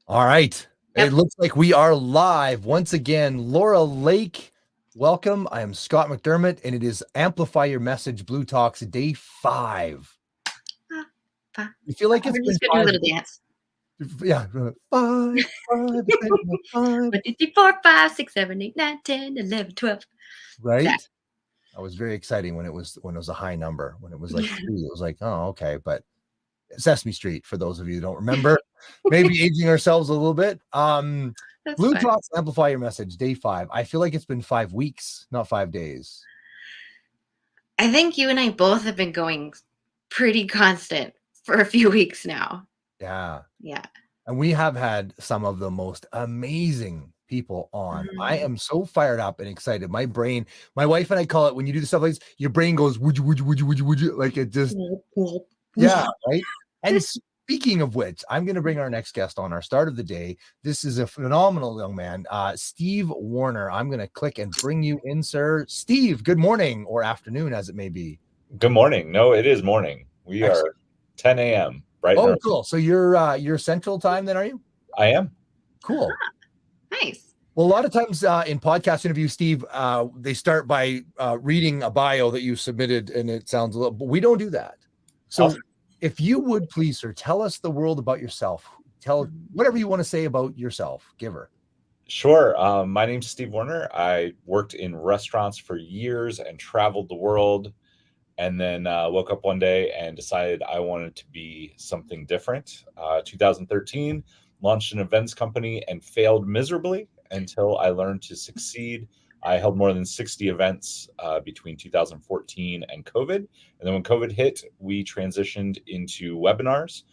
All right. Yep. It looks like we are live once again. Laura Lake, welcome. I am Scott McDermott, and it is Amplify Your Message Blue Talks Day 5. You feel like it's been 5 a little dance. Yeah. 5, 5, 5. 1, 2, 3, 4, 5, 6, 7, 8, 9, 10, 11, 12. Right? Yeah. That was very exciting when it was a high number. When it was like 3, it was like, oh, okay. But Sesame Street, for those of you who don't remember, maybe aging ourselves a little bit. Blue Talks Amplify Your Message, Day 5. I feel like it's been 5 weeks, not 5 days. I think you and I both have been going pretty constant for a few weeks now. Yeah. Yeah. And we have had some of the most amazing people on. I am so fired up and excited. My brain, my wife and I call it, when you do the stuff like this, your brain goes, would you, like it just, yeah, right? And speaking of which, I'm going to bring our next guest on our start of the day. This is a phenomenal young man, Steve Werner. I'm going to click and bring you in, sir. Steve, good morning or afternoon, as it may be. Good morning. No, it is morning. We are 10 a.m. right now. Oh, cool. So you're Central Time then, are you? I am. Cool. Nice. Well, a lot of times in podcast interviews, Steve, they start by reading a bio that you submitted, and it sounds a little, but we don't do that. So if you would please, sir, tell us the world about yourself. Tell whatever you want to say about yourself. Give her. Sure. My name's Steve Werner. I worked in restaurants for years and traveled the world, and then woke up one day and decided I wanted to be something different. 2013, launched an events company and failed miserably until I learned to succeed. I held more than 60 events between 2014 and COVID. And then when COVID hit, we transitioned into webinars.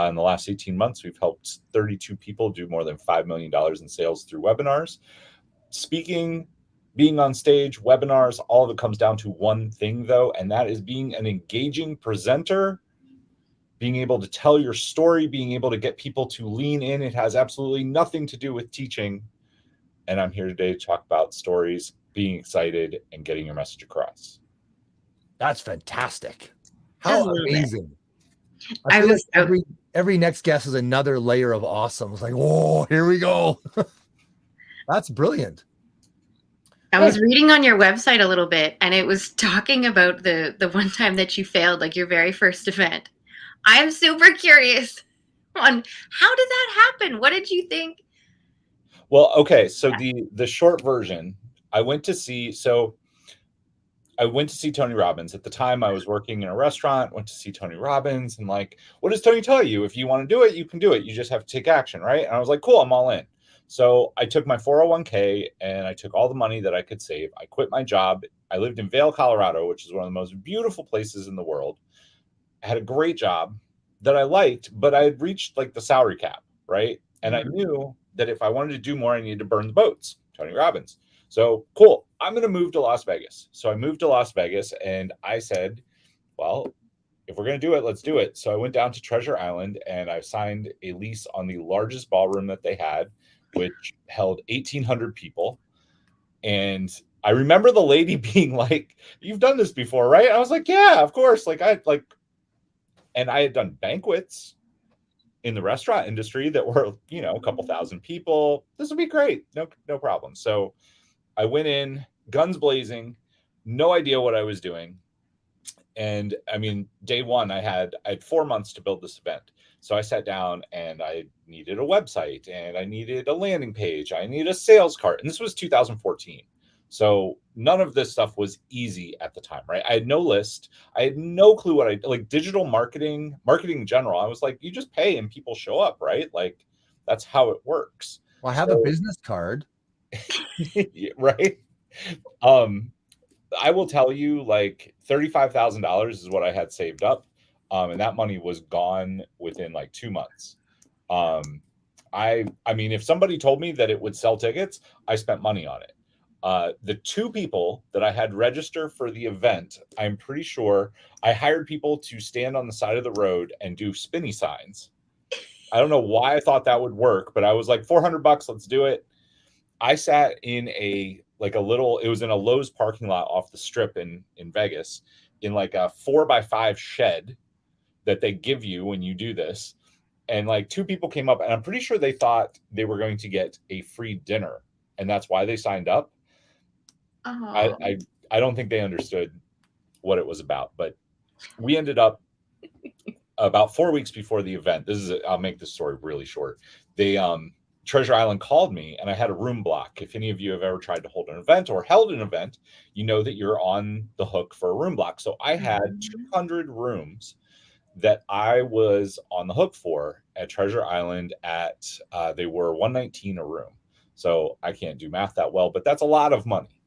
In the last 18 months, we've helped 32 people do more than $5 million in sales through webinars. Speaking, being on stage, webinars, all of it comes down to one thing, though, and that is being an engaging presenter, being able to tell your story, being able to get people to lean in. It has absolutely nothing to do with teaching. And I'm here today to talk about stories, being excited, and getting your message across. That's fantastic. How amazing. I feel like every next guest is another layer of awesome. It's like, oh, here we go. That's brilliant. I was reading on your website a little bit, and it was talking about the one time that you failed, like your very first event. I'm super curious on how did that happen? What did you think? Well, okay, so the short version, I went to see Tony Robbins. At the time, I was working in a restaurant, went to see Tony Robbins, and like, what does Tony tell you? If you want to do it, you can do it. You just have to take action, right? And I was like, cool, I'm all in. So I took my 401k and I took all the money that I could save. I quit my job. I lived in Vail, Colorado, which is one of the most beautiful places in the world. I had a great job that I liked, but I had reached like the salary cap, right? And I knew that if I wanted to do more, I needed to burn the boats, Tony Robbins. So cool, I'm going to move to Las Vegas. So I moved to Las Vegas and I said, well, if we're going to do it, let's do it. So I went down to Treasure Island and I signed a lease on the largest ballroom that they had, which held 1,800 people. And I remember the lady being like, you've done this before, right? I was like, yeah, of course. And I had done banquets in the restaurant industry that were, a couple thousand people. This would be great. No problem. So I went in, guns blazing, no idea what I was doing. And I mean, day one, I had 4 months to build this event. So I sat down and I needed a website and I needed a landing page. I needed a sales cart. And this was 2014. So none of this stuff was easy at the time, right? I had no list. I had no clue what digital marketing in general. I was like, you just pay and people show up, right? Like that's how it works. Well, I have a business card. Right. I will tell you, like $35,000 is what I had saved up. And that money was gone within like 2 months. I mean, if somebody told me that it would sell tickets, I spent money on it. The 2 people that I had register for the event, I'm pretty sure I hired people to stand on the side of the road and do spinny signs. I don't know why I thought that would work, but I was like, $400, let's do it. I sat in it was in a Lowe's parking lot off the strip in Vegas, in like a 4x5 shed that they give you when you do this. and like 2 people came up, and I'm pretty sure they thought they were going to get a free dinner, and that's why they signed up. I don't think they understood what it was about, but we ended up about 4 weeks before the event. I'll make this story really short. Treasure Island called me, and I had a room block. If any of you have ever tried to hold an event or held an event, you know that you're on the hook for a room block. So I had 200 rooms that I was on the hook for at Treasure Island they were $119 a room. So I can't do math that well, but that's a lot of money.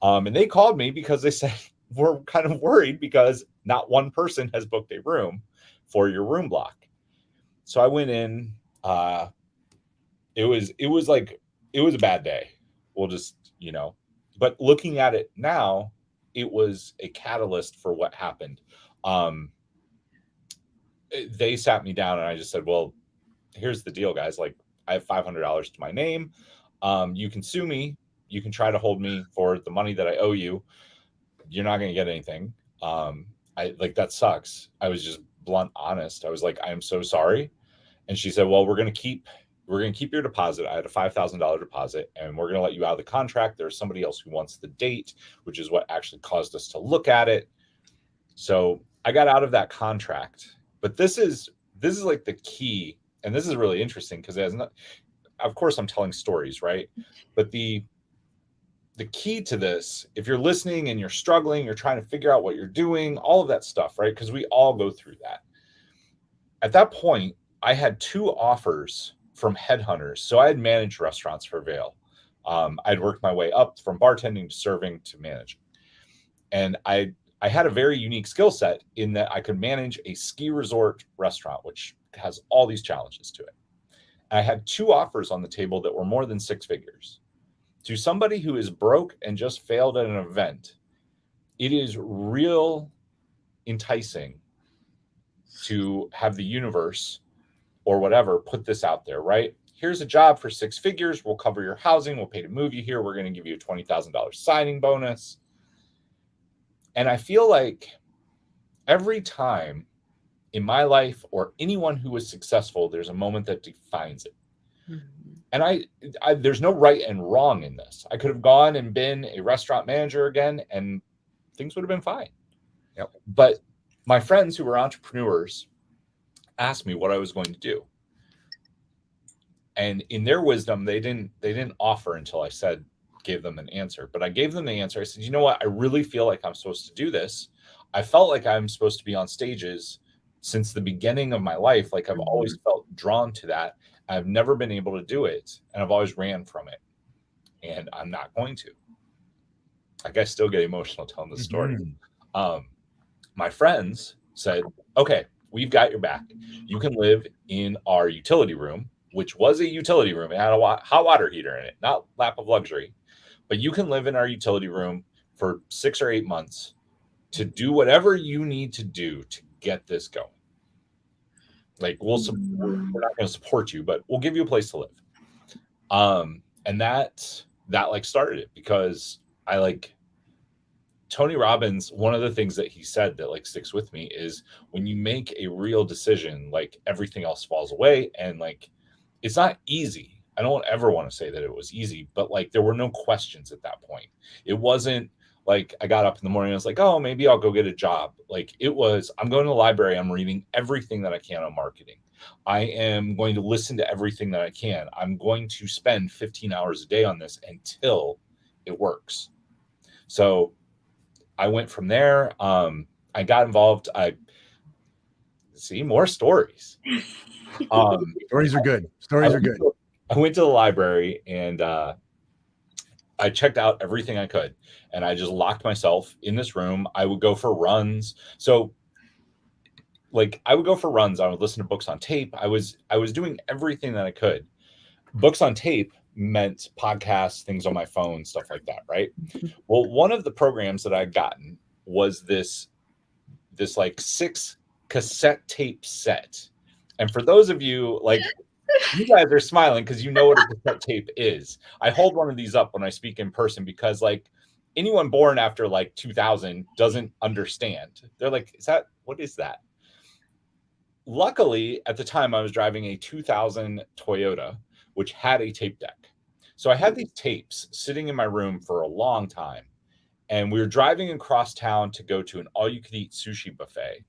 And they called me because they said, we're kind of worried because not one person has booked a room for your room block. So I went in, it was a bad day. We'll just, but looking at it now, it was a catalyst for what happened. They sat me down and I just said, well, here's the deal, guys. Like, I have $500 to my name. You can sue me. You can try to hold me for the money that I owe you. You're not going to get anything. That sucks. I was just blunt, honest. I was like, I am so sorry. And she said, well, we're going to keep your deposit. I had a $5,000 deposit, and we're going to let you out of the contract. There's somebody else who wants the date, which is what actually caused us to look at it. So I got out of that contract. But this is like the key, and this is really interesting because of course I'm telling stories, right? But the key to this, if you're listening and you're struggling, you're trying to figure out what you're doing, all of that stuff, right? Because we all go through that. At that point, I had 2 offers from headhunters. So I had managed restaurants for Vail. I'd worked my way up from bartending to serving to managing. And I had a very unique skill set in that I could manage a ski resort restaurant, which has all these challenges to it. And I had 2 offers on the table that were more than 6 figures. To somebody who is broke and just failed at an event, it is real enticing to have the universe or whatever put this out there, right? Here's a job for 6 figures. We'll cover your housing. We'll pay to move you here. We're going to give you a $20,000 signing bonus. And I feel like every time in my life or anyone who was successful, there's a moment that defines it. Mm-hmm. And I there's no right and wrong in this. I could have gone and been a restaurant manager again, and things would have been fine. Yep. But my friends who were entrepreneurs asked me what I was going to do. And in their wisdom, they didn't offer until I gave them an answer. But I gave them the answer. I said, you know what? I really feel like I'm supposed to do this. I felt like I'm supposed to be on stages since the beginning of my life. Like I've always felt drawn to that. I've never been able to do it. And I've always ran from it. And I'm not going to. Like I still get emotional telling the story. My friends said, okay, we've got your back. You can live in our utility room, which was a utility room. It had a hot water heater in it, not lap of luxury. But you can live in our utility room for 6 or 8 months to do whatever you need to do to get this going. Like we're not going to support you, but we'll give you a place to live. And that like started it because I like Tony Robbins. One of the things that he said that like sticks with me is when you make a real decision, like everything else falls away. And like, it's not easy. I don't ever want to say that it was easy, but like there were no questions at that point. It wasn't like I got up in the morning and I was like, oh, maybe I'll go get a job. Like it was, I'm going to the library. I'm reading everything that I can on marketing. I am going to listen to everything that I can. I'm going to spend 15 hours a day on this until it works. So I went from there. I got involved. I see more stories. Stories are good. Stories are good. I went to the library and I checked out everything I could, and I just locked myself in this room. I would go for runs. So like I would go for runs. I would listen to books on tape. I was doing everything that I could. Books on tape meant podcasts, things on my phone, stuff like that. Right. Well, one of the programs that I'd gotten was this like 6 cassette tape set. And for those of you like, you guys are smiling because you know what a cassette tape is. I hold one of these up when I speak in person because like anyone born after like 2000 doesn't understand. They're like, what is that? luckily, at the time, I was driving a 2000 Toyota, which had a tape deck. So I had these tapes sitting in my room for a long time. And we were driving across town to go to an all-you-could-eat sushi buffet.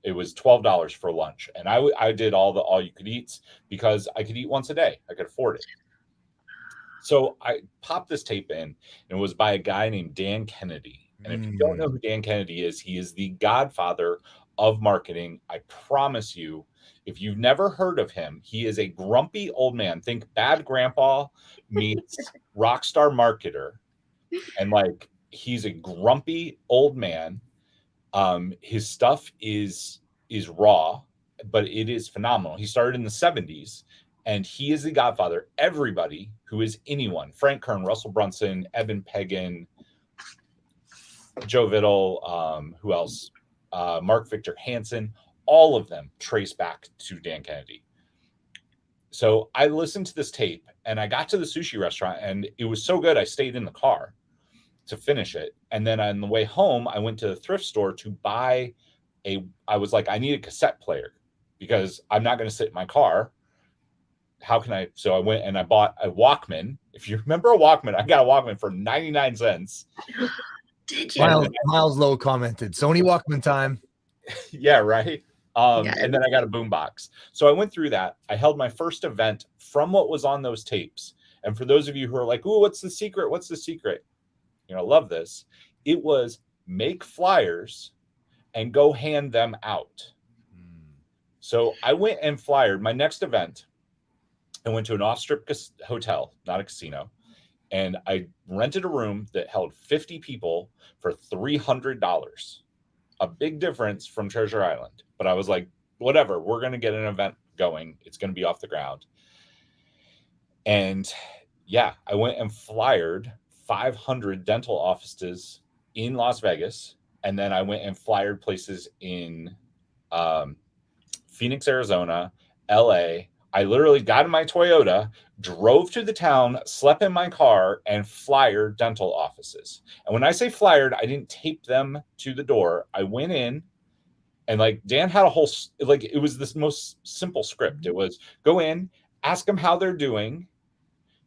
It was $12 for lunch. And I did all the all-you-could-eats because I could eat once a day. I could afford it. So I popped this tape in, and it was by a guy named Dan Kennedy. And if you don't know who Dan Kennedy is, he is the godfather of marketing. I promise you, if you've never heard of him, he is a grumpy old man. Think Bad Grandpa meets rock star marketer. And like, he's a grumpy old man. His stuff is raw, but it is phenomenal. He started in the 70s. And he is the godfather. Everybody who is anyone, Frank Kern, Russell Brunson, Evan Pagan, Joe Vittle, who else? Mark Victor Hansen, all of them trace back to Dan Kennedy. So I listened to this tape and I got to the sushi restaurant and it was so good. I stayed in the car to finish it. And then on the way home, I went to the thrift store to buy I was like, I need a cassette player because I'm not going to sit in my car. How can I? So I went and I bought a Walkman. If you remember a Walkman, I got a Walkman for 99 cents. Did you? Miles Lowe commented, Sony Walkman time. Yeah, right. And then I got a boombox. So I went through that. I held my first event from what was on those tapes. And for those of you who are like, "Ooh, what's the secret? What's the secret?" You know, I love this. It was make flyers and go hand them out. So I went and flyered my next event. I went to an off-strip hotel, not a casino, and I rented a room that held 50 people for $300. A big difference from Treasure Island. But I was like, whatever, we're going to get an event going. It's going to be off the ground. And yeah, I went and flyered 500 dental offices in Las Vegas. And then I went and flyered places in Phoenix, Arizona, LA. I literally got in my Toyota, drove to the town, slept in my car, and flyered dental offices. And when I say flyered, I didn't tape them to the door. I went in, and like Dan had a whole, like it was this most simple script. It was go in, ask them how they're doing,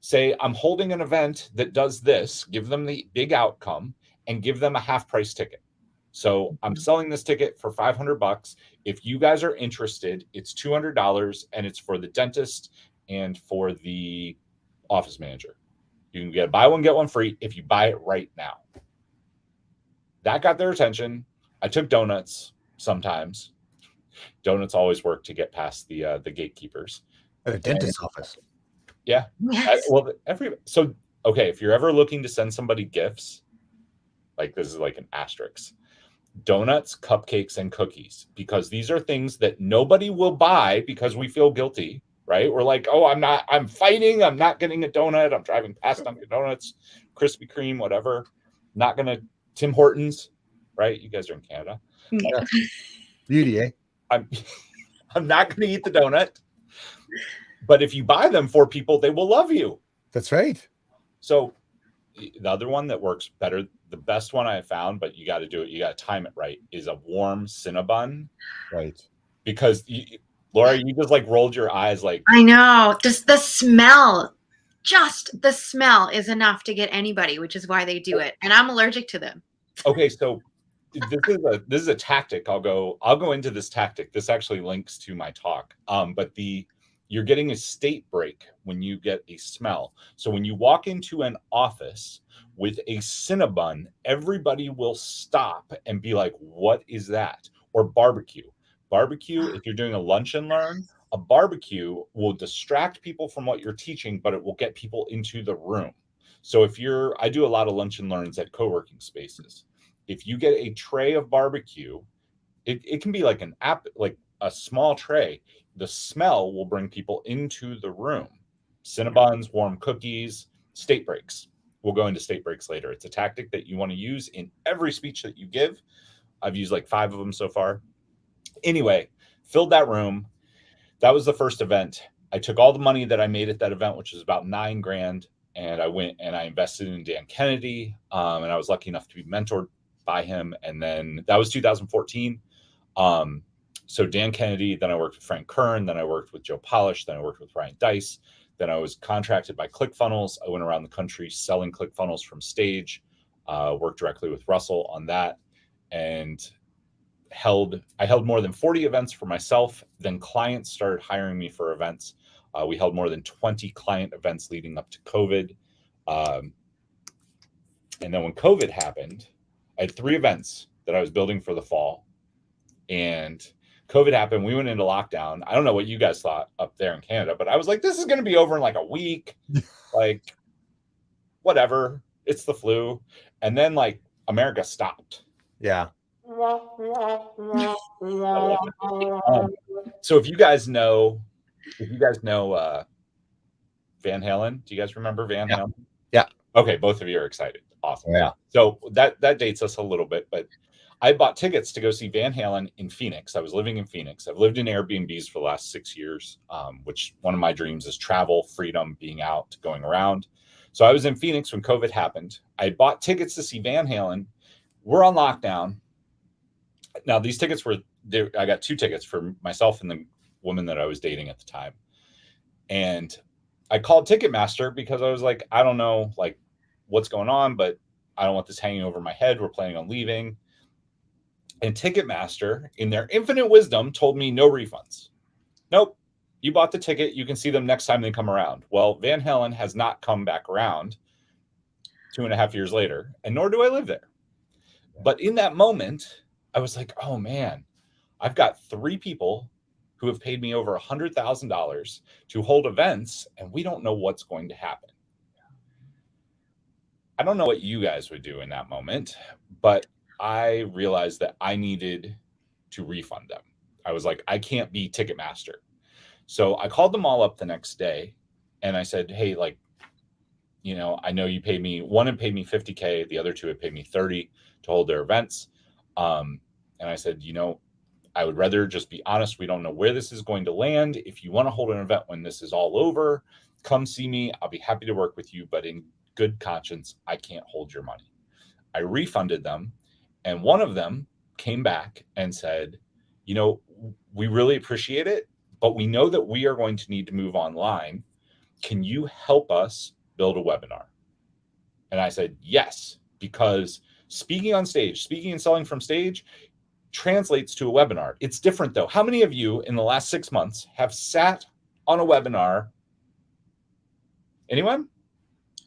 say, I'm holding an event that does this, give them the big outcome, and give them a half-price ticket. So I'm selling this ticket for $500. If you guys are interested, it's $200 and it's for the dentist and for the office manager. You can get buy one, get one free if you buy it right now. That got their attention. I took donuts sometimes. Donuts always work to get past the gatekeepers. At a dentist's office. Yeah. Yes. Okay, if you're ever looking to send somebody gifts, like this is like an asterisk. Donuts, cupcakes, and cookies, because these are things that nobody will buy because we feel guilty, right? We're like, oh, I'm fighting. I'm not getting a donut. I'm driving past Dunkin' Donuts, Krispy Kreme, whatever. Not going to Tim Hortons, right? You guys are in Canada. Yeah. Beauty, eh? I'm not going to eat the donut. But if you buy them for people, they will love you. That's right. So the other one that works better, the best one I found, but you got to do it, you got to time it right, is a warm Cinnabon. Right. Because Laura, you just like rolled your eyes like. I know. Just the smell is enough to get anybody, which is why they do it. And I'm allergic to them. Okay, so this is a tactic. I'll go into this tactic. This actually links to my talk. But you're getting a state break when you get a smell. So when you walk into an office with a Cinnabon, everybody will stop and be like, what is that? Or barbecue. Barbecue, if you're doing a lunch and learn, a barbecue will distract people from what you're teaching, but it will get people into the room. So I do a lot of lunch and learns at co-working spaces. If you get a tray of barbecue, it can be like a small tray. The smell will bring people into the room. Cinnabons, warm cookies, state breaks. We'll go into state breaks later. It's a tactic that you want to use in every speech that you give. I've used like 5 of them so far. Anyway, filled that room. That was the first event. I took all the money that I made at that event, which was about $9,000, and I went and I invested in Dan Kennedy. And I was lucky enough to be mentored by him. And then that was 2014. So Dan Kennedy, then I worked with Frank Kern, then I worked with Joe Polish, then I worked with Ryan Dice, then I was contracted by ClickFunnels. I went around the country selling ClickFunnels from stage, worked directly with Russell on that, and I held more than 40 events for myself. Then clients started hiring me for events. We held more than 20 client events leading up to COVID. And then when COVID happened, I had 3 events that I was building for the fall, and COVID happened. We went into lockdown. I don't know what you guys thought up there in Canada, but I was like, this is going to be over in like a week. Like, whatever. It's the flu. And then like America stopped. Yeah. So if you guys know Van Halen, do you guys remember Van Halen? Yeah. Okay, both of you are excited. Awesome. Yeah. So that dates us a little bit, but I bought tickets to go see Van Halen in Phoenix. I was living in Phoenix. I've lived in Airbnbs for the last 6 years, which one of my dreams is travel, freedom, being out, going around. So I was in Phoenix when COVID happened. I bought tickets to see Van Halen. We're on lockdown. Now, these tickets were there. I got 2 tickets for myself and the woman that I was dating at the time. And I called Ticketmaster because I was like, I don't know like what's going on, but I don't want this hanging over my head. We're planning on leaving. And Ticketmaster, in their infinite wisdom, told me no refunds. Nope. You bought the ticket. You can see them next time they come around. Well, Van Halen has not come back around 2.5 years later, and nor do I live there. But in that moment, I was like, oh man, I've got 3 people who have paid me over $100,000 to hold events, and we don't know what's going to happen. I don't know what you guys would do in that moment, but I realized that I needed to refund them. I was like, I can't be Ticketmaster. So I called them all up the next day and I said, hey, like, you know, I know you paid me, one had paid me $50K, the other 2 had paid me 30 to hold their events. And I said, you know, I would rather just be honest. We don't know where this is going to land. If you want to hold an event when this is all over, come see me. I'll be happy to work with you, but in good conscience, I can't hold your money. I refunded them. And one of them came back and said, you know, we really appreciate it, but we know that we are going to need to move online. Can you help us build a webinar? And I said, yes, because speaking on stage, speaking and selling from stage translates to a webinar. It's different though. How many of you in the last 6 months have sat on a webinar? Anyone?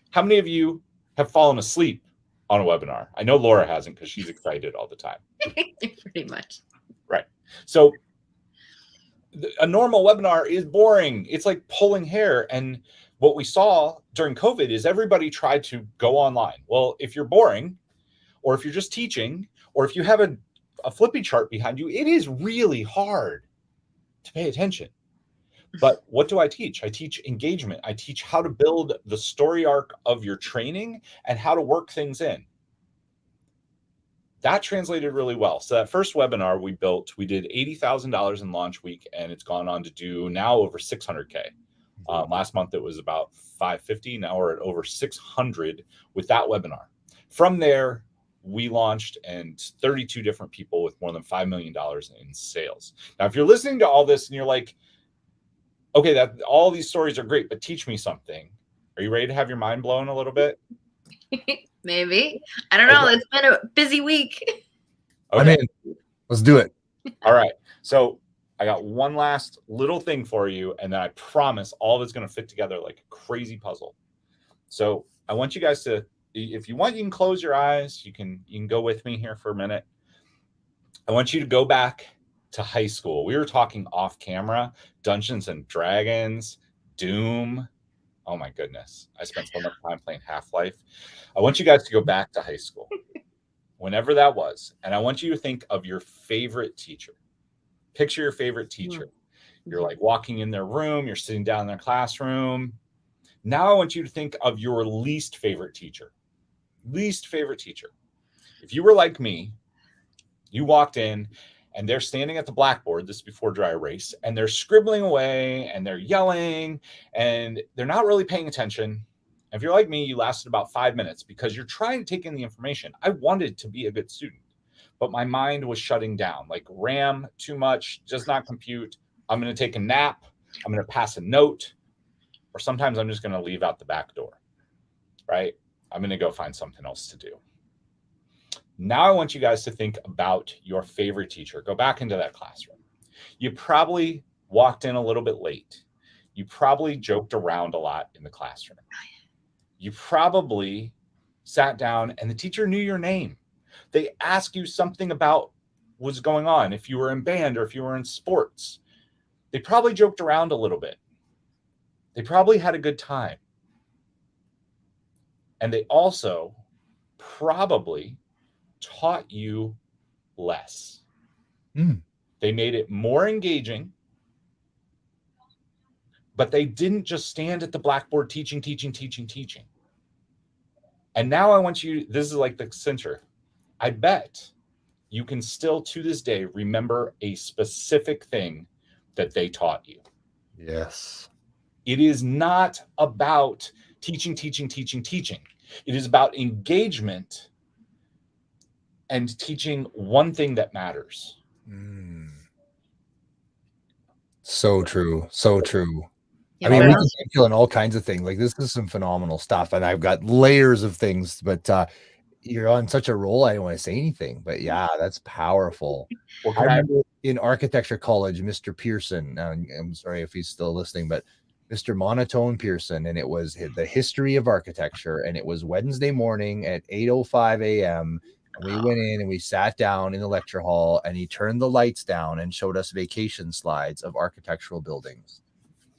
How many of you have fallen asleep on a webinar? I know Laura hasn't because she's excited all the time. Pretty much. Right. So a normal webinar is boring. It's like pulling hair. And what we saw during COVID is everybody tried to go online. Well, if you're boring, or if you're just teaching, or if you have a flippy chart behind you, it is really hard to pay attention. But what do I teach? I teach engagement. I teach how to build the story arc of your training and how to work things in. That translated really well. So that first webinar we did $80,000 in launch week, and it's gone on to do now over 600K. Last month it was about 550. Now we're at over 600 with that webinar. From there, we launched and 32 different people with more than $5 million in sales. Now, if you're listening to all this and you're like, okay, that all these stories are great, but teach me something. Are you ready to have your mind blown a little bit? Maybe. I don't know. Okay. It's been a busy week. Okay. I'm in. Let's do it. All right. So I got one last little thing for you, and then I promise all of it's going to fit together like a crazy puzzle. So I want you guys to, if you want, you can close your eyes. You can go with me here for a minute. I want you to go back to high school. We were talking off camera, Dungeons and Dragons, Doom. Oh my goodness. I spent so much time playing Half-Life. I want you guys to go back to high school, whenever that was. And I want you to think of your favorite teacher. Picture your favorite teacher. You're like walking in their room. You're sitting down in their classroom. Now I want you to think of your least favorite teacher. Least favorite teacher. If you were like me, you walked in and they're standing at the blackboard, this is before dry erase, and they're scribbling away and they're yelling and they're not really paying attention. If you're like me, you lasted about 5 minutes because you're trying to take in the information. I wanted to be a good student, but my mind was shutting down. Like RAM, too much, does not compute. I'm going to take a nap. I'm going to pass a note. Or sometimes I'm just going to leave out the back door, right? I'm going to go find something else to do. Now I want you guys to think about your favorite teacher. Go back into that classroom. You probably walked in a little bit late. You probably joked around a lot in the classroom. You probably sat down and the teacher knew your name. They asked you something about what's going on. If you were in band or if you were in sports, they probably joked around a little bit. They probably had a good time. And they also probably taught you less. They made it more engaging, but they didn't just stand at the blackboard teaching. And now I want you, this is like the center. I bet you can still to this day remember a specific thing that they taught you. Yes. It is not about teaching. It is about engagement and teaching one thing that matters. So true. So true. Yeah, I mean, we can feel in all kinds of things. Like this is some phenomenal stuff. And I've got layers of things, but you're on such a roll. I don't want to say anything, but yeah, that's powerful. Well, I remember in architecture college, Mr. Pearson, I'm sorry if he's still listening, but Mr. Monotone Pearson, and it was the history of architecture. And it was Wednesday morning at 8:05 a.m. And we went in and we sat down in the lecture hall and he turned the lights down and showed us vacation slides of architectural buildings.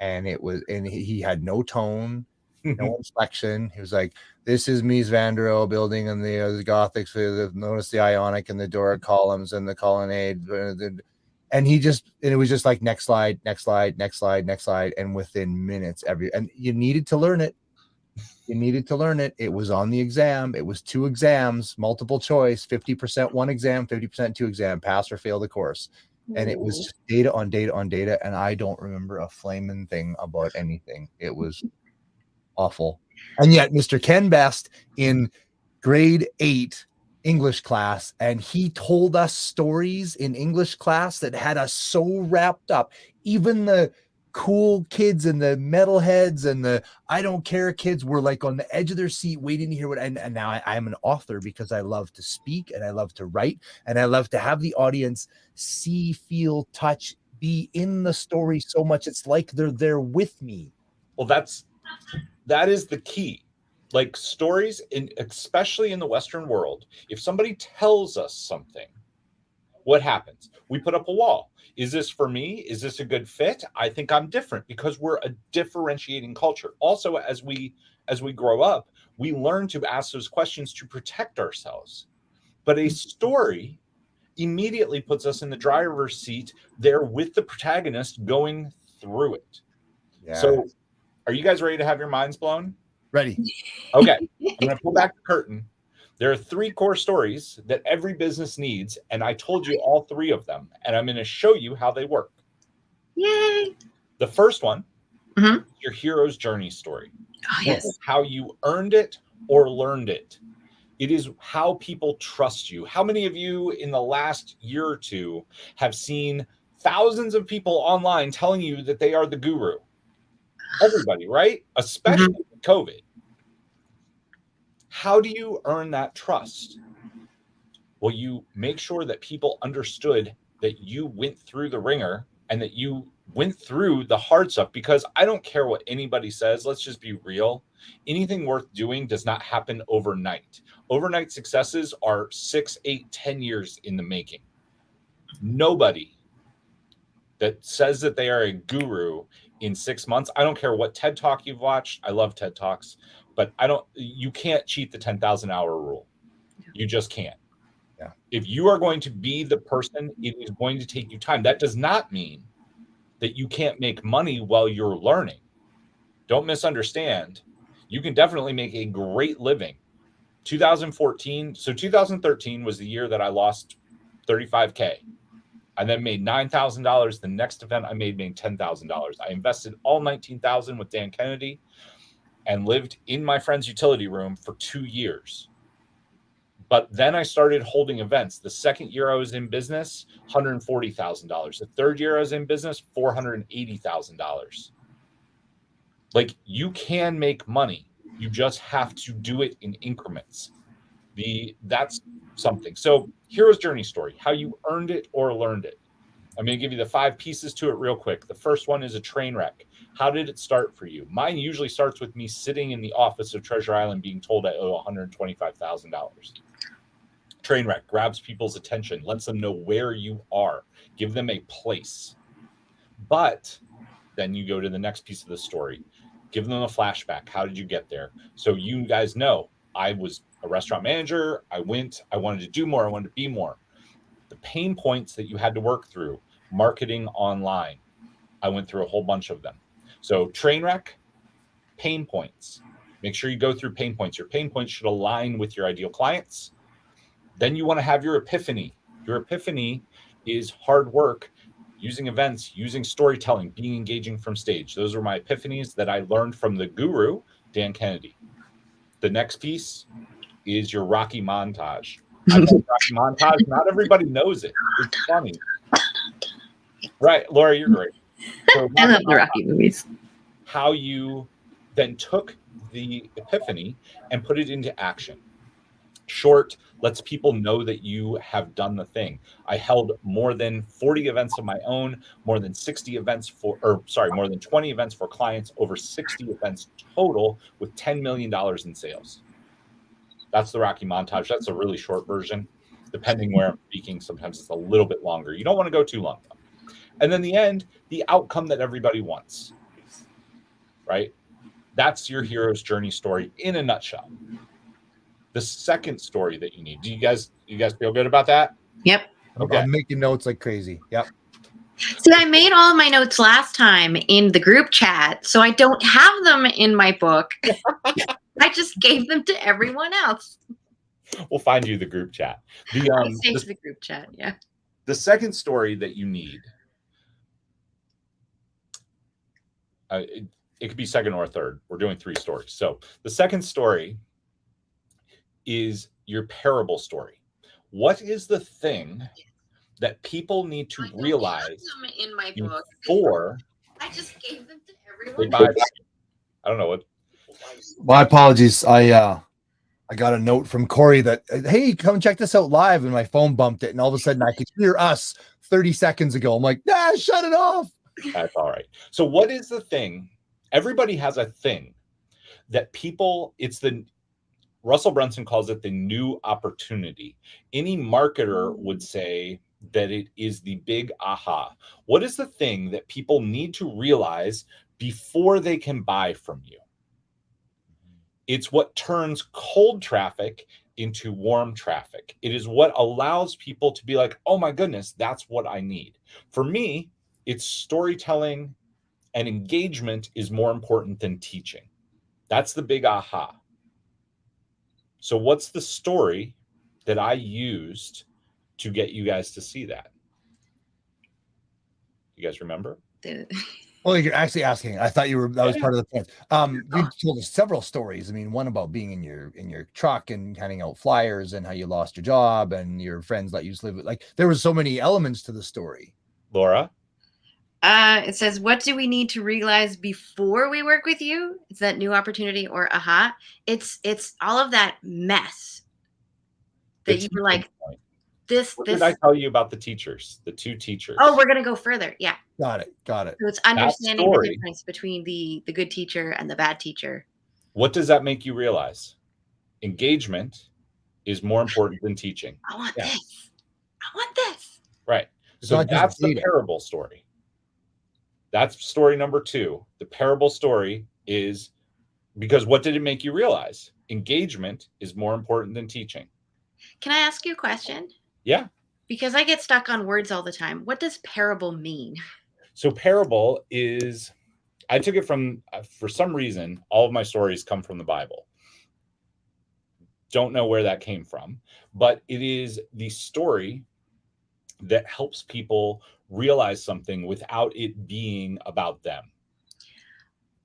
And he had no tone, no inflection. He was like, this is Mies van der Rohe building and the Gothic, notice the Ionic and the Doric columns and the colonnade. And it was just like, next slide. And within minutes, and you needed to learn it. It was on the exam. It was 2 exams, multiple choice, 50% one exam, 50% 2 exam, pass or fail the course. And it was just data on data. And I don't remember a flaming thing about anything. It was awful. And yet Mr. Ken Best in grade 8 English class, and he told us stories in English class that had us so wrapped up. Even the cool kids and the metalheads and the I don't care kids were like on the edge of their seat waiting to hear what. And now I'm an author because I love to speak and I love to write and I love to have the audience see, feel, touch, be in the story so much it's like they're there with me. Well, that is the key. Like stories, especially in the Western world, if somebody tells us something, what happens? We put up a wall. Is this for me? Is this a good fit? I think I'm different because we're a differentiating culture. Also, as we grow up, we learn to ask those questions to protect ourselves. But a story immediately puts us in the driver's seat there with the protagonist going through it. Yeah. So are you guys ready to have your minds blown? Ready. Okay. I'm going to pull back the curtain. There are 3 core stories that every business needs, and I told you all 3 of them, and I'm going to show you how they work. Yay! The first one, your hero's journey story. Oh, yes. How you earned it or learned it. It is how people trust you. How many of you in the last year or 2 have seen thousands of people online telling you that they are the guru? Everybody, right? Especially with COVID. How do you earn that trust? Well, you make sure that people understood that you went through the ringer and that you went through the hard stuff, because I don't care what anybody says. Let's just be real. Anything worth doing does not happen overnight. Overnight successes are 6, 8, 10 years in the making. Nobody that says that they are a guru in 6 months, I don't care what TED Talk you've watched. I love TED Talks. But you can't cheat the 10,000 hour rule. You just can't. Yeah. If you are going to be the person, it is going to take you time. That does not mean that you can't make money while you're learning. Don't misunderstand. You can definitely make a great living. 2013 was the year that I lost $35K. I then made $9,000. The next event I made $10,000. I invested all $19,000 with Dan Kennedy and lived in my friend's utility room for 2 years. But then I started holding events. The second year I was in business, $140,000. The third year I was in business, $480,000. Like, you can make money. You just have to do it in increments. That's something. So hero's journey story, how you earned it or learned it. I'm going to give you the 5 pieces to it real quick. The first one is a train wreck. How did it start for you? Mine usually starts with me sitting in the office of Treasure Island being told I owe $125,000. Train wreck grabs people's attention, lets them know where you are, give them a place. But then you go to the next piece of the story, give them a flashback. How did you get there? So you guys know I was a restaurant manager. I wanted to do more. I wanted to be more. The pain points that you had to work through, marketing online. I went through a whole bunch of them. So train wreck, pain points. Make sure you go through pain points. Your pain points should align with your ideal clients. Then you want to have your epiphany. Your epiphany is hard work, using events, using storytelling, being engaging from stage. Those are my epiphanies that I learned from the guru, Dan Kennedy. The next piece is your Rocky montage. I love Rocky montage. Not everybody knows it. It's funny. Right, Laura, you're great. So I love the Rocky movies. How you then took the epiphany and put it into action. Short lets people know that you have done the thing. I held more than 40 events of my own, more than 20 events for clients, over 60 events total with $10 million in sales. That's the Rocky montage. That's a really short version. Depending where I'm speaking, sometimes it's a little bit longer. You don't want to go too long, though. And then the end, the outcome that everybody wants, right? That's your hero's journey story in a nutshell. The second story that you need. Do you guys feel good about that? Yep. Okay. I'm making notes like crazy. Yep. See, I made all of my notes last time in the group chat, so I don't have them in my book. I just gave them to everyone else. We'll find you the group chat. The group chat, yeah. The second story that you need, it could be second or third. We're doing 3 stories. So the second story is your parable story. What is the thing that people need to realize in my book before I just gave them to everyone else? I don't know what. My apologies. I got a note from Corey that, hey, come check this out live, and my phone bumped it, and all of a sudden I could hear us 30 seconds ago. I'm like, nah, shut it off. That's all right. So what is the thing? Everybody has a thing that people, Russell Brunson calls it the new opportunity. Any marketer would say that it is the big aha. What is the thing that people need to realize before they can buy from you? It's what turns cold traffic into warm traffic. It is what allows people to be like, oh my goodness, that's what I need. For me, it's storytelling and engagement is more important than teaching. That's the big aha. So what's the story that I used to get you guys to see that? You guys remember? Well, you're actually asking. I thought that was part of the point. You told us several stories. I mean, one about being in your truck and handing out flyers and how you lost your job and your friends let you live it. Like, there was so many elements to the story. Laura? It says, what do we need to realize before we work with you? It's that new opportunity or aha. It's all of that mess that you were like, What did I tell you about the teachers, the 2 teachers? Oh, we're going to go further. Yeah. Got it. So it's understanding the difference between the good teacher and the bad teacher. What does that make you realize? Engagement is more important than teaching. I want this. I want this. Right. So that's the parable story. That's story number 2. The parable story is because what did it make you realize? Engagement is more important than teaching. Can I ask you a question? Yeah. Because I get stuck on words all the time. What does parable mean? So parable is, I took it from, for some reason, all of my stories come from the Bible. Don't know where that came from, but it is the story that helps people realize something without it being about them.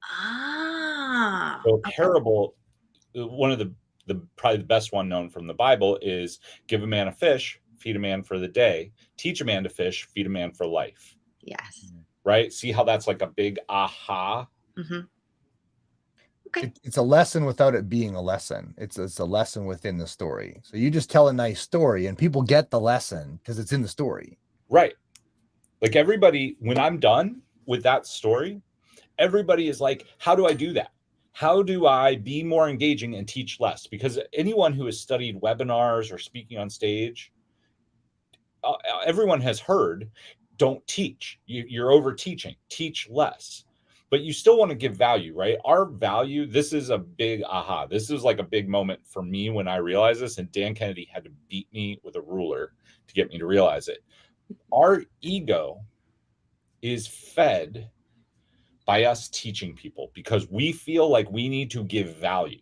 Ah. So parable, one of the probably the best one known from the Bible is give a man a fish, feed a man for the day, teach a man to fish, feed a man for life. Yes. Right? See how that's like a big aha? Mm-hmm. Okay. It's a lesson without it being a lesson. It's a lesson within the story. So you just tell a nice story and people get the lesson because it's in the story. Right. Like everybody, when I'm done with that story, everybody is like, how do I do that? How do I be more engaging and teach less? Because anyone who has studied webinars or speaking on stage, everyone has heard, don't teach. You're over teaching. Teach less. But you still want to give value, right? Our value, this is a big aha. This is like a big moment for me when I realized this, and Dan Kennedy had to beat me with a ruler to get me to realize it. Our ego is fed by us teaching people because we feel like we need to give value,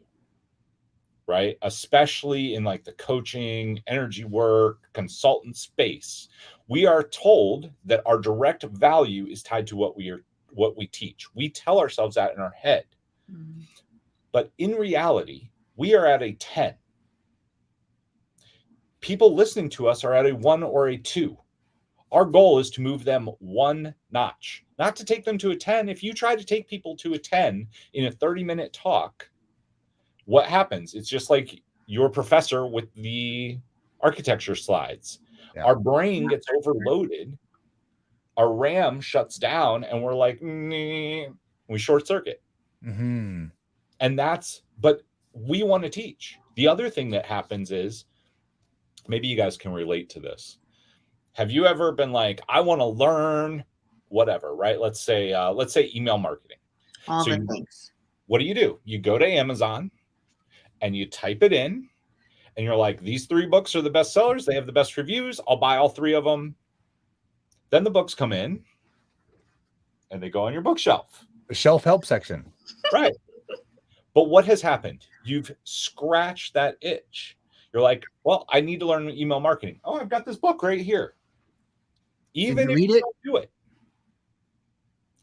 right? Especially in like the coaching, energy work, consultant space. We are told that our direct value is tied to what we teach. We tell ourselves that in our head. Mm-hmm. But in reality, we are at a 10. People listening to us are at a 1 or a 2. Our goal is to move them 1 notch, not to take them to a 10. If you try to take people to a 10 in a 30-minute talk, what happens? It's just like your professor with the architecture slides. Yeah. Our brain gets overloaded. Our RAM shuts down and we're like, we short circuit. Mm-hmm. And but we want to teach. The other thing that happens is, maybe you guys can relate to this. Have you ever been like, I want to learn whatever, right? Let's say email marketing. All the things. What do? You go to Amazon and you type it in and you're like, these 3 books are the best sellers. They have the best reviews. I'll buy all 3 of them. Then the books come in and they go on your bookshelf. The shelf help section. Right. But what has happened? You've scratched that itch. You're like, well, I need to learn email marketing. Oh, I've got this book right here. Even if you don't do it.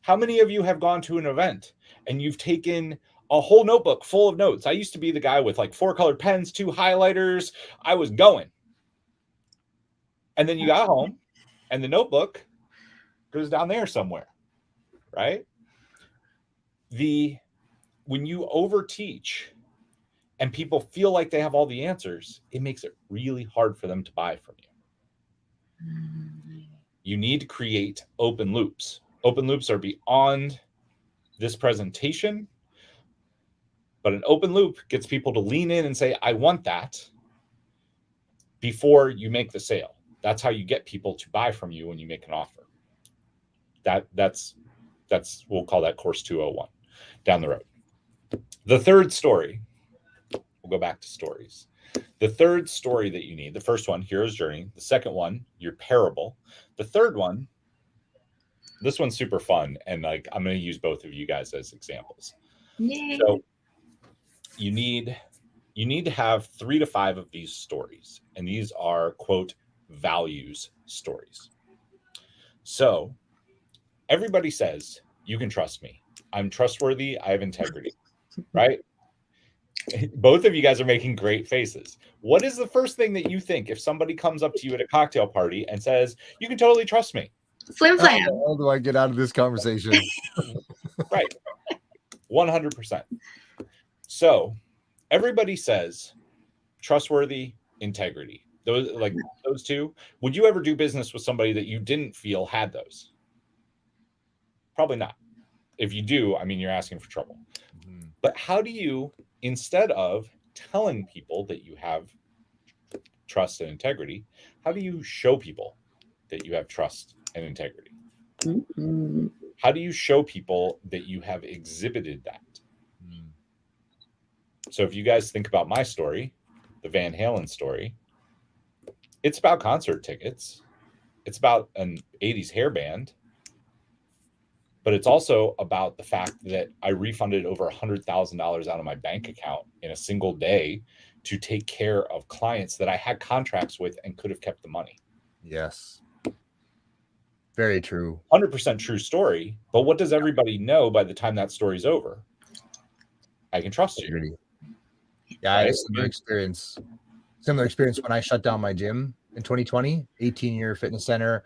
How many of you have gone to an event and you've taken a whole notebook full of notes? I used to be the guy with like 4 colored pens, 2 highlighters. I was going. And then you got home and the notebook goes down there somewhere, right? When you overteach and people feel like they have all the answers, it makes it really hard for them to buy from you. You need to create open loops. Open loops are beyond this presentation, but an open loop gets people to lean in and say, I want that, before you make the sale. That's how you get people to buy from you when you make an offer. That's we'll call that course 201 down the road. The third story, we'll go back to stories. The third story that you need, the first one, hero's journey. The second one, your parable. The third one, this one's super fun. And like, I'm going to use both of you guys as examples. Yay. So you need to have 3 to 5 of these stories. And these are, quote, values stories. So everybody says, you can trust me. I'm trustworthy. I have integrity, right? Both of you guys are making great faces. What is the first thing that you think if somebody comes up to you at a cocktail party and says, you can totally trust me? Flim flam. How do I get out of this conversation? Right. 100%. So everybody says trustworthy, integrity. Those 2. Would you ever do business with somebody that you didn't feel had those? Probably not. If you do, I mean, you're asking for trouble. Mm-hmm. But how do you, instead of telling people that you have trust and integrity, how do you show people that you have trust and integrity? Mm-hmm. How do you show people that you have exhibited that? Mm. So if you guys think about my story, the Van Halen story, it's about concert tickets. It's about an 80s hair band. But it's also about the fact that I refunded over $100,000 out of my bank account in a single day to take care of clients that I had contracts with and could have kept the money. Yes. Very true. 100% true story. But what does everybody know by the time that story's over? I can trust you. Yeah, I had a similar experience. Similar experience when I shut down my gym in 2020, 18-year fitness center.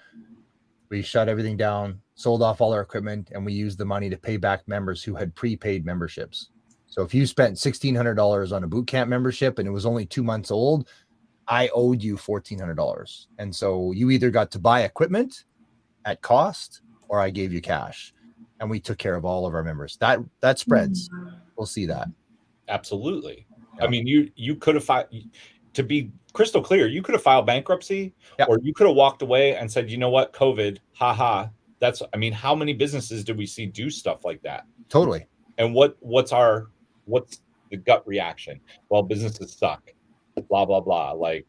We shut everything down, sold off all our equipment, and we used the money to pay back members who had prepaid memberships. So if you spent $1,600 on a boot camp membership and it was only 2 months old, I owed you $1,400. And so you either got to buy equipment at cost or I gave you cash. And we took care of all of our members. That spreads. We'll see that. Absolutely. Yeah. I mean, you could have filed, to be crystal clear, you could have filed bankruptcy, Yep. or you could have walked away and said, you know what, COVID, haha. That's, I mean, how many businesses did we see do stuff like that? Totally. And what's the gut reaction? Well, businesses suck, blah, blah, blah. Like,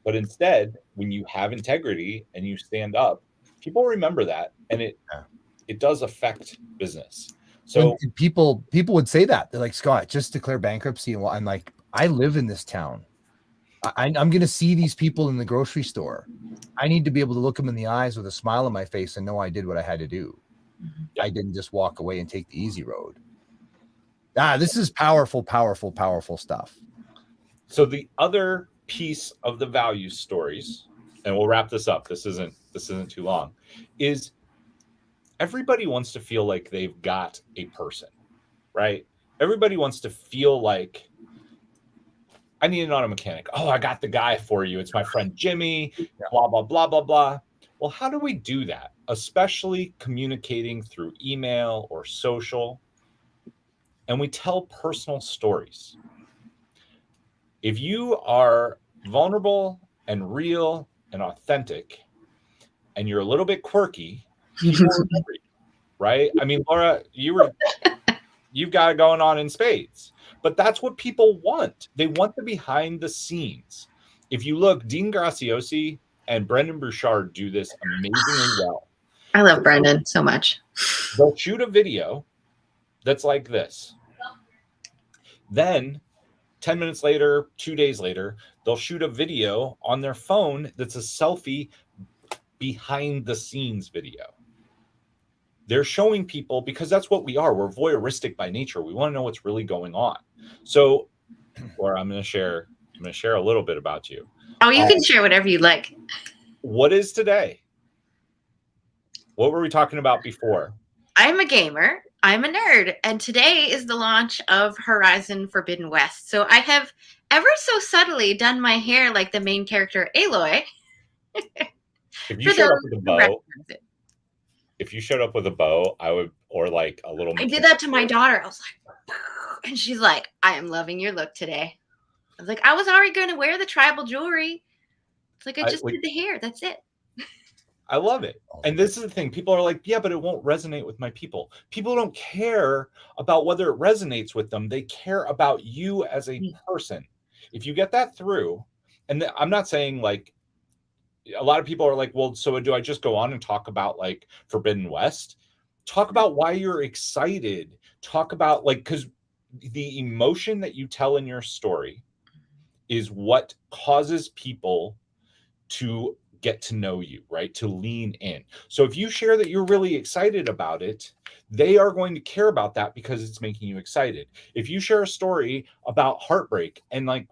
but instead, when you have integrity and you stand up, people remember that, and it does affect business. So and people would say that. They're like, Scott, just declare bankruptcy. And I'm like, I live in this town. I'm going to see these people in the grocery store. I need to be able to look them in the eyes with a smile on my face and know I did what I had to do. Yeah. I didn't just walk away and take the easy road. This is powerful, powerful, powerful stuff. So the other piece of the value stories, and we'll wrap this up. This isn't too long, is everybody wants to feel like they've got a person, right? Everybody wants to feel like, I need an auto mechanic. Oh, I got the guy for you. It's my friend Jimmy, blah, blah, blah, blah, blah. Well, how do we do that? Especially communicating through email or social. And we tell personal stories. If you are vulnerable and real and authentic, and you're a little bit quirky, people remember you, right? I mean, Laura, you've got it going on in spades. But that's what people want. They want the behind the scenes. If you look, Dean Graciosi and Brendan Bouchard do this amazingly well. I love Brendan so much. They'll shoot a video that's like this. Then 10 minutes later, 2 days later, they'll shoot a video on their phone that's a selfie behind the scenes video. They're showing people, because that's what we are. We're voyeuristic by nature. We want to know what's really going on. So, Laura, I'm going to share a little bit about you. Oh, you can share whatever you like. What is today? What were we talking about before? I'm a gamer. I'm a nerd. And today is the launch of Horizon Forbidden West. So I have ever so subtly done my hair like the main character, Aloy. If you showed up with a bow, I would, or like a little. I did that to my daughter. I was like, and she's like, I am loving your look today. I was like, I was already going to wear the tribal jewelry. It's like, I just did the hair. That's it. I love it. And this is the thing. People are like, yeah, but it won't resonate with my people. People don't care about whether it resonates with them. They care about you as a person. If you get that through, and I'm not saying like, a lot of people are like, well, so do I just go on and talk about like Forbidden West? Talk about why you're excited. Talk about like, because the emotion that you tell in your story is what causes people to get to know you, right? To lean in. So if you share that you're really excited about it, they are going to care about that because it's making you excited. If you share a story about heartbreak and like,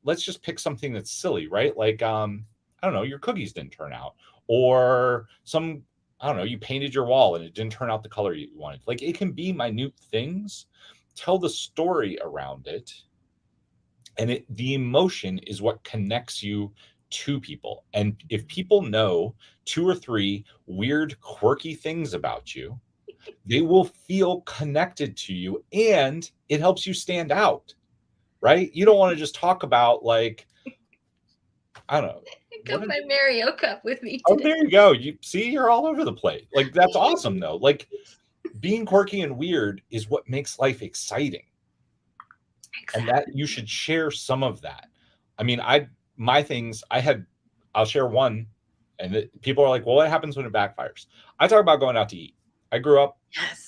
let's just pick something that's silly, right? Like, I don't know, your cookies didn't turn out, or I don't know, you painted your wall and it didn't turn out the color you wanted. Like, it can be minute things. Tell the story around it. And the emotion is what connects you to people. And if people know 2 or 3 weird, quirky things about you, they will feel connected to you, and it helps you stand out, right? You don't want to just talk about like, I don't know. I got my Mario cup with me today. Oh, there you go. You see, you're all over the place. Like, that's awesome though. Like, being quirky and weird is what makes life exciting. Exactly. And that you should share some of that. I mean, I'll share one, and people are like, well, what happens when it backfires? I talk about going out to eat. I grew up,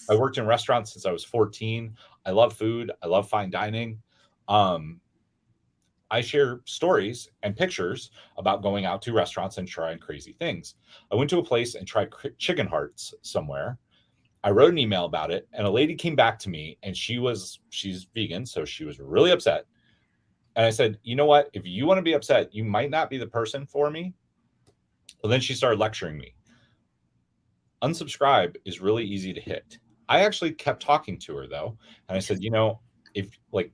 I worked in restaurants since I was 14. I love food. I love fine dining. I share stories and pictures about going out to restaurants and trying crazy things. I went to a place and tried chicken hearts somewhere. I wrote an email about it, and a lady came back to me, and she's vegan, so she was really upset. And I said, you know what? If you want to be upset, you might not be the person for me. Well, then she started lecturing me. Unsubscribe is really easy to hit. I actually kept talking to her though. And I said, you know, if like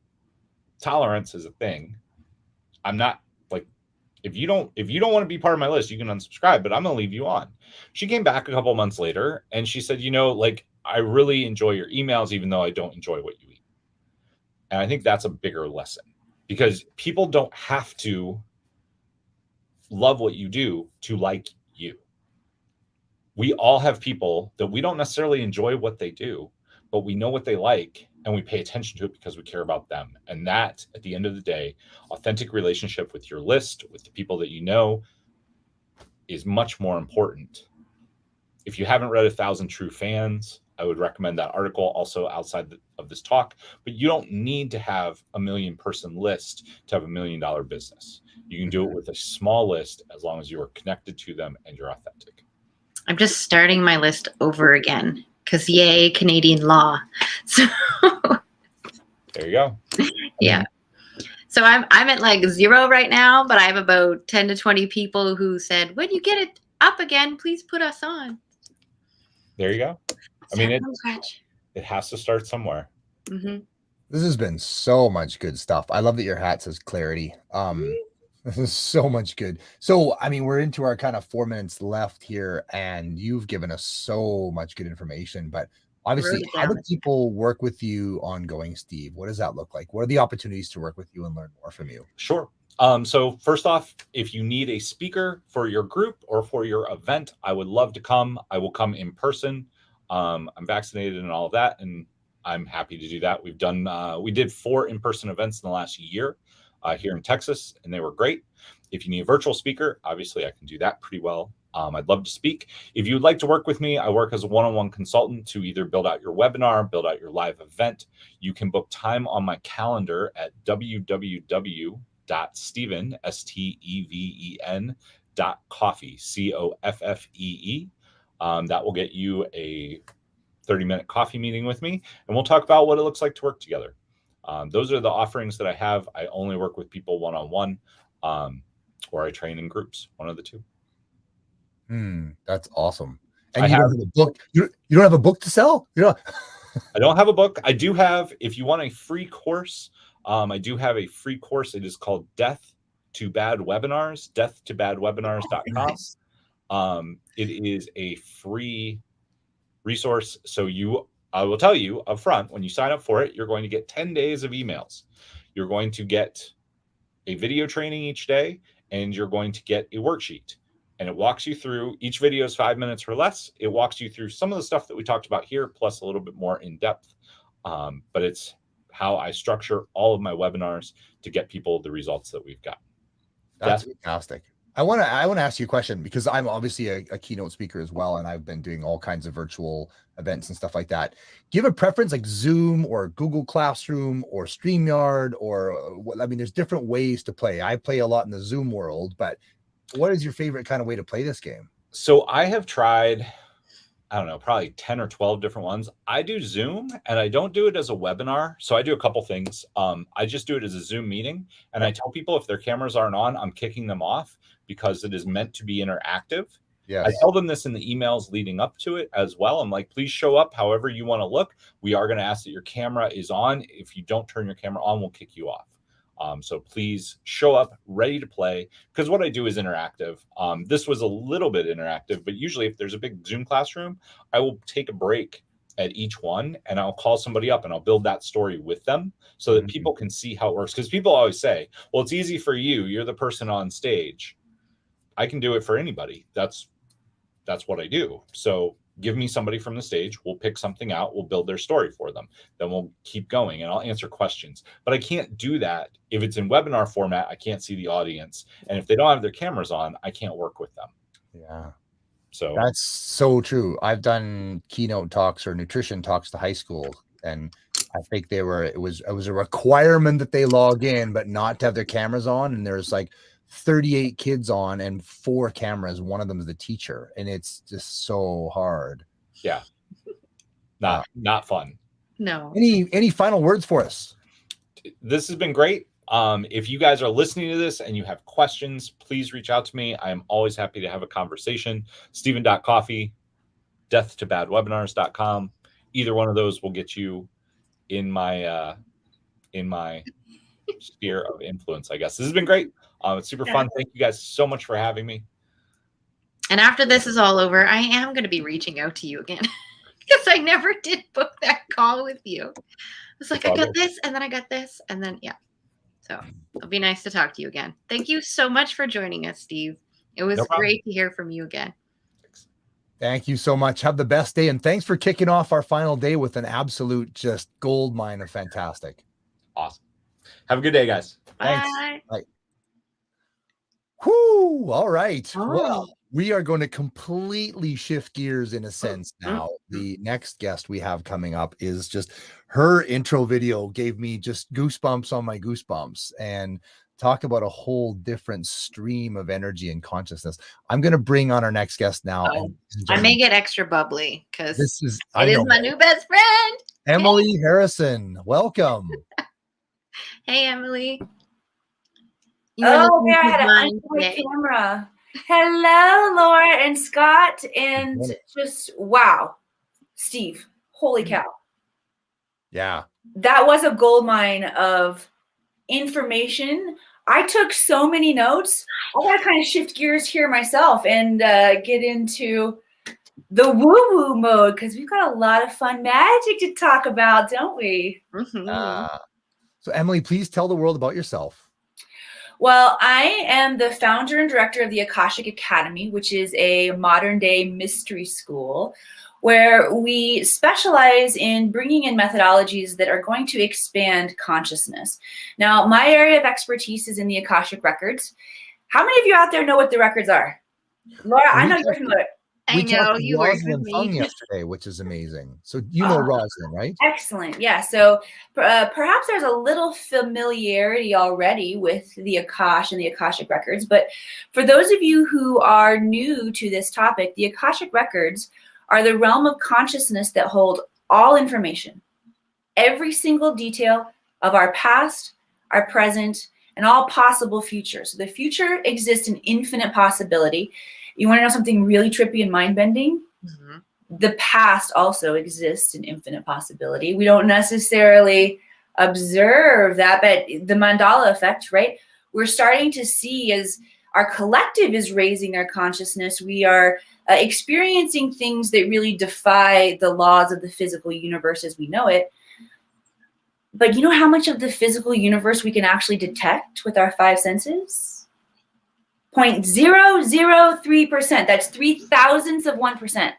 tolerance is a thing, I'm not like, if you don't want to be part of my list, you can unsubscribe, but I'm going to leave you on. She came back a couple of months later and she said, you know, like, I really enjoy your emails, even though I don't enjoy what you eat. And I think that's a bigger lesson, because people don't have to love what you do to like you. We all have people that we don't necessarily enjoy what they do, but we know what they like and we pay attention to it because we care about them. And that, at the end of the day, authentic relationship with your list, with the people that you know, is much more important. If you haven't read 1,000 True Fans, I would recommend that article, also outside of this talk. But you don't need to have a 1 million person list to have $1 million business. You can do it with a small list as long as you are connected to them and you're authentic. I'm just starting my list over again because yay, Canadian law. So there you go. Yeah. So I'm at like 0 right now, but I have about 10 to 20 people who said, when you get it up again, please put us on. There you go. I mean, it has to start somewhere. Mm-hmm. This has been so much good stuff. I love that your hat says clarity. This is so much good. So, I mean, we're into our kind of 4 minutes left here, and you've given us so much good information. But obviously, how do people work with you ongoing, Steve? What does that look like? What are the opportunities to work with you and learn more from you? Sure. So first off, if you need a speaker for your group or for your event, I would love to come. I will come in person. I'm vaccinated and all of that, and I'm happy to do that. We did 4 in-person events in the last year here in Texas, and they were great. If you need a virtual speaker, obviously I can do that pretty well. I'd love to speak. If you would like to work with me, I work as a one-on-one consultant to either build out your webinar, build out your live event. You can book time on my calendar at www.steven, STEVEN.coffee, COFFEE. That will get you a 30-minute coffee meeting with me, and we'll talk about what it looks like to work together. Those are the offerings that I have. I only work with people one-on-one, or I train in groups, one of the two. That's awesome. And you don't have a book. You don't have a book to sell? I don't have a book. I do have, if you want a free course, I do have a free course. It is called Death to Bad Webinars, deathtobadwebinars.com. It is a free resource. So I will tell you up front, when you sign up for it, you're going to get 10 days of emails. You're going to get a video training each day, and you're going to get a worksheet. And it walks you through, each video is 5 minutes or less. It walks you through some of the stuff that we talked about here, plus a little bit more in depth. But it's how I structure all of my webinars to get people the results that we've got. That's fantastic. I want to ask you a question, because I'm obviously a keynote speaker as well, and I've been doing all kinds of virtual events and stuff like that. Do you have a preference, like Zoom or Google Classroom or StreamYard, or I mean, there's different ways to play. I play a lot in the Zoom world, but what is your favorite kind of way to play this game? So I have tried, I don't know, probably 10 or 12 different ones. I do Zoom, and I don't do it as a webinar. So I do a couple things. I just do it as a Zoom meeting, and I tell people if their cameras aren't on, I'm kicking them off, because it is meant to be interactive. Yes. I tell them this in the emails leading up to it as well. I'm like, please show up however you want to look. We are going to ask that your camera is on. If you don't turn your camera on, we'll kick you off. So please show up ready to play, because what I do is interactive. This was a little bit interactive, but usually if there's a big Zoom classroom, I will take a break at each one, and I'll call somebody up and I'll build that story with them so that people can see how it works. Because people always say, well, it's easy for you. You're the person on stage. I can do it for anybody. That's what I do. So give me somebody from the stage. We'll pick something out. We'll build their story for them. Then we'll keep going, and I'll answer questions. But I can't do that if it's in webinar format. I can't see the audience. And if they don't have their cameras on, I can't work with them. Yeah. So that's so true. I've done keynote talks or nutrition talks to high school, and I think it was a requirement that they log in, but not to have their cameras on. And there's like 38 kids on and 4 cameras. One of them is the teacher, and it's just so hard. Yeah. Not fun. No. Any final words for us? This has been great. If you guys are listening to this and you have questions, please reach out to me. I am always happy to have a conversation. Stephen.coffee, deathtobadwebinars.com. Either one of those will get you in my sphere of influence, I guess. This has been great. It's super fun. Thank you guys so much for having me. And after this is all over, I am going to be reaching out to you again because I never did book that call with you. It's like, I got this, and then I got this, and then, yeah. So it'll be nice to talk to you again. Thank you so much for joining us, Steve. It was great to hear from you again. Thank you so much. Have the best day. And thanks for kicking off our final day with an absolute just gold mine of fantastic. Awesome. Have a good day, guys. Bye. Thanks. Bye. Whoo. All right. Oh. Well, we are going to completely shift gears in a sense now. The next guest we have coming up is just her intro video gave me just goosebumps on my goosebumps, and talk about a whole different stream of energy and consciousness. I'm going to bring on our next guest now. And I may get extra bubbly because this is my new best friend, Emily Harrison. Welcome. Hey, Emily. Oh, yeah, I had to unplug my camera. Hello, Laura and Scott, and just wow, Steve, holy cow. Yeah. That was a gold mine of information. I took so many notes. I got to kind of shift gears here myself and get into the woo-woo mode because we've got a lot of fun magic to talk about, don't we? So, Emily, please tell the world about yourself. Well, I am the founder and director of the Akashic Academy, which is a modern-day mystery school where we specialize in bringing in methodologies that are going to expand consciousness. Now, my area of expertise is in the Akashic Records. How many of you out there know what the records are? Laura, I know you're familiar. I know you worked with me Fong yesterday, which is amazing. So you know Rosalind, right? Excellent. Yeah. So perhaps there's a little familiarity already with the Akash and the Akashic Records. But for those of you who are new to this topic, the Akashic Records are the realm of consciousness that hold all information, every single detail of our past, our present, and all possible futures. So the future exists in infinite possibility. You want to know something really trippy and mind-bending? The past also exists in infinite possibility. We don't necessarily observe that, but the mandala effect, right? We're starting to see as our collective is raising their consciousness, we are experiencing things that really defy the laws of the physical universe as we know it. But you know how much of the physical universe we can actually detect with our five senses? 0.003%. That's 0.003%.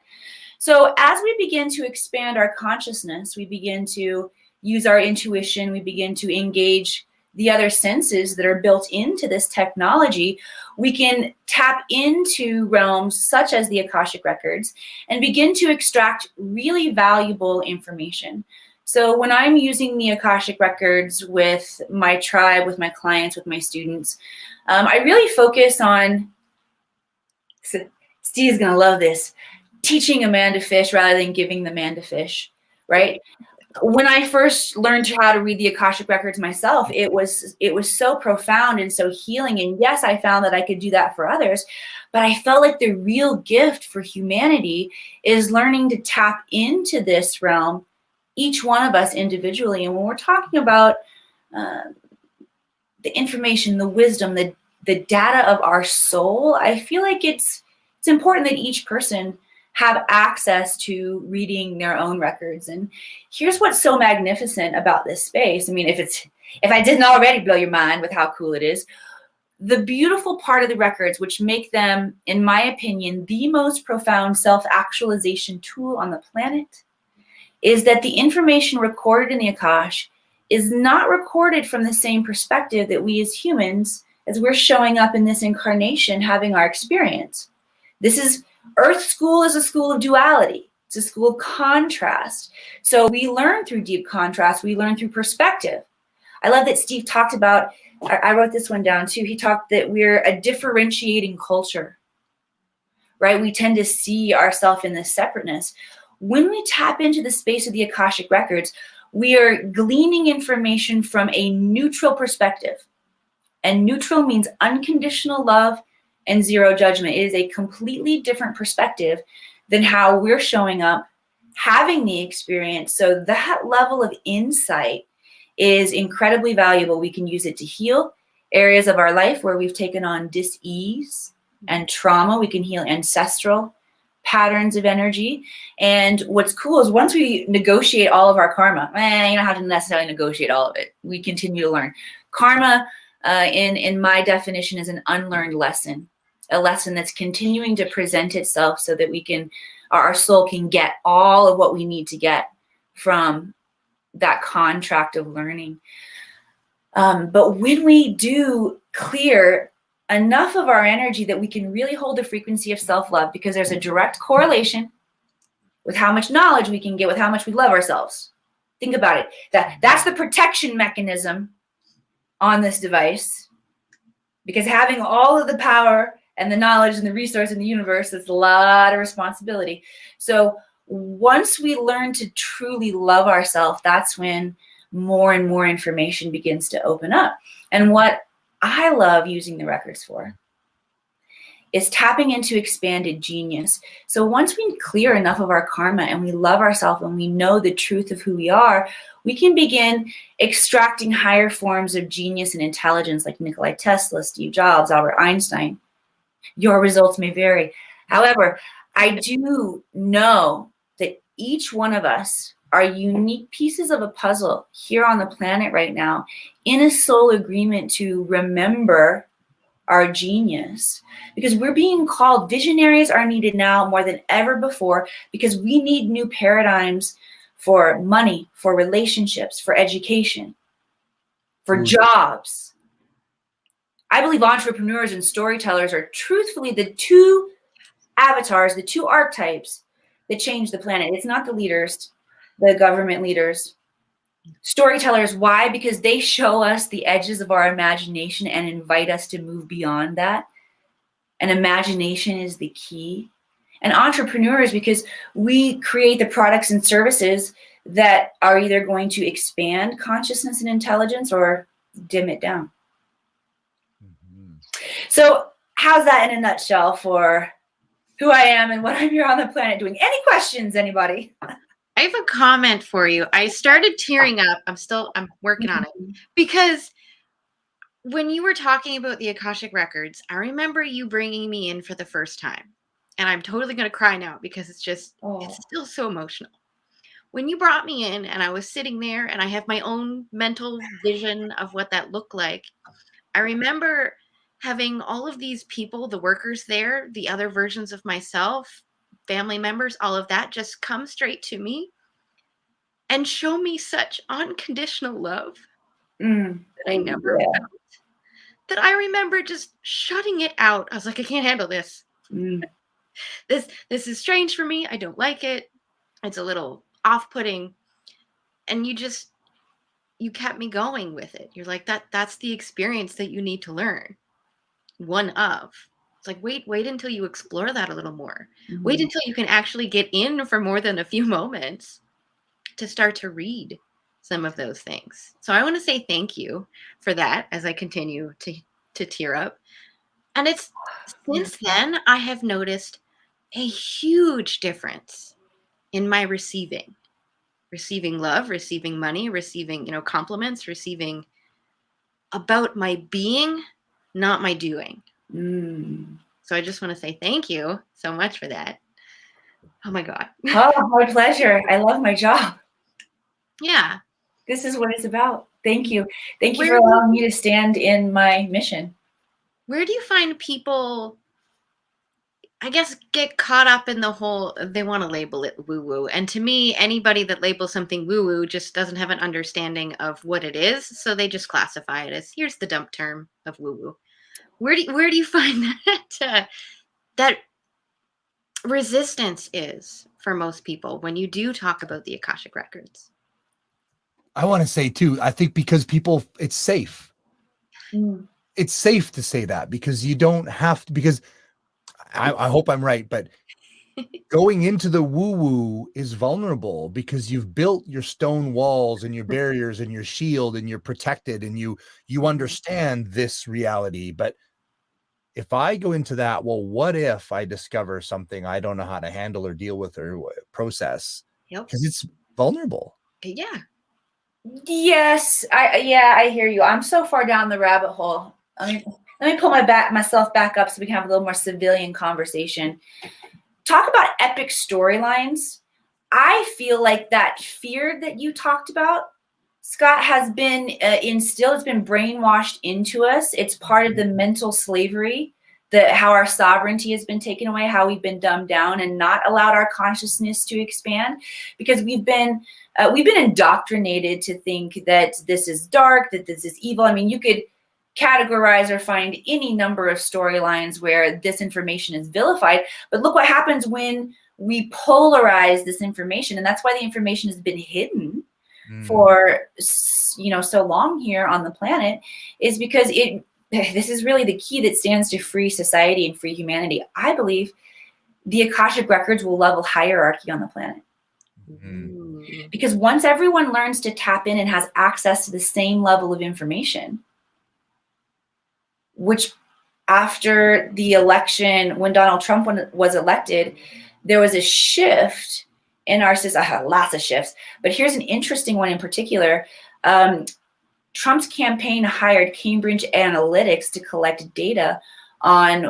So as we begin to expand our consciousness, we begin to use our intuition, we begin to engage the other senses that are built into this technology, we can tap into realms such as the Akashic Records and begin to extract really valuable information. So when I'm using the Akashic Records with my tribe, with my clients, with my students, I really focus on, Steve's gonna love this, teaching a man to fish rather than giving the man to fish, right? When I first learned how to read the Akashic Records myself, it was so profound and so healing. And yes, I found that I could do that for others, but I felt like the real gift for humanity is learning to tap into this realm, each one of us individually. And when we're talking about the information, the wisdom, the data of our soul, I feel like it's important that each person have access to reading their own records. And here's what's so magnificent about this space. I mean, if I didn't already blow your mind with how cool it is, the beautiful part of the records, which make them, in my opinion, the most profound self-actualization tool on the planet, is that the information recorded in the Akash is not recorded from the same perspective that we as humans, as we're showing up in this incarnation, having our experience. This is, Earth School is a school of duality. It's a school of contrast. So we learn through deep contrast. We learn through perspective. I love that Steve talked about, I wrote this one down too. He talked that we're a differentiating culture, right? We tend to see ourselves in this separateness. when we tap into the space of the Akashic Records, we are gleaning information from a neutral perspective. And neutral means unconditional love and zero judgment. It is a completely different perspective than how we're showing up, having the experience. So that level of insight is incredibly valuable. We can use it to heal areas of our life where we've taken on dis-ease and trauma. We can heal ancestral patterns of energy. And what's cool is once we negotiate all of our karma, you don't have to necessarily negotiate all of it. We continue to learn. Karma, in my definition, is an unlearned lesson, a lesson that's continuing to present itself so that we can, our soul can get all of what we need to get from that contract of learning. But when we do clear enough of our energy that we can really hold the frequency of self-love, because there's a direct correlation with how much knowledge we can get with how much we love ourselves. Think about it. That's the protection mechanism on this device, because having all of the power and the knowledge and the resource in the universe is a lot of responsibility. So once we learn to truly love ourselves, that's when more and more information begins to open up. And what I love using the records for is tapping into expanded genius. So once we clear enough of our karma and we love ourselves and we know the truth of who we are, we can begin extracting higher forms of genius and intelligence like Nikola Tesla, Steve Jobs, Albert Einstein. Your results may vary. However, I do know that each one of us are unique pieces of a puzzle here on the planet right now in a soul agreement to remember our genius, because we're being called, visionaries are needed now more than ever before, because we need new paradigms for money, for relationships, for education, for jobs. I believe entrepreneurs and storytellers are truthfully the two avatars, the two archetypes that change the planet. It's not the leaders, the government leaders. Storytellers, why? Because they show us the edges of our imagination and invite us to move beyond that. And imagination is the key. And entrepreneurs, because we create the products and services that are either going to expand consciousness and intelligence or dim it down. Mm-hmm. So how's that in a nutshell for who I am and what I'm here on the planet doing? Any questions, anybody? I have a comment for you. I started tearing up. I'm working on it, because when you were talking about the Akashic Records, I remember you bringing me in for the first time, and I'm totally going to cry now because it's just, it's still so emotional. When you brought me in and I was sitting there and I have my own mental vision of what that looked like, I remember having all of these people, the workers there, the other versions of myself, family members, all of that just come straight to me and show me such unconditional love that I never felt. That I remember just shutting it out. I was like, I can't handle this. This is strange for me. I don't like it. It's a little off-putting. And you kept me going with it. You're like, that's the experience that you need to learn. One of. It's like, wait until you explore that a little more. Mm-hmm. Wait until you can actually get in for more than a few moments to start to read some of those things. So I want to say thank you for that as I continue to tear up. And it's since then I have noticed a huge difference in my receiving love, receiving money, receiving, compliments, receiving about my being, not my doing. So I just want to say thank you so much for that. Oh my God. Oh, my pleasure. I love my job. Yeah. This is what it's about. Thank you. Thank you for allowing me to stand in my mission. Where do you find people, I guess, get caught up in the whole, they want to label it woo-woo. And to me, anybody that labels something woo-woo just doesn't have an understanding of what it is. So they just classify it as, here's the dump term of woo-woo. Where do you find that resistance is for most people when you do talk about the Akashic Records? I want to say too, I think because it's safe. It's safe to say that because you don't have to, because I hope I'm right, but going into the woo-woo is vulnerable because you've built your stone walls and your barriers and your shield and you're protected and you understand this reality. But if I go into that, well, what if I discover something I don't know how to handle or deal with or process? Yep. Because it's vulnerable. Yeah. Yes, I hear you. I'm so far down the rabbit hole. Let me pull myself back up so we can have a little more civilian conversation. Talk about epic storylines. I feel like that fear that you talked about, Scott, has been instilled. It's been brainwashed into us. It's part of the mental slavery, how our sovereignty has been taken away, how we've been dumbed down and not allowed our consciousness to expand, because we've been indoctrinated to think that this is dark, that this is evil. I mean, you could categorize or find any number of storylines where this information is vilified, but look what happens when we polarize this information. And that's why the information has been hidden for so long here on the planet, is because this is really the key that stands to free society and free humanity. I believe the Akashic Records will level hierarchy on the planet. Because once everyone learns to tap in and has access to the same level of information, which after the election, when Donald Trump was elected, there was a shift in our system. Lots of shifts, but here's an interesting one in particular. Trump's campaign hired Cambridge Analytics to collect data on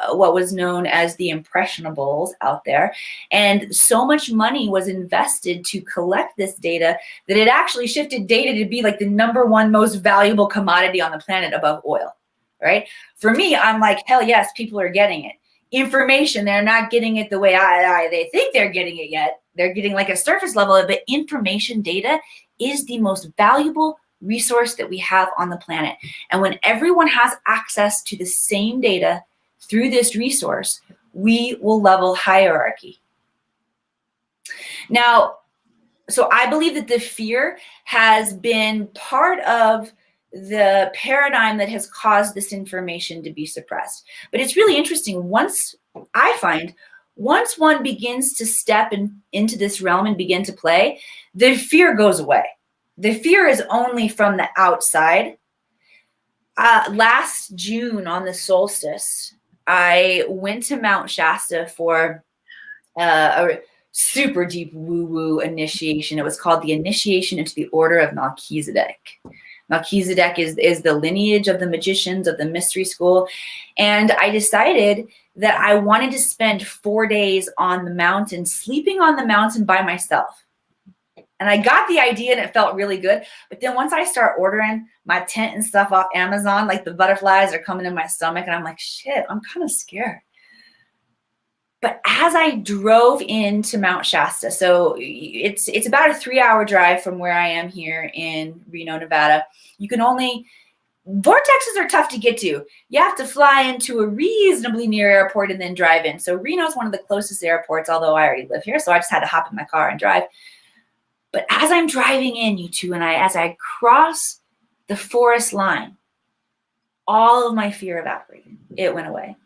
what was known as the impressionables out there. And so much money was invested to collect this data that it actually shifted data to be like the #1 most valuable commodity on the planet above oil, right? For me, I'm like, hell yes, people are getting it. Information, they're not getting it the way they think they're getting it yet. They're getting like a surface level of it. Information data is the most valuable resource that we have on the planet. And when everyone has access to the same data through this resource, we will level hierarchy. Now, so I believe that the fear has been part of the paradigm that has caused this information to be suppressed. But it's really interesting. Once one begins to step into this realm and begin to play, the fear goes away. The fear is only from the outside. Last June on the solstice, I went to Mount Shasta for a super deep woo-woo initiation. It was called the Initiation into the Order of Melchizedek. Melchizedek is the lineage of the magicians of the mystery school. And I decided that I wanted to spend 4 days on the mountain, sleeping on the mountain by myself. And I got the idea and it felt really good. But then once I start ordering my tent and stuff off Amazon, like the butterflies are coming in my stomach and I'm like, shit, I'm kind of scared. But as I drove into Mount Shasta, so it's about a 3-hour drive from where I am here in Reno, Nevada. Vortexes are tough to get to. You have to fly into a reasonably near airport and then drive in. So Reno is one of the closest airports, although I already live here. So I just had to hop in my car and drive. But as I'm driving in, you two, and as I cross the forest line, all of my fear evaporated. It went away.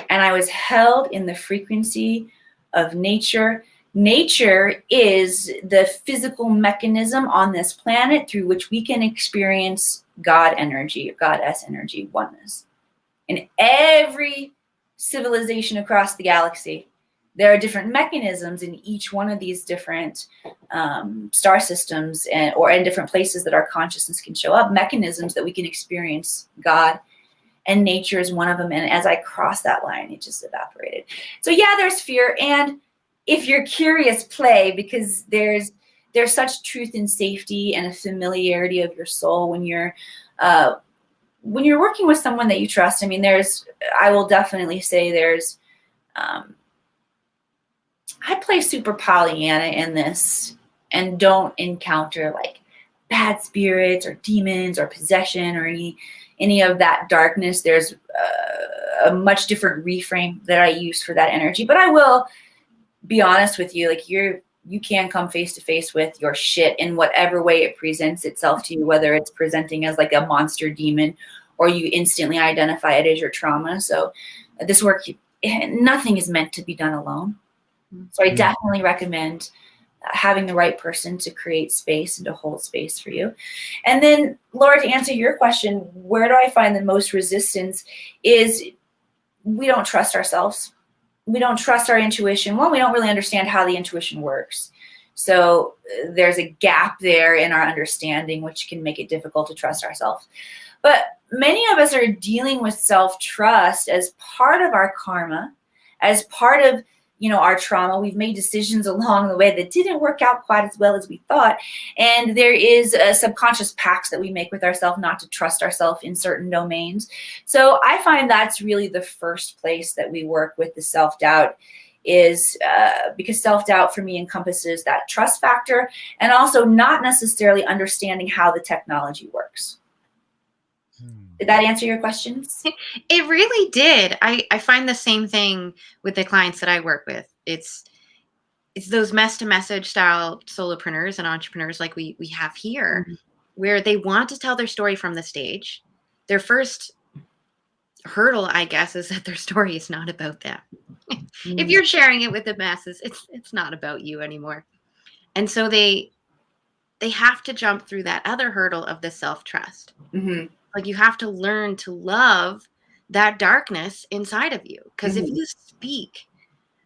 And I was held in the frequency of nature. Nature is the physical mechanism on this planet through which we can experience God energy, goddess energy, oneness. In every civilization across the galaxy, there are different mechanisms in each one of these different star systems and different places that our consciousness can show up, mechanisms that we can experience God. And nature is one of them. And as I crossed that line, it just evaporated. So yeah, there's fear. And if you're curious, play, because there's such truth and safety and a familiarity of your soul when you're working with someone that you trust. I mean, I will definitely say there's, I play super Pollyanna in this and don't encounter like bad spirits or demons or possession or any of that darkness. There's a much different reframe that I use for that energy. But I will be honest with you, like you can come face to face with your shit in whatever way it presents itself to you, whether it's presenting as like a monster demon or you instantly identify it as your trauma. So this work, nothing is meant to be done alone. So I definitely recommend having the right person to create space and to hold space for you. And then, Laura, to answer your question, where do I find the most resistance is we don't trust ourselves. We don't trust our intuition. One, we don't really understand how the intuition works. So there's a gap there in our understanding, which can make it difficult to trust ourselves. But many of us are dealing with self-trust as part of our karma, as part of, you know, our trauma. We've made decisions along the way that didn't work out quite as well as we thought. And there is a subconscious pacts that we make with ourselves not to trust ourselves in certain domains. So I find that's really the first place that we work with the self-doubt, is because self-doubt for me encompasses that trust factor and also not necessarily understanding how the technology works. Did that answer your questions? It really did. I find the same thing with the clients that I work with. It's those mess-to-message style solopreneurs and entrepreneurs like we have here, where they want to tell their story from the stage. Their first hurdle, I guess, is that their story is not about them. If you're sharing it with the masses, it's not about you anymore. And so they have to jump through that other hurdle of the self-trust. Like, you have to learn to love that darkness inside of you. Because if you speak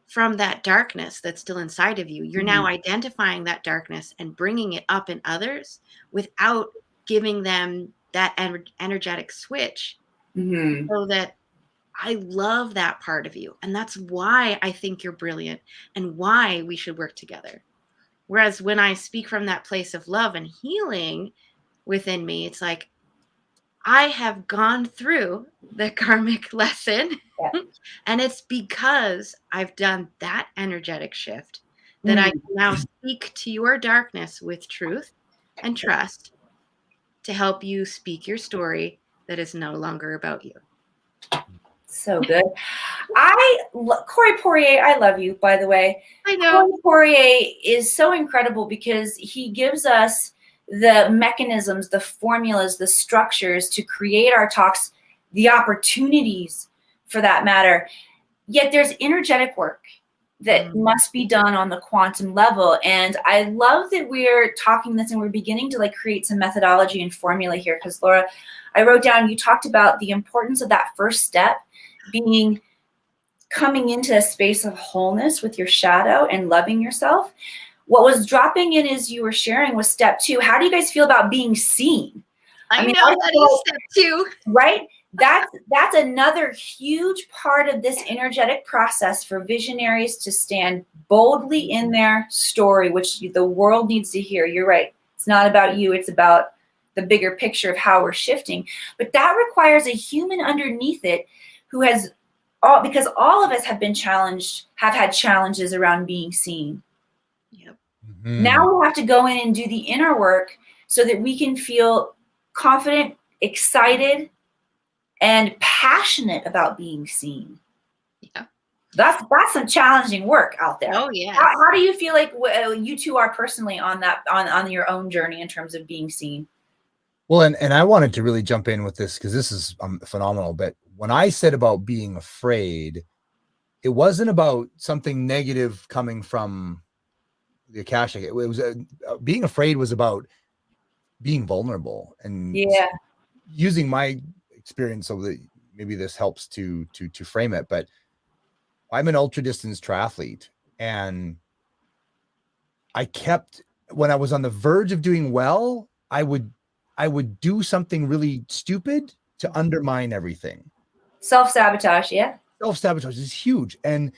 from that darkness that's still inside of you, you're now identifying that darkness and bringing it up in others without giving them that energetic switch. So that I love that part of you. And that's why I think you're brilliant and why we should work together. Whereas when I speak from that place of love and healing within me, it's like, I have gone through the karmic lesson, and it's because I've done that energetic shift that I can now speak to your darkness with truth and trust to help you speak your story that is no longer about you. So good. Corey Poirier, I love you, by the way. I know. Corey Poirier is so incredible because he gives us the mechanisms, the formulas, the structures to create our talks, the opportunities for that matter. Yet there's energetic work that must be done on the quantum level. And I love that we're talking this and we're beginning to like create some methodology and formula here. Because Laura, I wrote down, you talked about the importance of that first step being coming into a space of wholeness with your shadow and loving yourself. What was dropping in as you were sharing was step 2. How do you guys feel about being seen? I mean, know that is step 2. Right? That's another huge part of this energetic process for visionaries to stand boldly in their story, which the world needs to hear. You're right. It's not about you. It's about the bigger picture of how we're shifting. But that requires a human underneath it who has because all of us have been challenged, have had challenges around being seen. Yep. Now we have to go in and do the inner work so that we can feel confident, excited, and passionate about being seen. Yeah. That's some challenging work out there. Oh, yeah. How do you feel like you two are personally on that, on your own journey in terms of being seen? Well, and I wanted to really jump in with this because this is phenomenal. But when I said about being afraid, it wasn't about something negative coming from the Akashic. It was being afraid was about being vulnerable and using my experience so that maybe this helps to frame it. But I'm an ultra distance triathlete, and I kept, when I was on the verge of doing well, I would do something really stupid to undermine everything. Self-sabotage, yeah. Self-sabotage is huge. And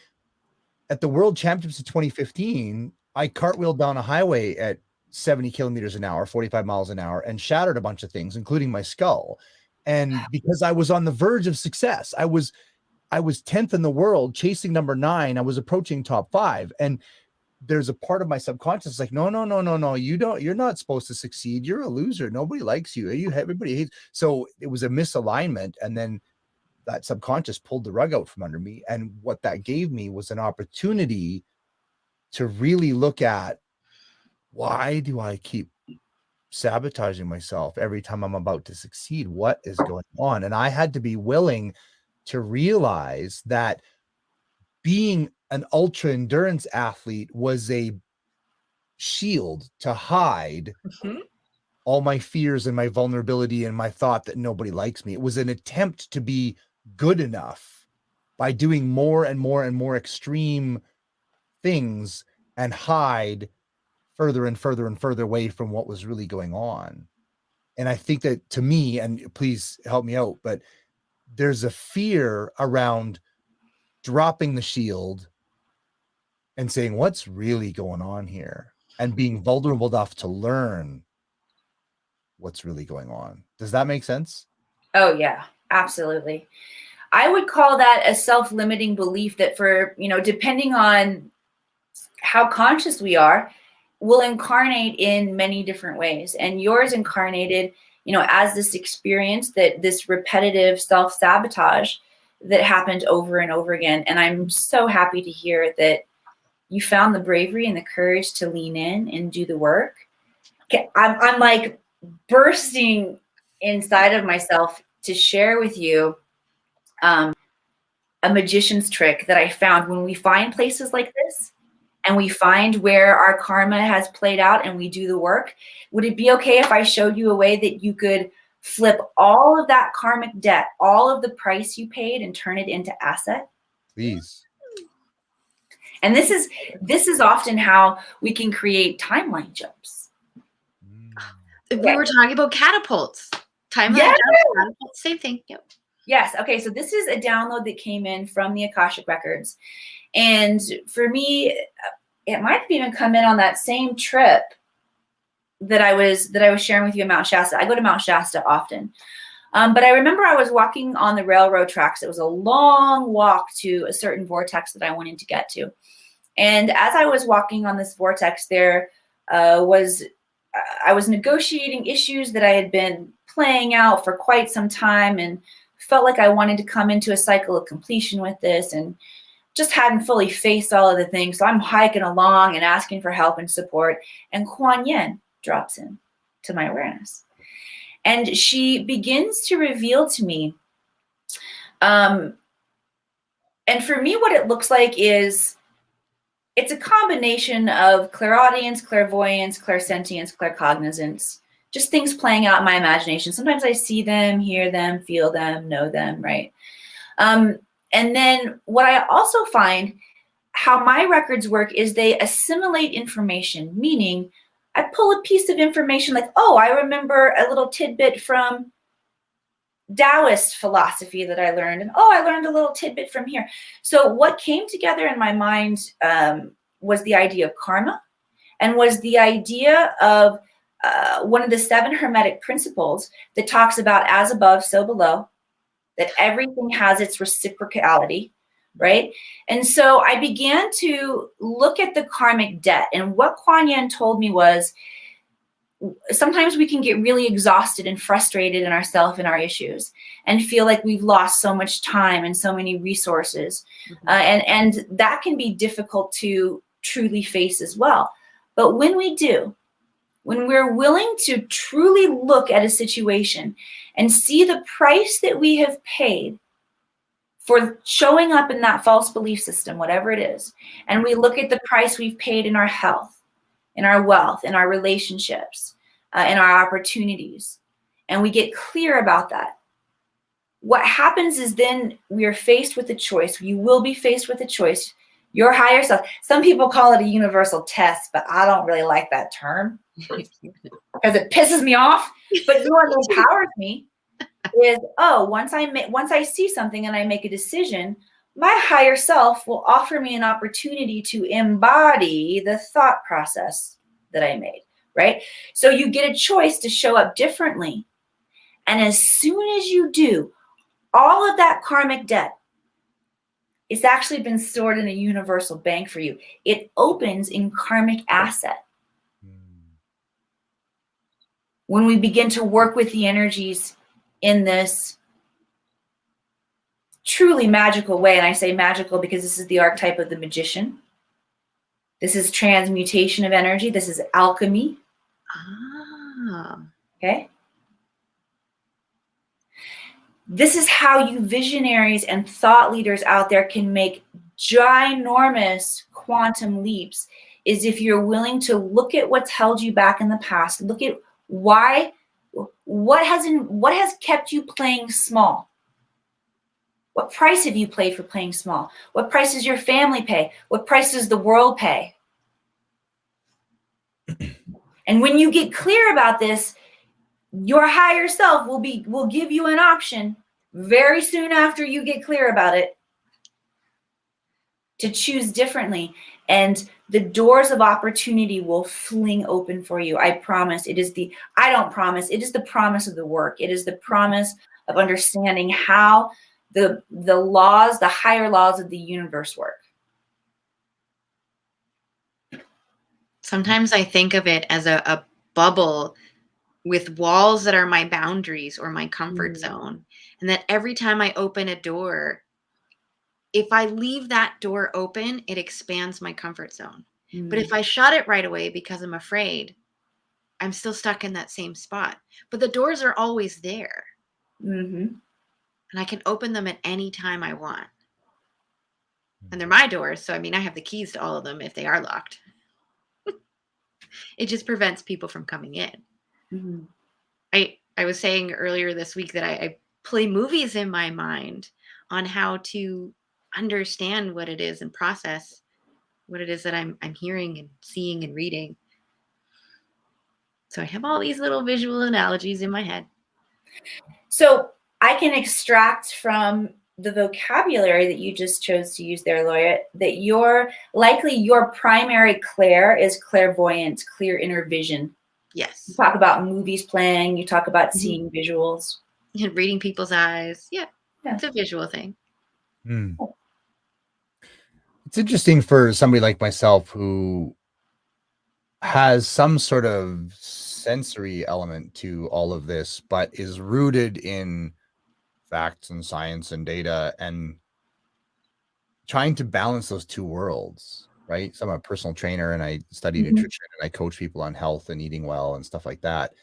at the World Championships of 2015, I cartwheeled down a highway at 70 kilometers an hour, 45 miles an hour, and shattered a bunch of things, including my skull. And because I was on the verge of success, I was 10th in the world, chasing number 9. I was approaching top 5. And there's a part of my subconscious like, no, you're not supposed to succeed. You're a loser. Nobody likes you. Everybody hates. So it was a misalignment. And then that subconscious pulled the rug out from under me. And what that gave me was an opportunity to really look at, why do I keep sabotaging myself every time I'm about to succeed? What is going on? And I had to be willing to realize that being an ultra endurance athlete was a shield to hide all my fears and my vulnerability and my thought that nobody likes me. It was an attempt to be good enough by doing more and more and more extreme things and hide further and further and further away from what was really going on. And I think that, to me, and please help me out, but there's a fear around dropping the shield and saying, what's really going on here? And being vulnerable enough to learn what's really going on. Does that make sense? Oh, yeah, absolutely. I would call that a self-limiting belief that, for, depending on how conscious we are, will incarnate in many different ways. And yours incarnated, as this experience, that this repetitive self-sabotage that happened over and over again. And I'm so happy to hear that you found the bravery and the courage to lean in and do the work. Okay, I'm like bursting inside of myself to share with you a magician's trick that I found. When we find places like this, and we find where our karma has played out and we do the work, would it be okay if I showed you a way that you could flip all of that karmic debt, all of the price you paid, and turn it into asset? Please. And this is often how we can create timeline jumps. We were talking about catapults. Timeline Yes. jumps, catapults, same thing. Yep. Yes. Okay. So this is a download that came in from the Akashic Records. And for me, it might have even come in on that same trip that I was sharing with you in Mount Shasta. I go to Mount Shasta often. But I remember I was walking on the railroad tracks. It was a long walk to a certain vortex that I wanted to get to. And as I was walking on this vortex, I was negotiating issues that I had been playing out for quite some time, and felt like I wanted to come into a cycle of completion with this, and just hadn't fully faced all of the things. So I'm hiking along and asking for help and support, and Kuan Yin drops in to my awareness. And she begins to reveal to me, and for me, what it looks like is, it's a combination of clairaudience, clairvoyance, clairsentience, claircognizance, just things playing out in my imagination. Sometimes I see them, hear them, feel them, know them, right? And then what I also find, how my records work, is they assimilate information, meaning I pull a piece of information like, oh, I remember a little tidbit from Taoist philosophy that I learned, and oh, I learned a little tidbit from here. So what came together in my mind was the idea of karma, and was the idea of one of the 7 Hermetic principles that talks about as above, so below, that everything has its reciprocality, right? And so I began to look at the karmic debt, and what Kuan Yin told me was, sometimes we can get really exhausted and frustrated in ourselves and our issues, and feel like we've lost so much time and so many resources. And that can be difficult to truly face as well. But when we do, when we're willing to truly look at a situation and see the price that we have paid for showing up in that false belief system, whatever it is, and we look at the price we've paid in our health, in our wealth, in our relationships, in our opportunities, and we get clear about that, what happens is then we are faced with a choice. You will be faced with a choice. Your higher self. Some people call it a universal test, but I don't really like that term because it pisses me off. But what empowers me is, oh, once I see something and I make a decision, my higher self will offer me an opportunity to embody the thought process that I made, right? So you get a choice to show up differently. And as soon as you do, all of that karmic debt, it's actually been stored in a universal bank for you. It opens in karmic asset. When we begin to work with the energies in this truly magical way, and I say magical because this is the archetype of the magician. This is transmutation of energy. This is alchemy. Okay? This is how you visionaries and thought leaders out there can make ginormous quantum leaps is if you're willing to look at what's held you back in the past, look at what has kept you playing small. What price have you paid for playing small? What price does your family pay? What price does the world pay? And when you get clear about this, your higher self will give you an option very soon after you get clear about it to choose differently. And the doors of opportunity will fling open for you. I promise. It is I don't promise. It is the promise of the work. It is the promise of understanding how the laws, the higher laws of the universe work. Sometimes I think of it as a bubble with walls that are my boundaries or my comfort zone. And that every time I open a door, if I leave that door open, it expands my comfort zone. But if I shut it right away because I'm afraid, I'm still stuck in that same spot. But the doors are always there. And I can open them at any time I want. And they're my doors. So, I mean, I have the keys to all of them if they are locked. It just prevents people from coming in. I was saying earlier this week that I play movies in my mind on how to understand what it is and process what it is that I'm hearing and seeing and reading. So I have all these little visual analogies in my head. So I can extract from the vocabulary that you just chose to use there, Laureate, that your primary clair is clairvoyance, clear inner vision. Yes. You talk about movies playing, you talk about seeing visuals. And reading people's eyes. Yeah. It's a visual thing. It's interesting for somebody like myself who has some sort of sensory element to all of this, but is rooted in facts and science and data and trying to balance those two worlds, right? So I'm a personal trainer and I study nutrition and I coach people on health and eating well and stuff like that.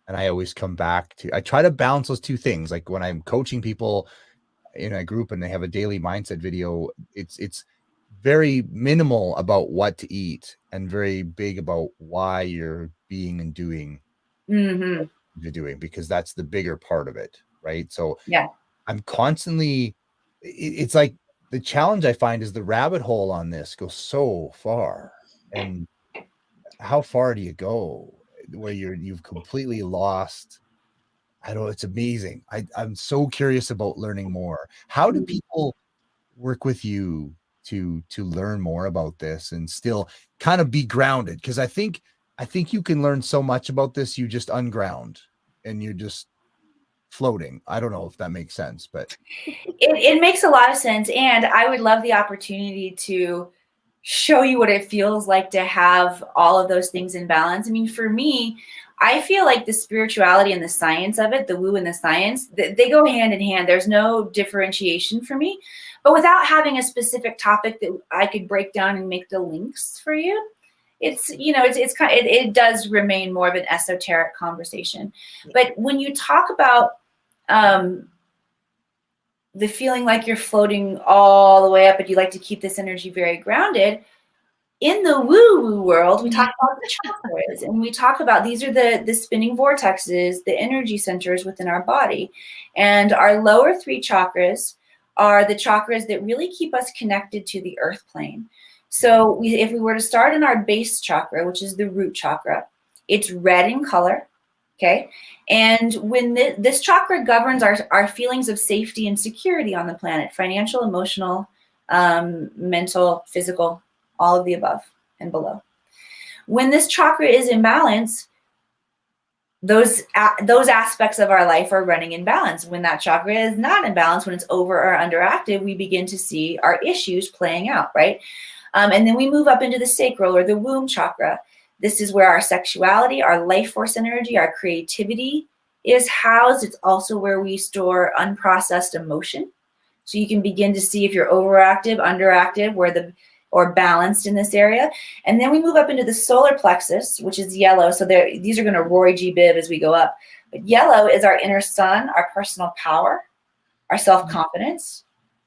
And I always come back to, I try to balance those two things. Like when I'm coaching people in a group and they have a daily mindset video, it's very minimal about what to eat and very big about why you're being and doing what you're doing, because that's the bigger part of it, right? So I'm constantly, it's like the challenge I find is the rabbit hole on this goes so far. And how far do you go where you've completely lost? I don't know. It's amazing. I'm so curious about learning more. How do people work with you to learn more about this and still kind of be grounded? Because I think you can learn so much about this. You just unground and you're just floating. I don't know if that makes sense, but it makes a lot of sense. And I would love the opportunity to show you what it feels like to have all of those things in balance. I mean, for me, I feel like the spirituality and the science of it, the woo and the science, they go hand in hand. There's no differentiation for me. But without having a specific topic that I could break down and make the links for you, it does remain more of an esoteric conversation. But when you talk about the feeling like you're floating all the way up, but you like to keep this energy very grounded, in the woo-woo world, we talk about the chakras, and we talk about these are the spinning vortexes, the energy centers within our body. And our lower three chakras are the chakras that really keep us connected to the earth plane. So if we were to start in our base chakra, which is the root chakra, it's red in color, okay? And when this chakra governs our feelings of safety and security on the planet, financial, emotional, mental, physical, all of the above and below. When this chakra is in balance, those aspects of our life are running in balance. When that chakra is not in balance, when it's over or underactive, we begin to see our issues playing out, right? And then we move up into the sacral or the womb chakra. This is where our sexuality, our life force energy, our creativity is housed. It's also where we store unprocessed emotion. So you can begin to see if you're overactive, underactive, or balanced in this area. And then we move up into the solar plexus, which is yellow. So these are going to Roy G. Biv as we go up. But yellow is our inner sun, our personal power, our self-confidence,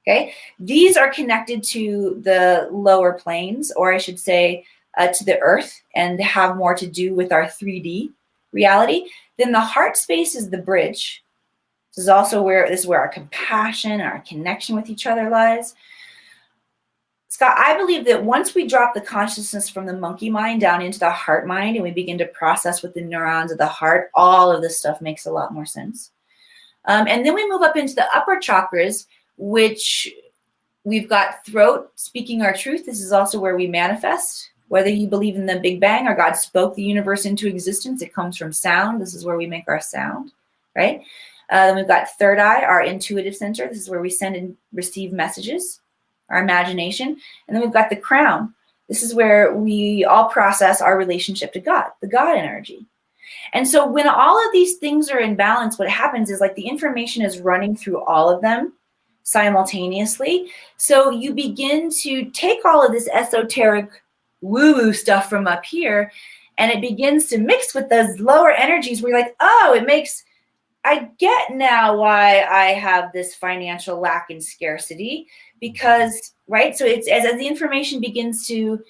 Okay, these are connected to the lower planes, or I should say to the earth, and have more to do with our 3D reality. Then the heart space is the bridge. This is also where our compassion and our connection with each other lies. Scott, I believe that once we drop the consciousness from the monkey mind down into the heart mind and we begin to process with the neurons of the heart, all of this stuff makes a lot more sense. And then we move up into the upper chakras, which we've got throat, speaking our truth. This is also where we manifest. Whether you believe in the Big Bang or God spoke the universe into existence, it comes from sound. This is where we make our sound, right? Then we've got third eye, our intuitive center. This is where we send and receive messages, our imagination. And then we've got the crown. This is where we all process our relationship to God, the God energy. And so when all of these things are in balance, what happens is like the information is running through all of them simultaneously. So you begin to take all of this esoteric woo-woo stuff from up here, and it begins to mix with those lower energies where you're like, oh, I get now why I have this financial lack and scarcity, because, right? So it's as the information begins to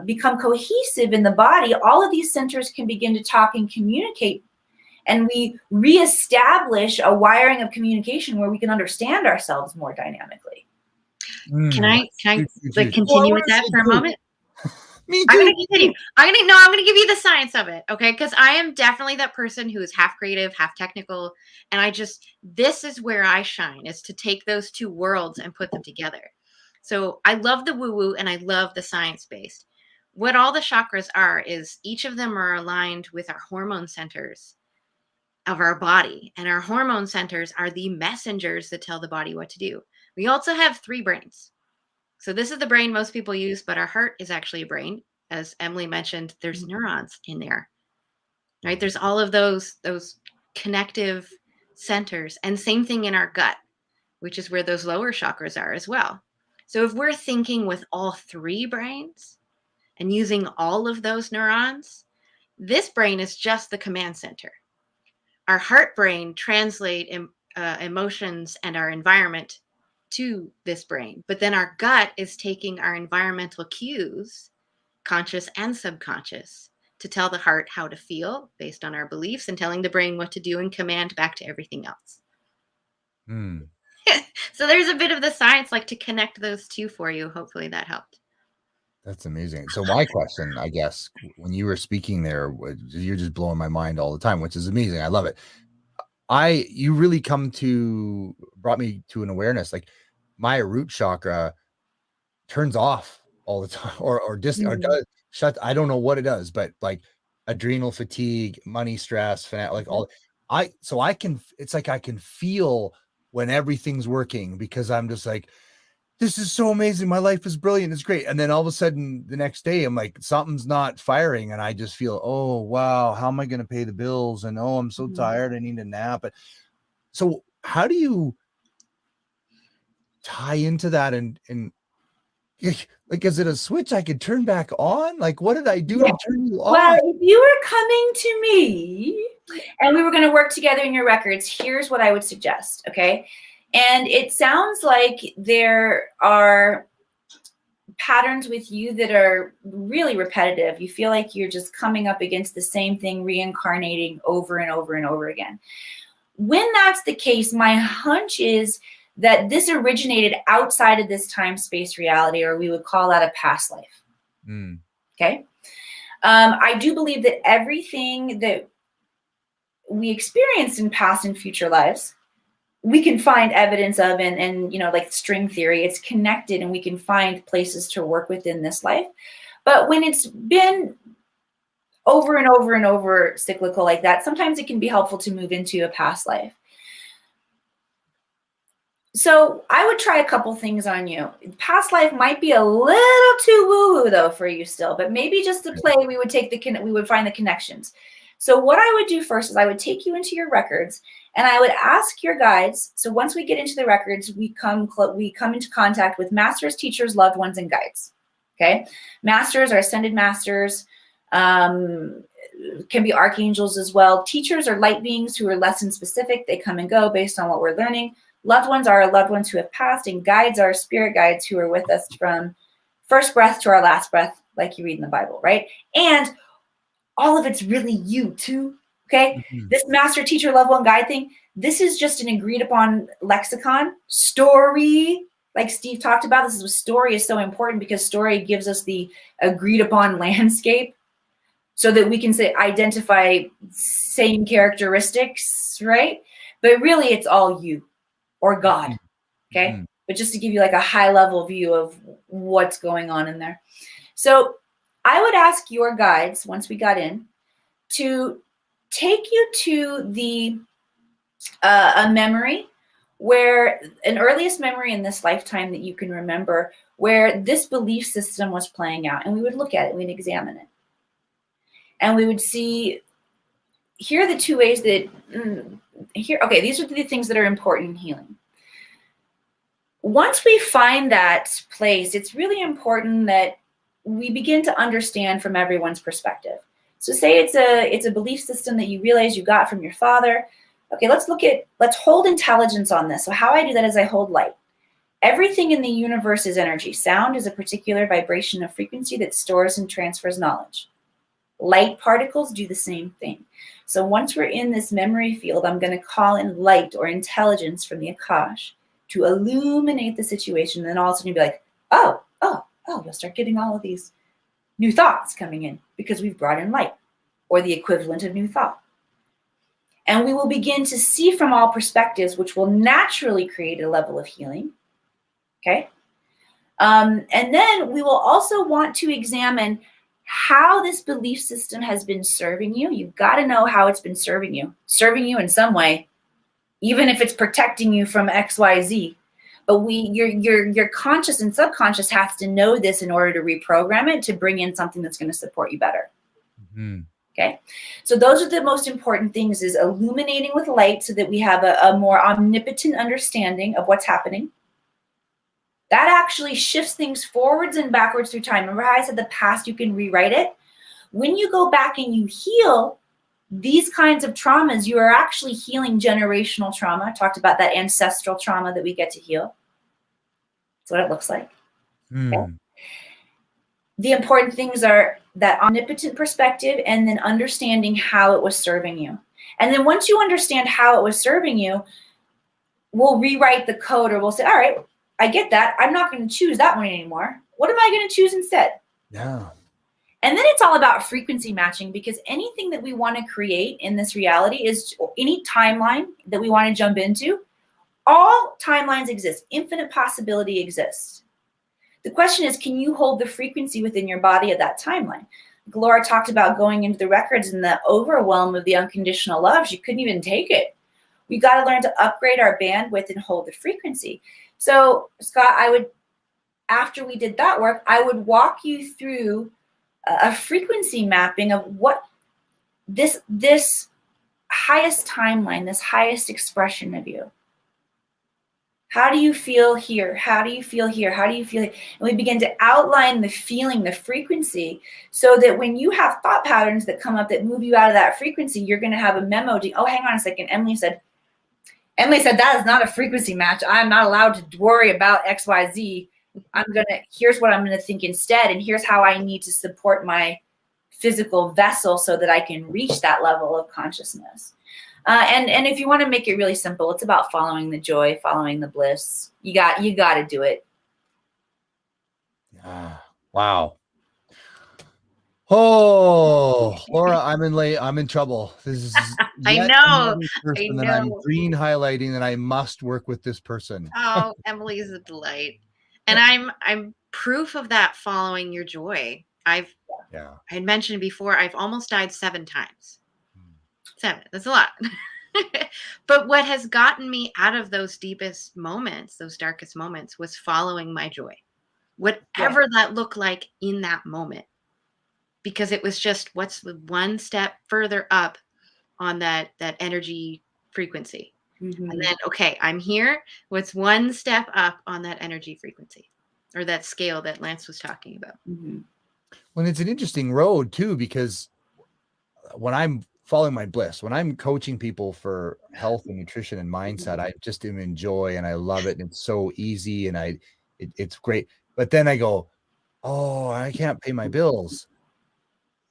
become cohesive in the body, all of these centers can begin to talk and communicate, and we reestablish a wiring of communication where we can understand ourselves more dynamically. Can I like continue with that for a moment? Me too. I'm going to continue. I'm going to give you the science of it, okay? Because I am definitely that person who is half creative, half technical, and this is where I shine, is to take those two worlds and put them together. So I love the woo-woo and I love the science-based. What all the chakras are is each of them are aligned with our hormone centers of our body, and our hormone centers are the messengers that tell the body what to do. We also have 3 brains. So this is the brain most people use, but our heart is actually a brain. As Emily mentioned, there's neurons in there, right? There's all of those connective centers, and same thing in our gut, which is where those lower chakras are as well. So if we're thinking with all 3 brains and using all of those neurons, this brain is just the command center. Our heart brain translate emotions and our environment to this brain, but then our gut is taking our environmental cues, conscious and subconscious, to tell the heart how to feel based on our beliefs, and telling the brain what to do and command back to everything else. So there's a bit of the science, like, to connect those two for you. Hopefully that helped. That's amazing. So my question, I guess, when you were speaking there, you're just blowing my mind all the time, which is amazing. I love it. You really brought me to an awareness, like my root chakra turns off all the time, or does shut. I don't know what it does, but like adrenal fatigue, money stress, like it's like I can feel when everything's working, because I'm just like, this is so amazing. My life is brilliant. It's great. And then all of a sudden the next day I'm like, something's not firing. And I just feel, oh, wow, how am I going to pay the bills? And oh, I'm so tired. I need a nap. But so how do you tie into that? And like, is it a switch I could turn back on? Like, what did I do to turn you on? Well, if you were coming to me and we were going to work together in your records, here's what I would suggest. Okay. And it sounds like there are patterns with you that are really repetitive. You feel like you're just coming up against the same thing, reincarnating over and over and over again. When that's the case, my hunch is that this originated outside of this time-space reality, or we would call that a past life. Okay. I do believe that everything that we experienced in past and future lives, we can find evidence of, and like string theory, it's connected, and we can find places to work within this life. But when it's been over and over and over cyclical like that, sometimes it can be helpful to move into a past life. So I would try a couple things on you. Past life might be a little too woo-woo though for you still, but maybe just to play, we would find the connections. So what I would do first is I would take you into your records, and I would ask your guides. So once we get into the records, we come into contact with masters, teachers, loved ones, and guides. Okay, masters are ascended masters, can be archangels as well. Teachers are light beings who are lesson specific. They come and go based on what we're learning. Loved ones are loved ones who have passed, and guides are spirit guides who are with us from first breath to our last breath, like you read in the Bible, right? And all of it's really you too, okay? This master teacher loved one guide thing, this is just an agreed upon lexicon. Story, like Steve talked about, this is what story is so important, because story gives us the agreed upon landscape so that we can say identify same characteristics, right? But really it's all you or God, okay? But just to give you like a high level view of what's going on in there. So I would ask your guides, once we got in, to take you to the a memory where an earliest memory in this lifetime that you can remember, where this belief system was playing out, and we would look at it, we'd examine it, and we would see, here are the two ways that okay, these are the things that are important in healing. Once we find that place, it's really important that we begin to understand from everyone's perspective. So say it's a belief system that you realize you got from your father. Okay, let's hold intelligence on this. So how I do that is I hold light. Everything in the universe is energy. Sound is a particular vibration of frequency that stores and transfers knowledge. Light particles do the same thing. So once we're in this memory field, I'm going to call in light or intelligence from the Akash to illuminate the situation. And then all of a sudden you'll be like, oh, you'll start getting all of these new thoughts coming in because we've brought in light or the equivalent of new thought. And we will begin to see from all perspectives, which will naturally create a level of healing. Okay. And then we will also want to examine how this belief system has been serving you. You've got to know how it's been serving you in some way, even if it's protecting you from XYZ. But your conscious and subconscious has to know this in order to reprogram it to bring in something that's going to support you better. Okay, so those are the most important things, is illuminating with light so that we have a more omnipotent understanding of what's happening. That actually shifts things forwards and backwards through time. Remember how I said the past, you can rewrite it? When you go back and you heal these kinds of traumas, you are actually healing generational trauma. I talked about that ancestral trauma that we get to heal. That's what it looks like. Okay? The important things are that omnipotent perspective and then understanding how it was serving you. And then once you understand how it was serving you, we'll rewrite the code, or we'll say, all right, I get that. I'm not going to choose that one anymore. What am I going to choose instead? Yeah. And then it's all about frequency matching, because anything that we want to create in this reality is any timeline that we want to jump into. All timelines exist. Infinite possibility exists. The question is, can you hold the frequency within your body at that timeline? Laura talked about going into the records and the overwhelm of the unconditional love. She couldn't even take it. We got to learn to upgrade our bandwidth and hold the frequency. So, Scott, after we did that work, I would walk you through a frequency mapping of what this highest timeline, this highest expression of you. How do you feel here? How do you feel here? How do you feel here? And we begin to outline the feeling, the frequency, so that when you have thought patterns that come up that move you out of that frequency, you're going to have a memo to, oh, hang on a second. Emily said, that is not a frequency match. I'm not allowed to worry about XYZ. Here's what I'm going to think instead. And here's how I need to support my physical vessel so that I can reach that level of consciousness. And if you want to make it really simple, it's about following the joy, following the bliss. You got to do it. Wow. Oh, Laura, I'm in trouble. This is I know. Person that I'm green highlighting, and I must work with this person. Oh, Emily's a delight. And I'm proof of that, following your joy. I had mentioned before, I've almost died 7 times. 7. That's a lot. But what has gotten me out of those deepest moments, those darkest moments, was following my joy. Whatever that looked like in that moment. Because it was just, what's the one step further up on that energy frequency. And then, okay, I'm here. What's one step up on that energy frequency, or that scale that Lance was talking about? Well, it's an interesting road too, because when I'm following my bliss. When I'm coaching people for health and nutrition and mindset, I just enjoy and I love it. And it's so easy and it's great. But then I go, oh, I can't pay my bills.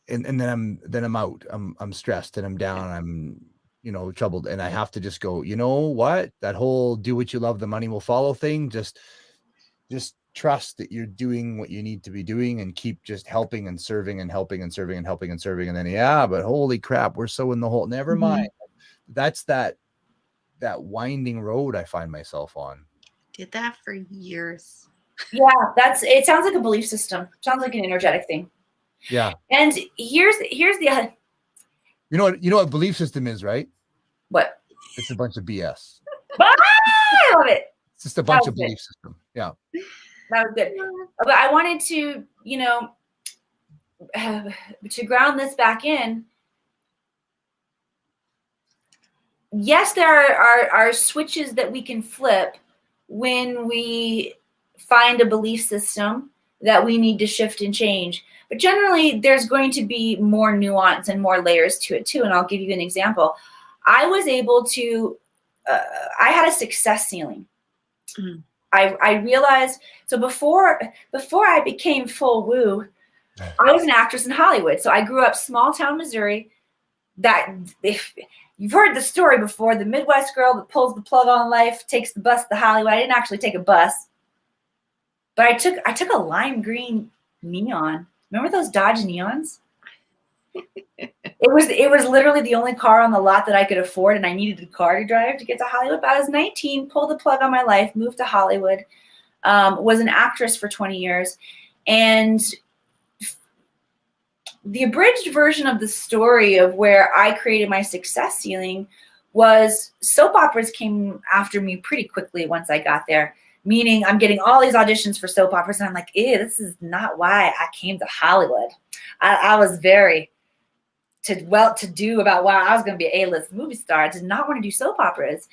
And then I'm out. I'm stressed and I'm down. I'm, troubled. And I have to just go, you know what? That whole do what you love, the money will follow thing. Just trust that you're doing what you need to be doing and keep just helping and serving and helping and serving and helping and serving. And then, but holy crap, we're so in the hole. Never mind. That's that winding road I find myself on. Did that for years. Yeah, it sounds like a belief system. Sounds like an energetic thing. Yeah. And here's the other. You know what belief system is, right? What? It's a bunch of BS. I love it. It's just a bunch of belief system. Yeah. That was good. But I wanted to, to ground this back in. Yes, there are switches that we can flip when we find a belief system that we need to shift and change. But generally, there's going to be more nuance and more layers to it too. And I'll give you an example. I was able to, I had a success ceiling. Mm-hmm. I realized, so before I became full woo, I was an actress in Hollywood. So I grew up small town Missouri. That if you've heard the story before, the Midwest girl that pulls the plug on life, takes the bus to Hollywood. I didn't actually take a bus, but I took a lime green neon. Remember those Dodge Neons? It was literally the only car on the lot that I could afford, and I needed a car to drive to get to Hollywood. But I was 19, pulled the plug on my life, moved to Hollywood, was an actress for 20 years. And the abridged version of the story of where I created my success ceiling was soap operas came after me pretty quickly once I got there. Meaning I'm getting all these auditions for soap operas, and I'm like, this is not why I came to Hollywood. I was very to-do about why I was going to be an A-list movie star. I did not want to do soap operas.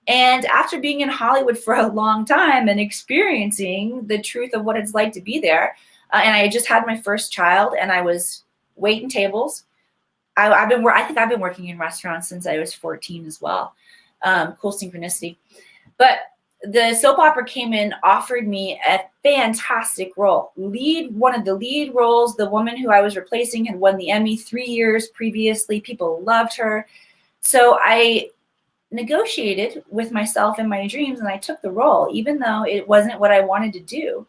And after being in Hollywood for a long time and experiencing the truth of what it's like to be there, and I just had my first child, and I was waiting tables. I think I've been working in restaurants since I was 14 as well. Cool synchronicity. But the soap opera came in, offered me a fantastic role. One of the lead roles, the woman who I was replacing had won the Emmy 3 years previously. People loved her. So I negotiated with myself and my dreams, and I took the role, even though it wasn't what I wanted to do.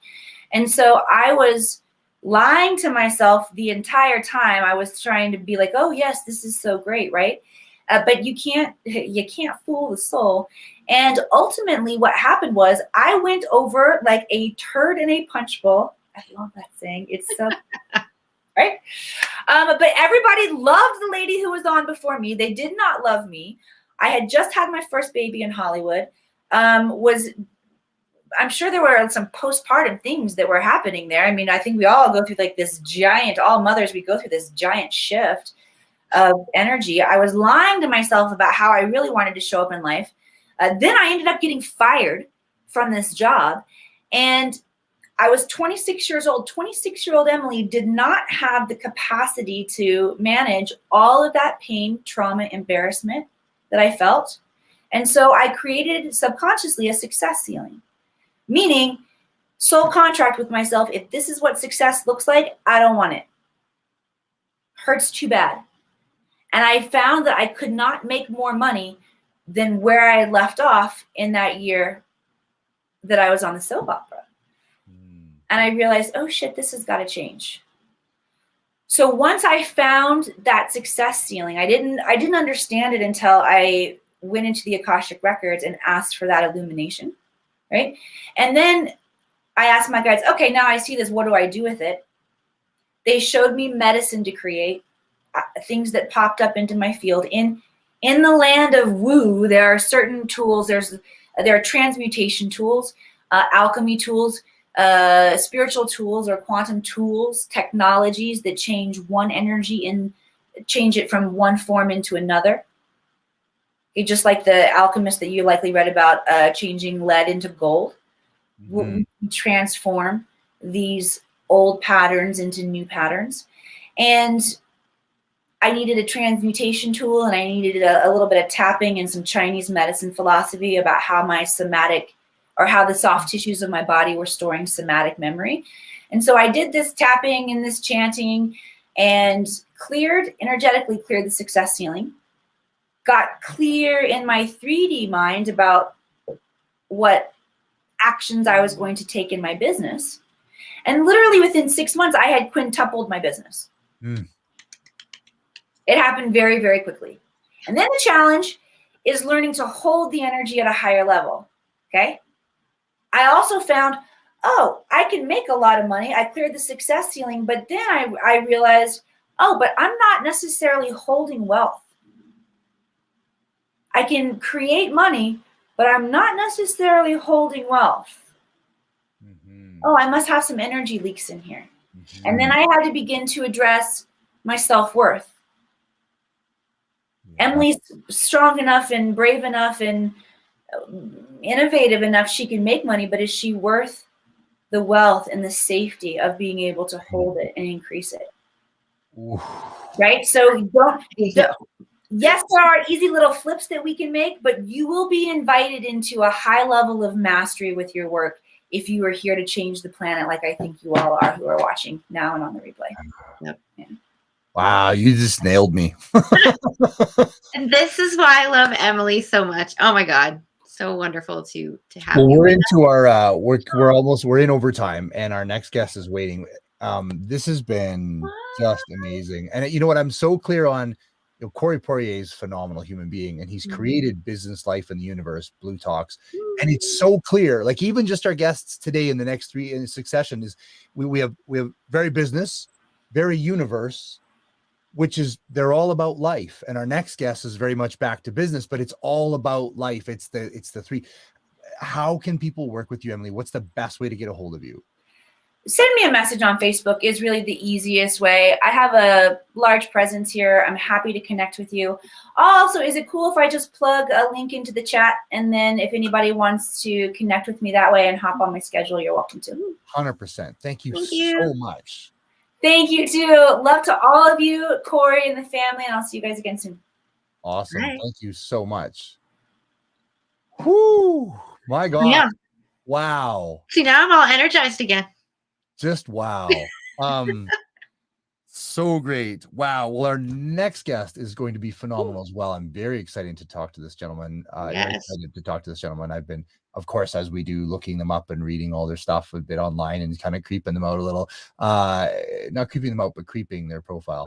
And so I was lying to myself the entire time. I was trying to be like, oh yes, this is so great, right? But you can't fool the soul. And ultimately what happened was I went over like a turd in a punch bowl. I love that saying. It's so, right? But everybody loved the lady who was on before me. They did not love me. I had just had my first baby in Hollywood. I'm sure there were some postpartum things that were happening there. I mean, I think we all go through like this giant, all mothers, we go through this giant shift of energy. I was lying to myself about how I really wanted to show up in life. Then I ended up getting fired from this job. And I was 26 years old. 26-year-old Emily did not have the capacity to manage all of that pain, trauma, embarrassment that I felt. And so I created subconsciously a success ceiling, meaning soul contract with myself. If this is what success looks like, I don't want it. Hurts too bad. And I found that I could not make more money than where I had left off in that year that I was on the soap opera. And I realized, oh shit, this has got to change. So once I found that success ceiling, I didn't understand it until I went into the Akashic Records and asked for that illumination, right? And then I asked my guides, okay, now I see this, what do I do with it? They showed me medicine to create, things that popped up into my field. In the land of woo, there are certain tools. There are transmutation tools, alchemy tools, spiritual tools or quantum tools, technologies that change one energy and change it from one form into another. Okay, just like the alchemist that you likely read about, changing lead into gold. Mm-hmm. We transform these old patterns into new patterns. And I needed a transmutation tool, and I needed a little bit of tapping and some Chinese medicine philosophy about how my somatic, or how the soft tissues of my body were storing somatic memory. And so I did this tapping and this chanting and energetically cleared the success ceiling, got clear in my 3D mind about what actions I was going to take in my business. And literally within 6 months, I had quintupled my business. It happened very, very quickly. And then the challenge is learning to hold the energy at a higher level, okay? I also found, oh, I can make a lot of money. I cleared the success ceiling, but then I realized, oh, but I'm not necessarily holding wealth. I can create money, but I'm not necessarily holding wealth. Oh, I must have some energy leaks in here. And then I had to begin to address my self-worth. Emily's strong enough and brave enough and innovative enough, she can make money, but is she worth the wealth and the safety of being able to hold it and increase it? Right? So yes, there are easy little flips that we can make, but you will be invited into a high level of mastery with your work if you are here to change the planet, like I think you all are who are watching now and on the replay. Yep. Yeah. Wow, you just nailed me. And this is why I love Emily so much. Oh my God. So wonderful to have well, you. We're into our we're in overtime, and our next guest is waiting. This has been just amazing. And you know what? I'm so clear on, Corey Poirier is a phenomenal human being, and he's created Business Life in the Universe, bLU Talks. And it's so clear, like even just our guests today in the next 3 in succession is we have very business, very universe, which is they're all about life. And our next guest is very much back to business, but it's all about life. It's the 3. How can people work with you, Emily? What's the best way to get a hold of you? Send me a message on Facebook is really the easiest way. I have a large presence here. I'm happy to connect with you. Also, is it cool if I just plug a link into the chat? And then if anybody wants to connect with me that way and hop on my schedule, you're welcome to. 100%. Thank you so much. Thank you too. Love to all of you, Corey and the family, and I'll see you guys again soon. Awesome. Bye. Thank you so much. Whoo! My God. Yeah. Wow. See, now I'm all energized again. Just wow. So great. Wow. Well, our next guest is going to be phenomenal as well. I'm very excited to talk to this gentleman. I've been, of course, as we do, looking them up and reading all their stuff a bit online and kind of creeping them out a little. Not creeping them out, but creeping their profile.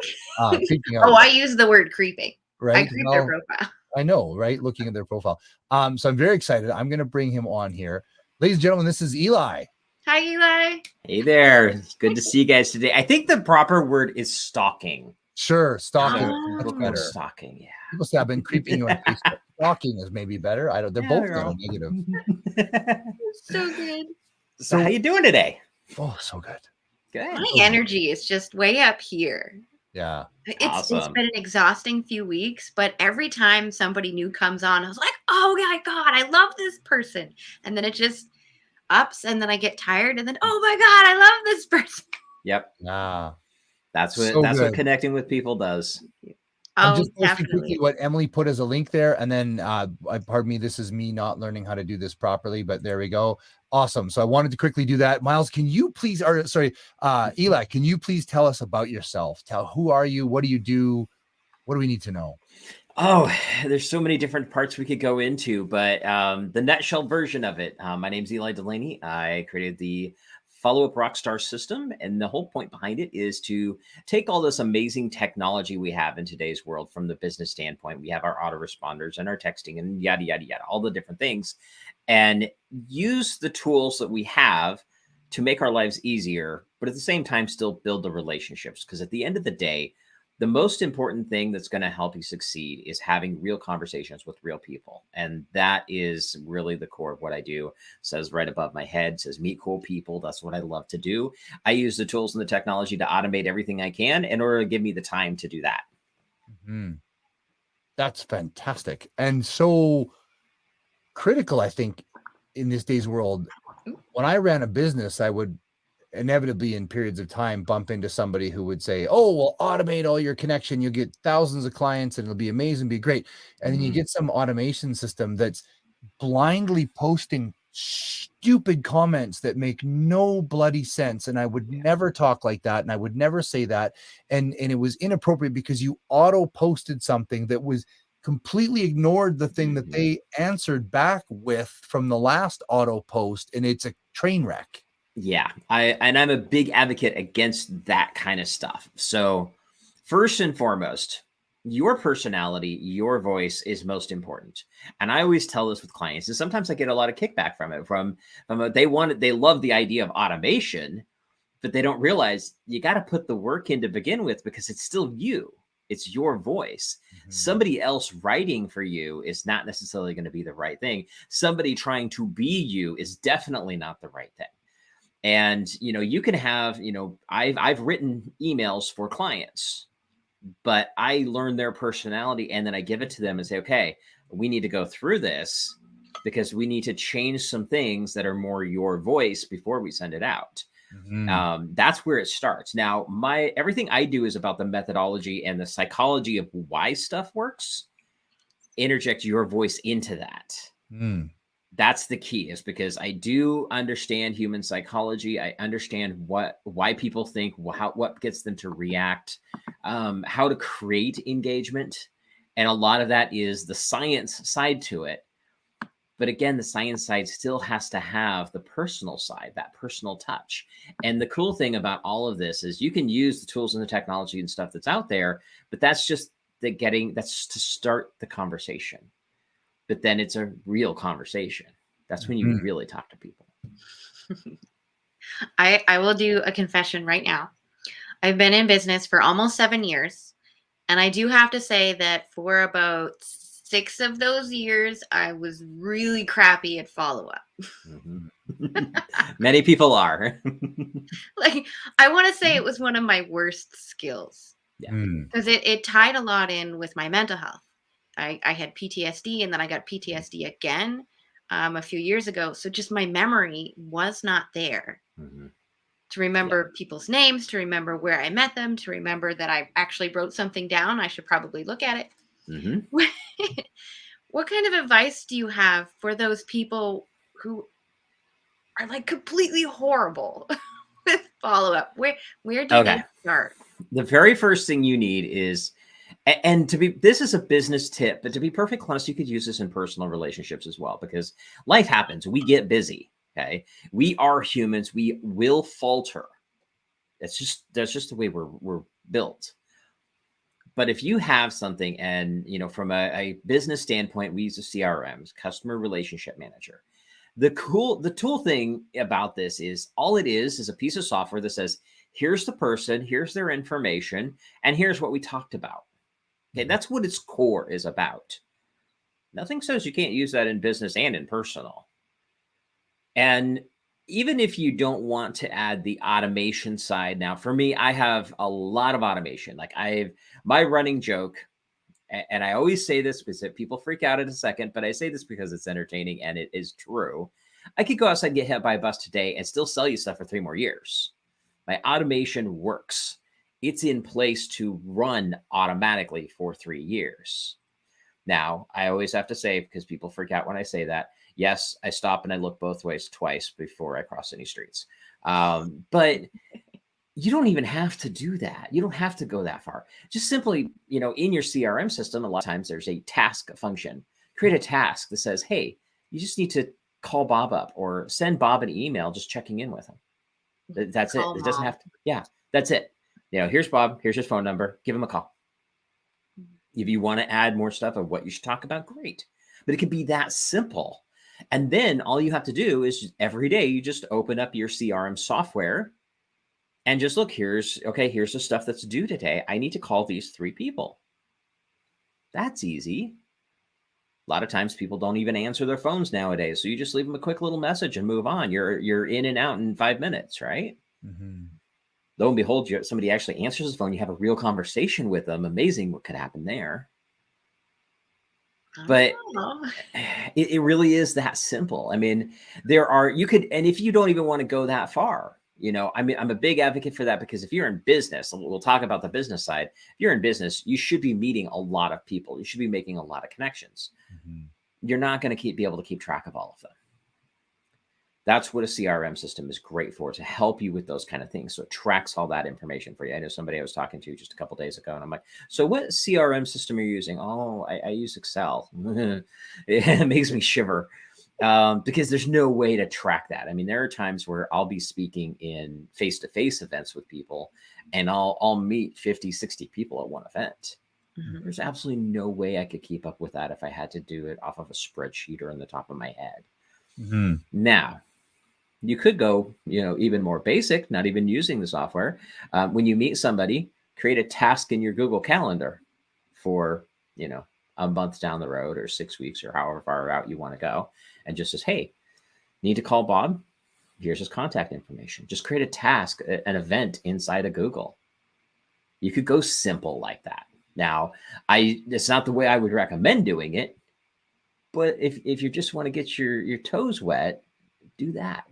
Creeping out. Oh, I use the word creeping. Right? I creep their profile. I know, right? Looking at their profile. So I'm very excited. I'm going to bring him on here. Ladies and gentlemen, this is Ely. Hi, Ely. Hey there. It's good to see you guys today. I think the proper word is stalking. Sure, stalking. That's better. Stalking, yeah. People say I've been creeping you on Facebook. Stalking is maybe better. I don't. They're both negative. So good. So how you doing today? Oh, so good. Good. My energy is just way up here. Yeah. It's been an exhausting few weeks, but every time somebody new comes on, I was like, oh my God, I love this person. And then it just ups, and then I get tired, and then, oh my God, I love this person. Yep. Yeah. That's what connecting with people does. I'm just posting quickly what Emily put as a link there. And then, pardon me, this is me not learning how to do this properly, but there we go. Awesome. So I wanted to quickly do that. Miles, can you please, Ely, can you please tell us about yourself? Who are you? What do you do? What do we need to know? Oh, there's so many different parts we could go into, but the nutshell version of it. My name's Ely Delaney. I created the follow-up rockstar system, and the whole point behind it is to take all this amazing technology we have in today's world from the business standpoint. We have our autoresponders and our texting and yada yada yada, all the different things, and use the tools that we have to make our lives easier, but at the same time still build the relationships. Because at the end of the day, the most important thing that's going to help you succeed is having real conversations with real people. And that is really the core of what I do. It says right above my head, says meet cool people. That's what I love to do. I use the tools and the technology to automate everything I can in order to give me the time to do that. Mm-hmm. That's fantastic. And so critical, I think, in this day's world. When I ran a business, inevitably in periods of time bump into somebody who would say, oh, well, automate all your connection. You'll get thousands of clients and it'll be amazing, be great. And then you get some automation system that's blindly posting stupid comments that make no bloody sense. And I would never talk like that. And I would never say that. And it was inappropriate because you auto posted something that was completely ignored the thing that they answered back with from the last auto post. And it's a train wreck. Yeah. I'm a big advocate against that kind of stuff. So first and foremost, your personality, your voice is most important. And I always tell this with clients, and sometimes I get a lot of kickback from it, they love the idea of automation, but they don't realize you got to put the work in to begin with, because it's still you. It's your voice. Somebody else writing for you is not necessarily going to be the right thing. Somebody trying to be you is definitely not the right thing. And, you can have, I've written emails for clients, but I learn their personality and then I give it to them and say, okay, we need to go through this because we need to change some things that are more your voice before we send it out. That's where it starts. Now, everything I do is about the methodology and the psychology of why stuff works. Interject your voice into that. That's the key, is because I do understand human psychology. I understand why people think, what gets them to react, how to create engagement. And a lot of that is the science side to it. But again, the science side still has to have the personal side, that personal touch. And the cool thing about all of this is you can use the tools and the technology and stuff that's out there, but that's just that's to start the conversation. But then it's a real conversation. That's when you really talk to people. I will do a confession right now. I've been in business for almost 7 years. And I do have to say that for about 6 of those years, I was really crappy at follow-up. Many people are. Like, I want to say it was one of my worst skills. Because it tied a lot in with my mental health. I had PTSD, and then I got PTSD again a few years ago. So just my memory was not there to remember people's names, to remember where I met them, to remember that I actually wrote something down. I should probably look at it. What kind of advice do you have for those people who are like completely horrible with follow-up? Where do they start? The very first thing you need is, and this is a business tip, but to be perfectly honest, you could use this in personal relationships as well, because life happens. We get busy. Okay. We are humans. We will falter. That's just the way we're built. But if you have something, and, from a business standpoint, we use the CRMs, customer relationship manager. The tool thing about this is all it is a piece of software that says, here's the person, here's their information, and here's what we talked about. Okay, that's what its core is about. Nothing says you can't use that in business and in personal. And even if you don't want to add the automation side, now for me, I have a lot of automation. Like my running joke, and I always say this because people freak out in a second, but I say this because it's entertaining and it is true. I could go outside and get hit by a bus today and still sell you stuff for 3 more years. My automation works. It's in place to run automatically for 3 years. Now, I always have to say, because people freak out when I say that, yes, I stop and I look both ways twice before I cross any streets. But you don't even have to do that. You don't have to go that far. Just simply, in your CRM system, a lot of times there's a task function. Create a task that says, hey, you just need to call Bob up or send Bob an email just checking in with him. That's it. It doesn't have to. Yeah, that's it. Here's Bob. Here's his phone number. Give him a call. If you want to add more stuff of what you should talk about, great. But it can be that simple. And then all you have to do is every day you just open up your CRM software and just look, here's the stuff that's due today. I need to call these 3 people. That's easy. A lot of times people don't even answer their phones nowadays. So you just leave them a quick little message and move on. You're in and out in 5 minutes, right? Lo and behold, somebody actually answers the phone. You have a real conversation with them. Amazing what could happen there. But it really is that simple. I mean, and if you don't even want to go that far, You know, I mean, I'm a big advocate for that because if you're in business, we'll talk about the business side. If you're in business, you should be meeting a lot of people. You should be making a lot of connections. You're not going to be able to keep track of all of them. That's what a CRM system is great for, to help you with those kind of things. So it tracks all that information for you. I know somebody I was talking to just a couple of days ago, and I'm like, so what CRM system are you using? Oh, I use Excel. It makes me shiver. Because there's no way to track that. I mean, there are times where I'll be speaking in face-to-face events with people, and I'll meet 50, 60 people at one event. There's absolutely no way I could keep up with that if I had to do it off of a spreadsheet or in the top of my head. Now, you could go, you know, even more basic, not even using the software. When you meet somebody, create a task in your Google Calendar for, you know, a month down the road or 6 weeks or however far out you want to go. And just says, hey, need to call Bob? Here's his contact information. Just create a task, an event inside of Google. You could go simple like that. Now, it's not the way I would recommend doing it, but if you just want to get your toes wet, do that.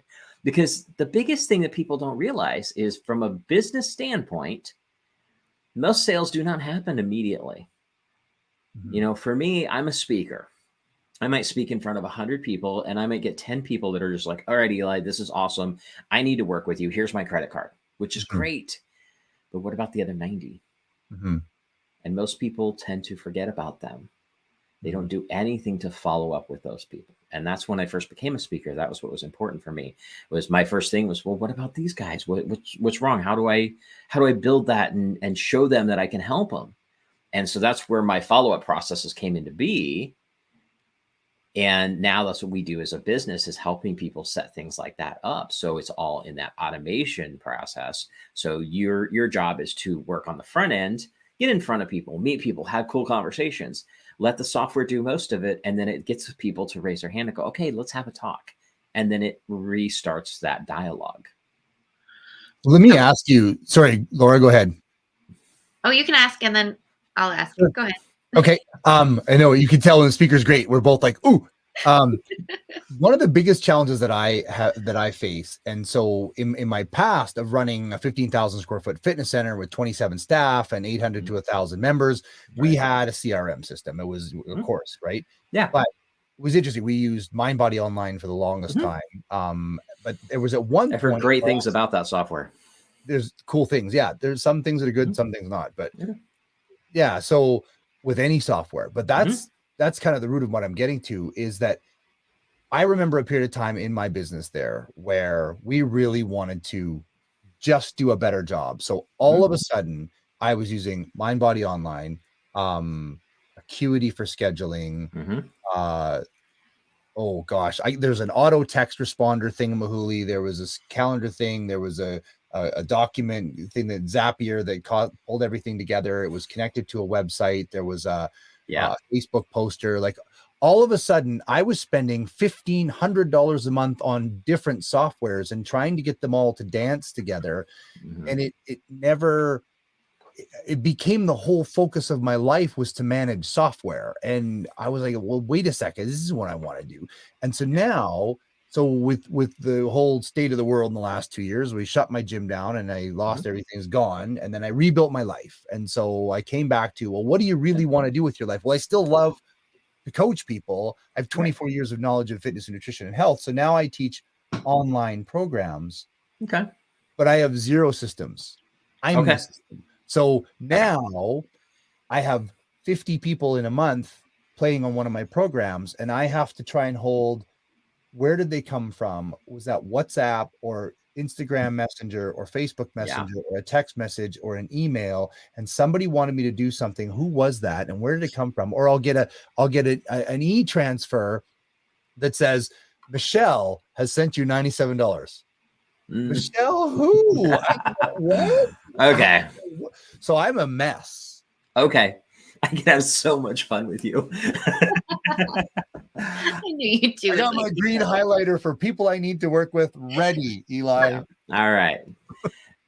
Because the biggest thing that people don't realize is, from a business standpoint, most sales do not happen immediately. You know, for me, I'm a speaker. I might speak in front of 100 people, and I might get 10 people that are just like, all right, Eli, this is awesome. I need to work with you. Here's my credit card, which is great. But what about the other 90? And most people tend to forget about them. They don't do anything to follow up with those people. And that's when I first became a speaker. That was what was important for me. Was my first thing was, well, what about these guys? What's wrong? How do I build that and show them that I can help them? And so that's where my follow-up processes came into be. And now that's what we do as a business, is helping people set things like that up. So it's all in that automation process. So your job is to work on the front end, get in front of people, meet people, have cool conversations, let the software do most of it. And then it gets people to raise their hand and go, okay, let's have a talk. And then it restarts that dialogue. Let me ask you, sorry, Laura, go ahead. Oh, you can ask and then I'll ask. Go ahead. Okay. I know you can tell when the speaker's great. We're both like, ooh. One of the biggest challenges that I face, and so in my past of running a 15,000 square foot fitness center with 27 staff and 800 to 1,000 members, we had a CRM system. It was, of course, right? Yeah. But it was interesting. We used MindBody Online for the longest time. But there was at one point, I've heard great things about that software. There's cool things. Yeah. There's some things that are good, some things not. But yeah. So with any software, but that's kind of the root of what I'm getting to, is that I remember a period of time in my business there where we really wanted to just do a better job. So all of a sudden I was using MindBody Online, Acuity for scheduling. Oh gosh, there's an auto text responder thingamahooly. There was this calendar thing. There was a document thing, that Zapier, that pulled everything together. It was connected to a website. There was a Facebook poster. Like, all of a sudden I was spending $1,500 a month on different softwares and trying to get them all to dance together. And it became the whole focus of my life was to manage software. And I was like, well, wait a second, this is what I want to do. And so now, with the whole state of the world in the last 2 years, we shut my gym down and I lost everything's gone. And then I rebuilt my life. And so I came back to, well, what do you really want to do with your life? Well, I still love to coach people. I have 24 years of knowledge of fitness and nutrition and health. So now I teach online programs. Okay. But I have zero systems. I'm the system. So now I have 50 people in a month playing on one of my programs, and I have to try and hold, where did they come from? Was that WhatsApp or Instagram Messenger or Facebook Messenger or a text message or an email? And somebody wanted me to do something. Who was that? And where did it come from? Or I'll get an e-transfer that says, Michelle has sent you $97. Michelle, who? What? Okay. So I'm a mess. Okay. I can have so much fun with you. I knew you'd do I got it. my green highlighter for people I need to work with ready, Eli. All right.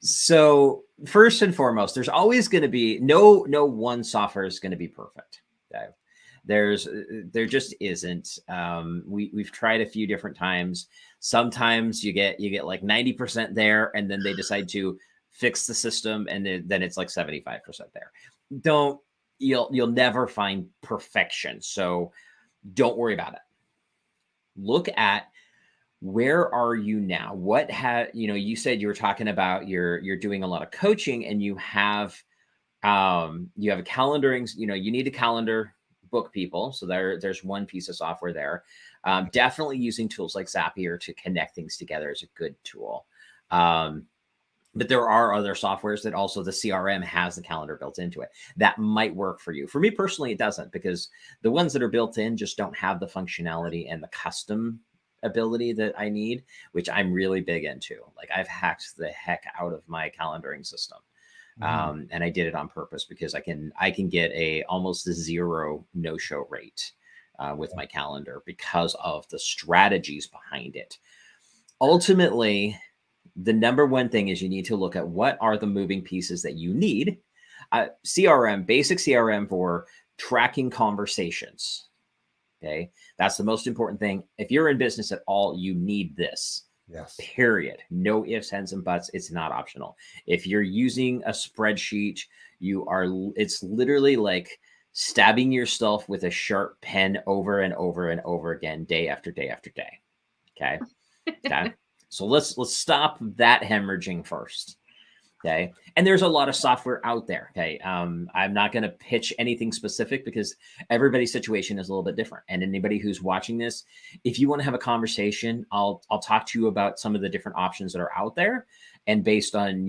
So first and foremost, there's always going to be no one software is going to be perfect. Okay? There just isn't. We've tried a few different times. Sometimes you get like 90% there, and then they decide to fix the system, and then it's like 75% there. You'll never find perfection. So don't worry about it. Look at, where are you now? What you said you were talking about, you're doing a lot of coaching, and you have a calendaring, you need a calendar, book people. So there's one piece of software there. Definitely using tools like Zapier to connect things together is a good tool. But there are other softwares that also, the CRM has the calendar built into it. That might work for you. For me personally, it doesn't, because the ones that are built in just don't have the functionality and the custom ability that I need, which I'm really big into. Like, I've hacked the heck out of my calendaring system. And I did it on purpose because I can get almost a 0 no-show rate with my calendar because of the strategies behind it. Ultimately, the number one thing is you need to look at what are the moving pieces that you need. CRM, basic CRM for tracking conversations. Okay. That's the most important thing. If you're in business at all, you need this. Yes. Period. No ifs, ands, and buts. It's not optional. If you're using a spreadsheet, it's literally like stabbing yourself with a sharp pen over and over and over again, day after day after day. Okay. Okay. So let's stop that hemorrhaging first. Okay. And there's a lot of software out there. Okay. I'm not going to pitch anything specific because everybody's situation is a little bit different. And anybody who's watching this, if you want to have a conversation, I'll talk to you about some of the different options that are out there. And based on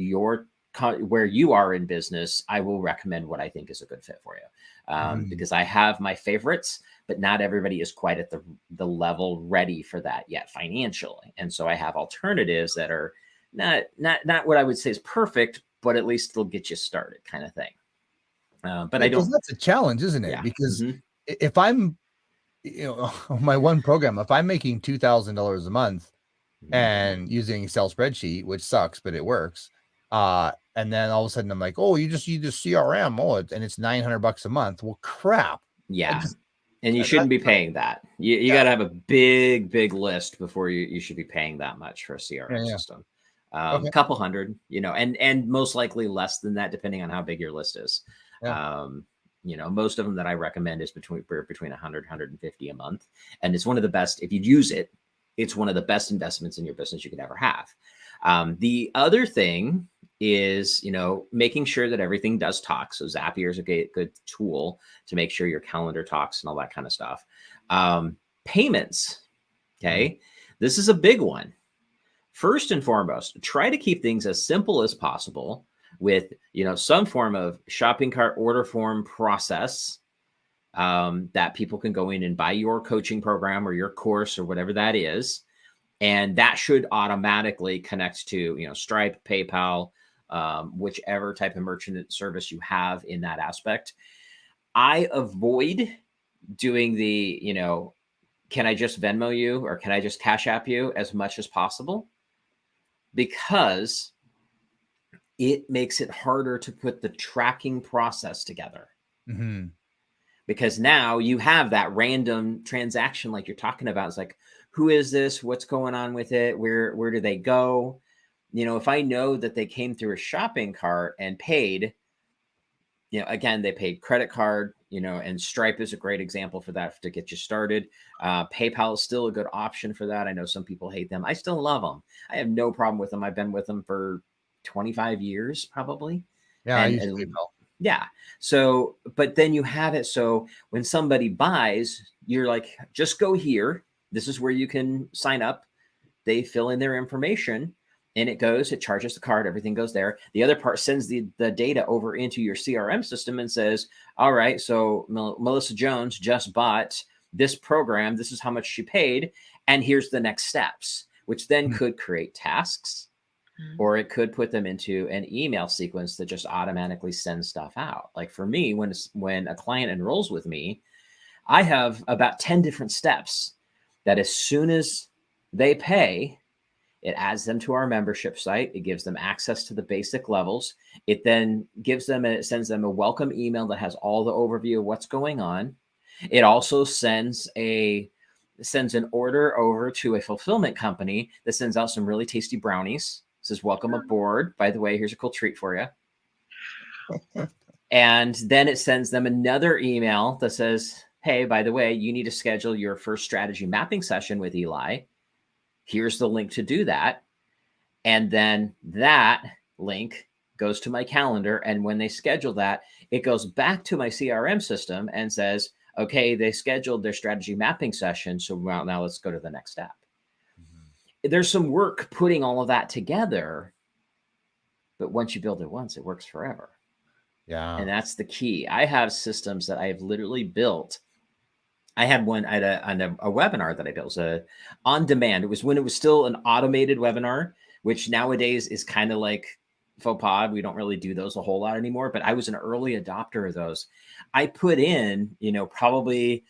where you are in business, I will recommend what I think is a good fit for you. Because I have my favorites, but not everybody is quite at the level ready for that yet financially. And so I have alternatives that are not what I would say is perfect, but at least they'll get you started, kind of thing. But I don't. That's a challenge, isn't it? Yeah. Because if I'm, on my one program, if I'm making $2,000 a month and using Excel spreadsheet, which sucks, but it works. And then all of a sudden I'm like, oh, you just use the CRM, and it's $900 a month. Well, crap. Yeah. And you shouldn't be paying that. You got to have a big list before you should be paying that much for a CRM system. A couple hundred, and most likely less than that, depending on how big your list is. Most of them that I recommend is between 100, 150 a month. And it's one of the best, if you use it, it's one of the best investments in your business you could ever have. The other thing is, making sure that everything does talk. So Zapier is a good tool to make sure your calendar talks and all that kind of stuff. Payments. Okay. This is a big one. First and foremost, try to keep things as simple as possible with, some form of shopping cart order form process that people can go in and buy your coaching program or your course or whatever that is. And that should automatically connect to, Stripe, PayPal, whichever type of merchant service you have in that aspect. I avoid doing the, can I just Venmo you or can I just Cash App you as much as possible? Because it makes it harder to put the tracking process together. Because now you have that random transaction like you're talking about. It's like, who is this? What's going on with it? Where do they go? If I know that they came through a shopping cart and paid, again, they paid credit card, and Stripe is a great example for that to get you started. PayPal is still a good option for that. I know some people hate them. I still love them. I have no problem with them. I've been with them for 25 years, probably. Yeah, I use PayPal. Yeah. So, but then you have it. So when somebody buys, you're like, just go here. This is where you can sign up. They fill in their information and it charges the card. Everything goes there. The other part sends the data over into your CRM system and says, all right, so Melissa Jones just bought this program. This is how much she paid. And here's the next steps, which then could create tasks, or it could put them into an email sequence that just automatically sends stuff out. Like for me, when a client enrolls with me, I have about 10 different steps that as soon as they pay, it adds them to our membership site. It gives them access to the basic levels. It then sends them a welcome email that has all the overview of what's going on. It also sends an order over to a fulfillment company that sends out some really tasty brownies. Says, welcome aboard. By the way, here's a cool treat for you. And then it sends them another email that says, hey, by the way, you need to schedule your first strategy mapping session with Ely. Here's the link to do that. And then that link goes to my calendar. And when they schedule that, it goes back to my CRM system and says, okay, they scheduled their strategy mapping session. So now let's go to the next step. Mm-hmm. There's some work putting all of that together. But once you build it once, it works forever. Yeah. And that's the key. I have systems that I have literally built. I had one at a webinar that I built. It was on demand. It was when it was still an automated webinar, which nowadays is kind of like faux pas. We don't really do those a whole lot anymore, but I was an early adopter of those. I put in, probably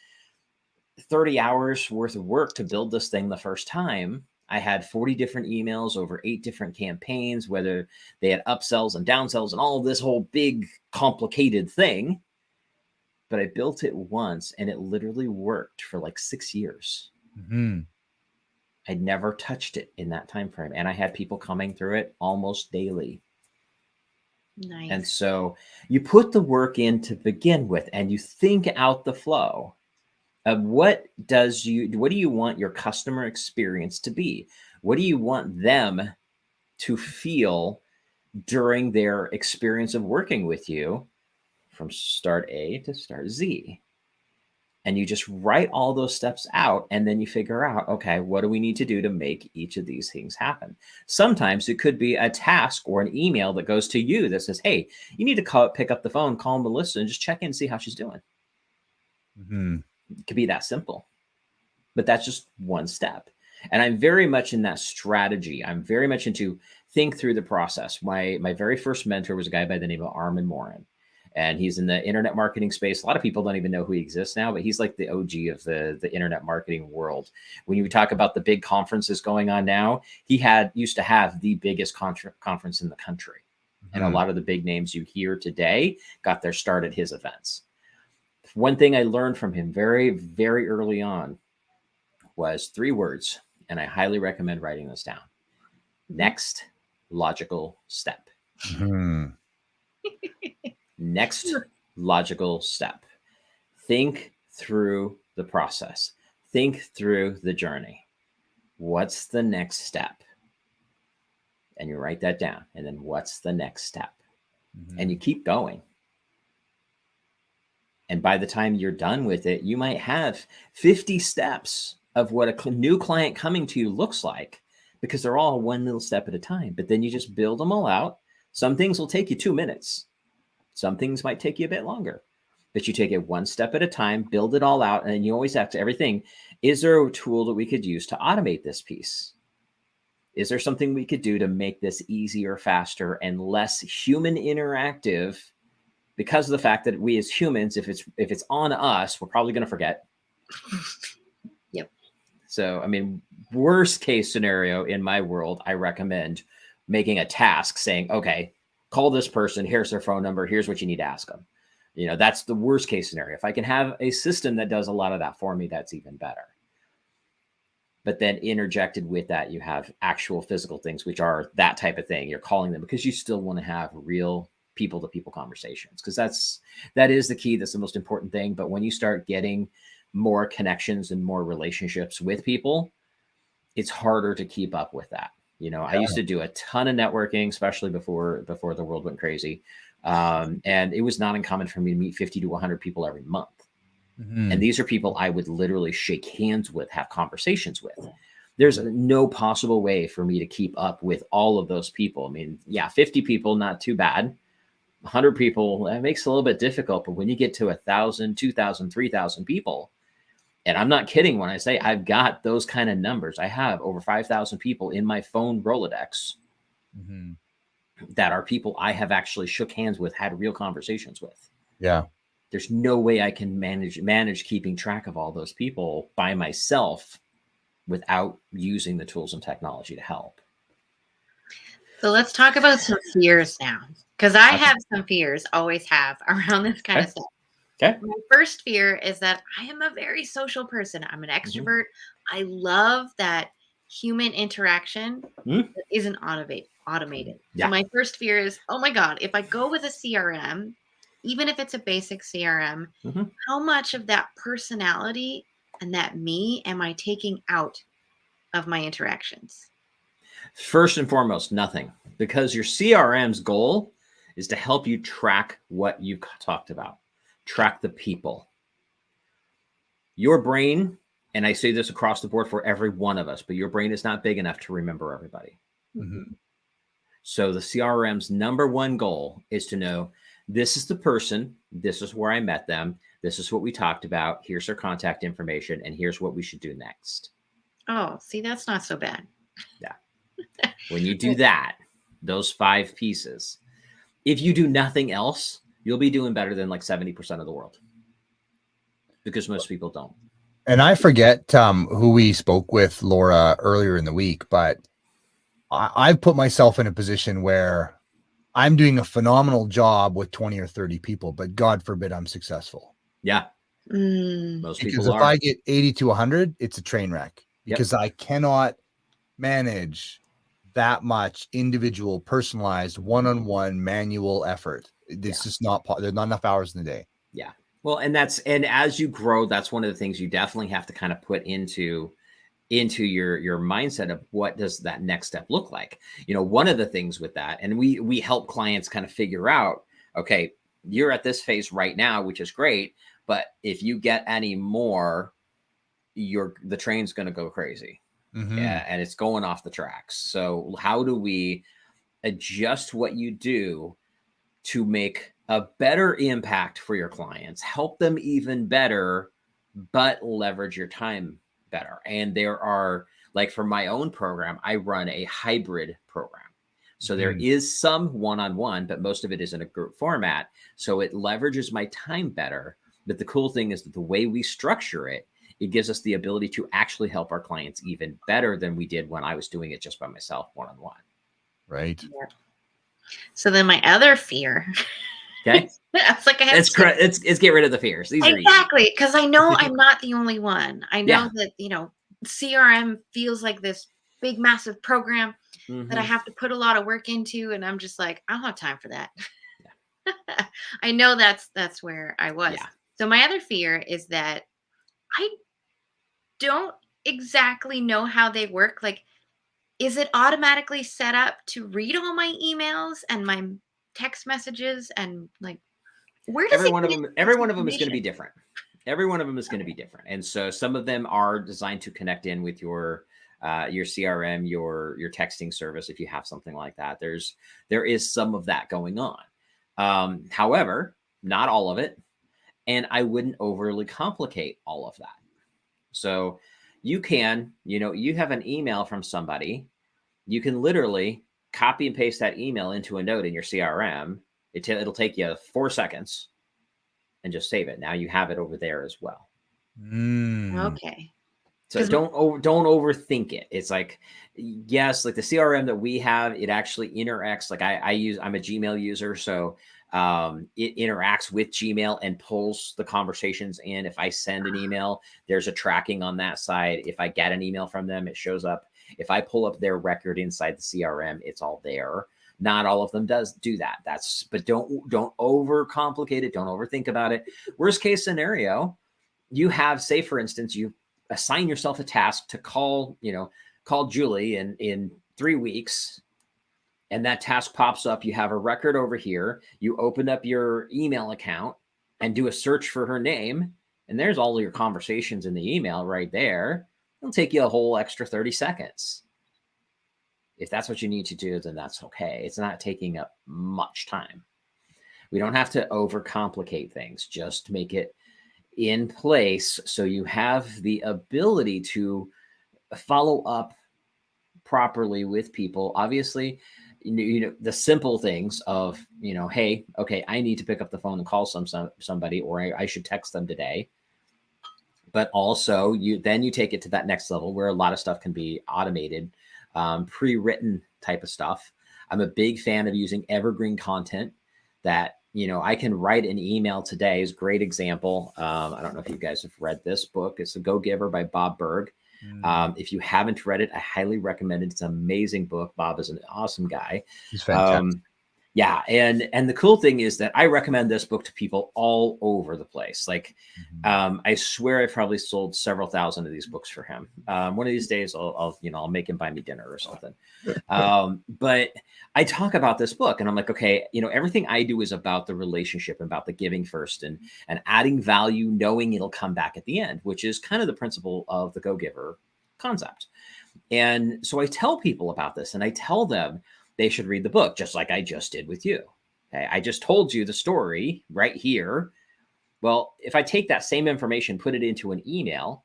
30 hours worth of work to build this thing the first time. I had 40 different emails over 8 different campaigns, whether they had upsells and downsells and all of this whole big complicated thing. But I built it once and it literally worked for like 6 years. Mm-hmm. I'd never touched it in that time frame. And I had people coming through it almost daily. Nice. And so you put the work in to begin with and you think out the flow of what do you want your customer experience to be? What do you want them to feel during their experience of working with you from start A to start Z? And you just write all those steps out and then you figure out, okay, what do we need to do to make each of these things happen? Sometimes it could be a task or an email that goes to you that says, hey, you need to pick up the phone, call Melissa and just check in and see how she's doing. Mm-hmm. It could be that simple, but that's just one step. And I'm very much in that strategy. I'm very much into think through the process. My very first mentor was a guy by the name of Armin Morin, and he's in the internet marketing space. A lot of people don't even know who he exists now, but he's like the OG of the internet marketing world. When you talk about the big conferences going on now, he used to have the biggest conference in the country. Mm-hmm. And a lot of the big names you hear today got their start at his events. One thing I learned from him very, very early on was 3 words, and I highly recommend writing this down. Next logical step. Mm-hmm. Next logical step. Think through the process. Think through the journey. What's the next step? And you write that down. And then what's the next step? Mm-hmm. And you keep going. And by the time you're done with it, you might have 50 steps of what a new client coming to you looks like, because they're all one little step at a time. But then you just build them all out. Some things will take you 2 minutes. Some things might take you a bit longer, but you take it one step at a time, build it all out. And then you always ask everything, is there a tool that we could use to automate this piece? Is there something we could do to make this easier, faster, and less human interactive? Because of the fact that we as humans, if it's on us, we're probably going to forget. Yep. So, I mean, worst case scenario in my world, I recommend making a task saying, okay, call this person. Here's their phone number. Here's what you need to ask them. That's the worst case scenario. If I can have a system that does a lot of that for me, that's even better. But then interjected with that, you have actual physical things, which are that type of thing. You're calling them because you still want to have real people-to-people conversations, because that is the key. That's the most important thing. But when you start getting more connections and more relationships with people, it's harder to keep up with that. Yeah. I used to do a ton of networking, especially before the world went crazy. And it was not uncommon for me to meet 50 to 100 people every month. Mm-hmm. And these are people I would literally shake hands with, have conversations with. There's no possible way for me to keep up with all of those people. I mean, 50 people, not too bad. 100 people, that makes it a little bit difficult. But when you get to 1,000, 2,000, 3,000 people, and I'm not kidding when I say I've got those kind of numbers. I have over 5,000 people in my phone Rolodex mm-hmm. that are people I have actually shook hands with, had real conversations with. Yeah. There's no way I can manage keeping track of all those people by myself without using the tools and technology to help. So let's talk about some fears now, because I have some fears, always have, around this kind of stuff. Okay. My first fear is that I am a very social person. I'm an extrovert. I love that human interaction that isn't automated. Yeah. So my first fear is, oh my God, if I go with a CRM, even if it's a basic CRM, how much of that personality and that me am I taking out of my interactions? First and foremost, nothing, because your CRM's goal is to help you track what you talked about, track the people. Your brain, and I say this across the board for every one of us, but your brain is not big enough to remember everybody. So the CRM's number one goal is to know, this is the person, this is where I met them, this is what we talked about, here's their contact information, and here's what we should do next. Oh, see, that's not so bad. Yeah. When you do that, those 5 pieces, if you do nothing else, you'll be doing better than like 70% of the world, because most people don't. And I forget who we spoke with, Laura, earlier in the week, but I've put myself in a position where I'm doing a phenomenal job with 20 or 30 people, but God forbid I'm successful. Yeah. Most because if I get 80 to 100, it's a train wreck, because I cannot manage that much individual, personalized, one-on-one manual effort. It's just not, there's not enough hours in the day. Yeah. Well, and as you grow, that's one of the things you definitely have to kind of put into your mindset of what does that next step look like. You know, one of the things with that, and we help clients kind of figure out, okay, you're at this phase right now, which is great, but if you get any more, the train's going to go crazy. Yeah, and it's going off the tracks. So how do we adjust what you do to make a better impact for your clients, help them even better, but leverage your time better? And there are, like for my own program, I run a hybrid program. So there is some one-on-one, but most of it is in a group format. So it leverages my time better. But the cool thing is that the way we structure it, it gives us the ability to actually help our clients even better than we did when I was doing it just by myself, one-on-one. Right. Yeah. So then my other fear. Okay. It's like I have let's get rid of the fears. These exactly, because I know I'm not the only one. I know that, you know, CRM feels like this big, massive program that I have to put a lot of work into, and I'm just like, I don't have time for that. Yeah. I know that's where I was. Yeah. So my other fear is that I don't exactly know how they work. Like, is it automatically set up to read all my emails and my text messages, and like, where does every one of them is going to be different. Every one of them is going to be different. And so some of them are designed to connect in with your CRM, your texting service. If you have something like that, there is some of that going on. However, not all of it. And I wouldn't overly complicate all of that. So you can, you have an email from somebody, you can literally copy and paste that email into a note in your CRM. It'll take you 4 seconds and just save it. Now you have it over there as well. Okay. So don't overthink it. It's like, yes, like the CRM that we have, it actually interacts. Like I'm a Gmail user. So it interacts with Gmail and pulls the conversations in. If I send an email, there's a tracking on that side. If I get an email from them, it shows up. If I pull up their record inside the CRM, it's all there. Not all of them do that. But don't overcomplicate it. Don't overthink about it. Worst case scenario, you have, say for instance, you assign yourself a task to call Julie in 3 weeks. And that task pops up. You have a record over here. You open up your email account and do a search for her name. And there's all your conversations in the email right there. It'll take you a whole extra 30 seconds. If that's what you need to do, then that's okay. It's not taking up much time. We don't have to overcomplicate things. Just make it in place so you have the ability to follow up properly with people. Obviously, the simple things of, hey, okay, I need to pick up the phone and call somebody, or I should text them today. But also you take it to that next level where a lot of stuff can be automated, pre-written type of stuff. I'm a big fan of using evergreen content that, I can write an email today is a great example. I don't know if you guys have read this book. It's The Go-Giver by Bob Berg. If you haven't read it, I highly recommend it. It's an amazing book. Bob is an awesome guy. He's fantastic. Yeah. And the cool thing is that I recommend this book to people all over the place. Like, I swear I've probably sold several thousand of these books for him. One of these days I'll make him buy me dinner or something. But I talk about this book and I'm like, okay, everything I do is about the relationship, about the giving first and adding value, knowing it'll come back at the end, which is kind of the principle of the Go-Giver concept. And so I tell people about this and I tell them they should read the book, just like I just did with you. Okay? I just told you the story right here. Well, if I take that same information, put it into an email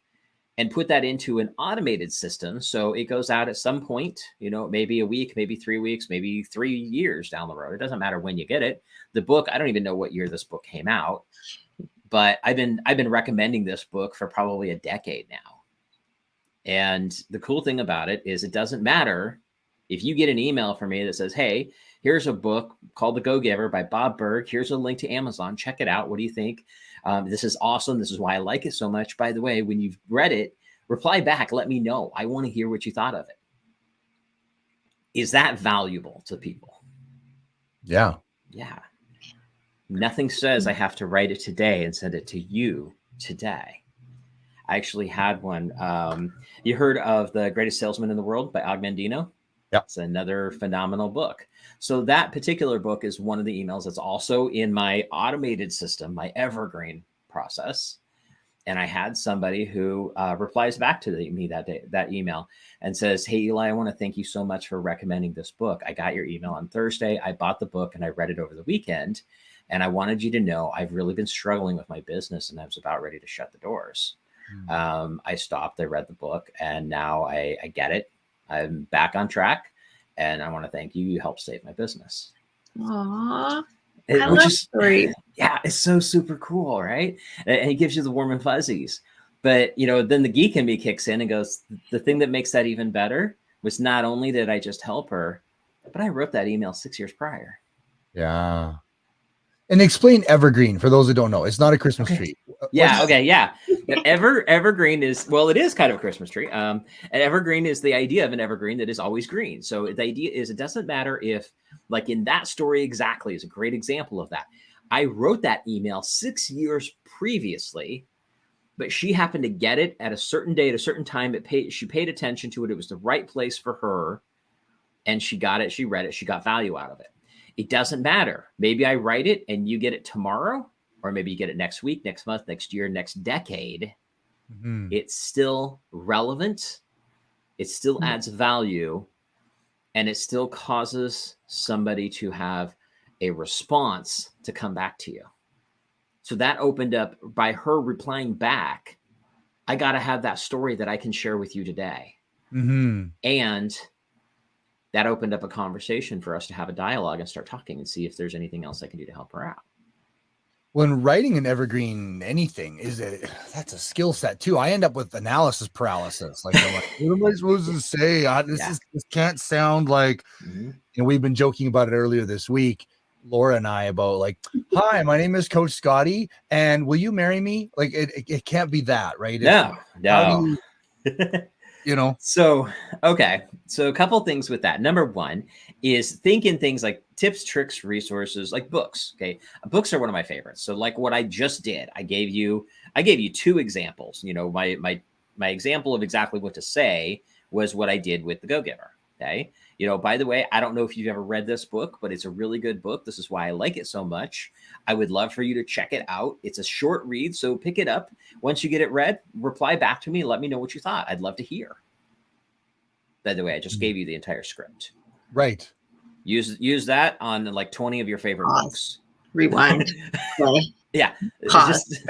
and put that into an automated system, so it goes out at some point, maybe a week, maybe 3 weeks, maybe 3 years down the road. It doesn't matter when you get it. The book, I don't even know what year this book came out, but I've been recommending this book for probably a decade now. And the cool thing about it is it doesn't matter if you get an email from me that says, hey, here's a book called The Go-Giver by Bob Berg. Here's a link to Amazon. Check it out. What do you think? This is awesome. This is why I like it so much. By the way, when you've read it, reply back. Let me know. I want to hear what you thought of it. Is that valuable to people? Yeah. Yeah. Nothing says I have to write it today and send it to you today. I actually had one. You heard of The Greatest Salesman in the World by Og Mandino? Yeah. It's another phenomenal book. So that particular book is one of the emails that's also in my automated system, my evergreen process. And I had somebody who replies back to me that email and says, hey, Eli, I want to thank you so much for recommending this book. I got your email on Thursday. I bought the book and I read it over the weekend. And I wanted you to know I've really been struggling with my business and I was about ready to shut the doors. I stopped, I read the book, and now I get it. I'm back on track, and I want to thank you. You helped save my business. Aww. I love stories. Yeah, it's so super cool, right? And it gives you the warm and fuzzies. But, then the geek in me kicks in and goes, the thing that makes that even better was not only did I just help her, but I wrote that email 6 years prior. Yeah. And explain evergreen for those who don't know. It's not a Christmas tree. Yeah. Okay. Yeah. Evergreen is, well, it is kind of a Christmas tree. And evergreen is the idea of an evergreen that is always green. So the idea is it doesn't matter if, like in that story exactly is a great example of that. I wrote that email 6 years previously, but she happened to get it at a certain day at a certain time. She paid attention to it. It was the right place for her. And she got it. She read it. She got value out of it. It doesn't matter. Maybe I write it and you get it tomorrow, or maybe you get it next week, next month, next year, next decade. It's still relevant. It still adds value, and it still causes somebody to have a response to come back to you. So that opened up by her replying back. I got to have that story that I can share with you today. And that opened up a conversation for us to have a dialogue and start talking and see if there's anything else I can do to help her out. When writing an evergreen anything, that's a skill set too. I end up with analysis paralysis. Like, I'm like, what am I supposed to say? This can't sound like, we've been joking about it earlier this week, Laura and I, about like, hi, my name is Coach Scotty, and will you marry me? Like, it can't be that, right? No. So, okay. So a couple things with that. Number one is think in things like tips, tricks, resources, like books. Okay. Books are one of my favorites. So like what I just did, I gave you 2 examples. My example of exactly what to say was what I did with The Go-Giver. Okay. By the way, I don't know if you've ever read this book, but it's a really good book. This is why I like it so much. I would love for you to check it out. It's a short read, so pick it up. Once you get it read, reply back to me and let me know what you thought. I'd love to hear. By the way, I just gave you the entire script. Right. Use that on like 20 of your favorite books. Rewind. Yeah. Pause.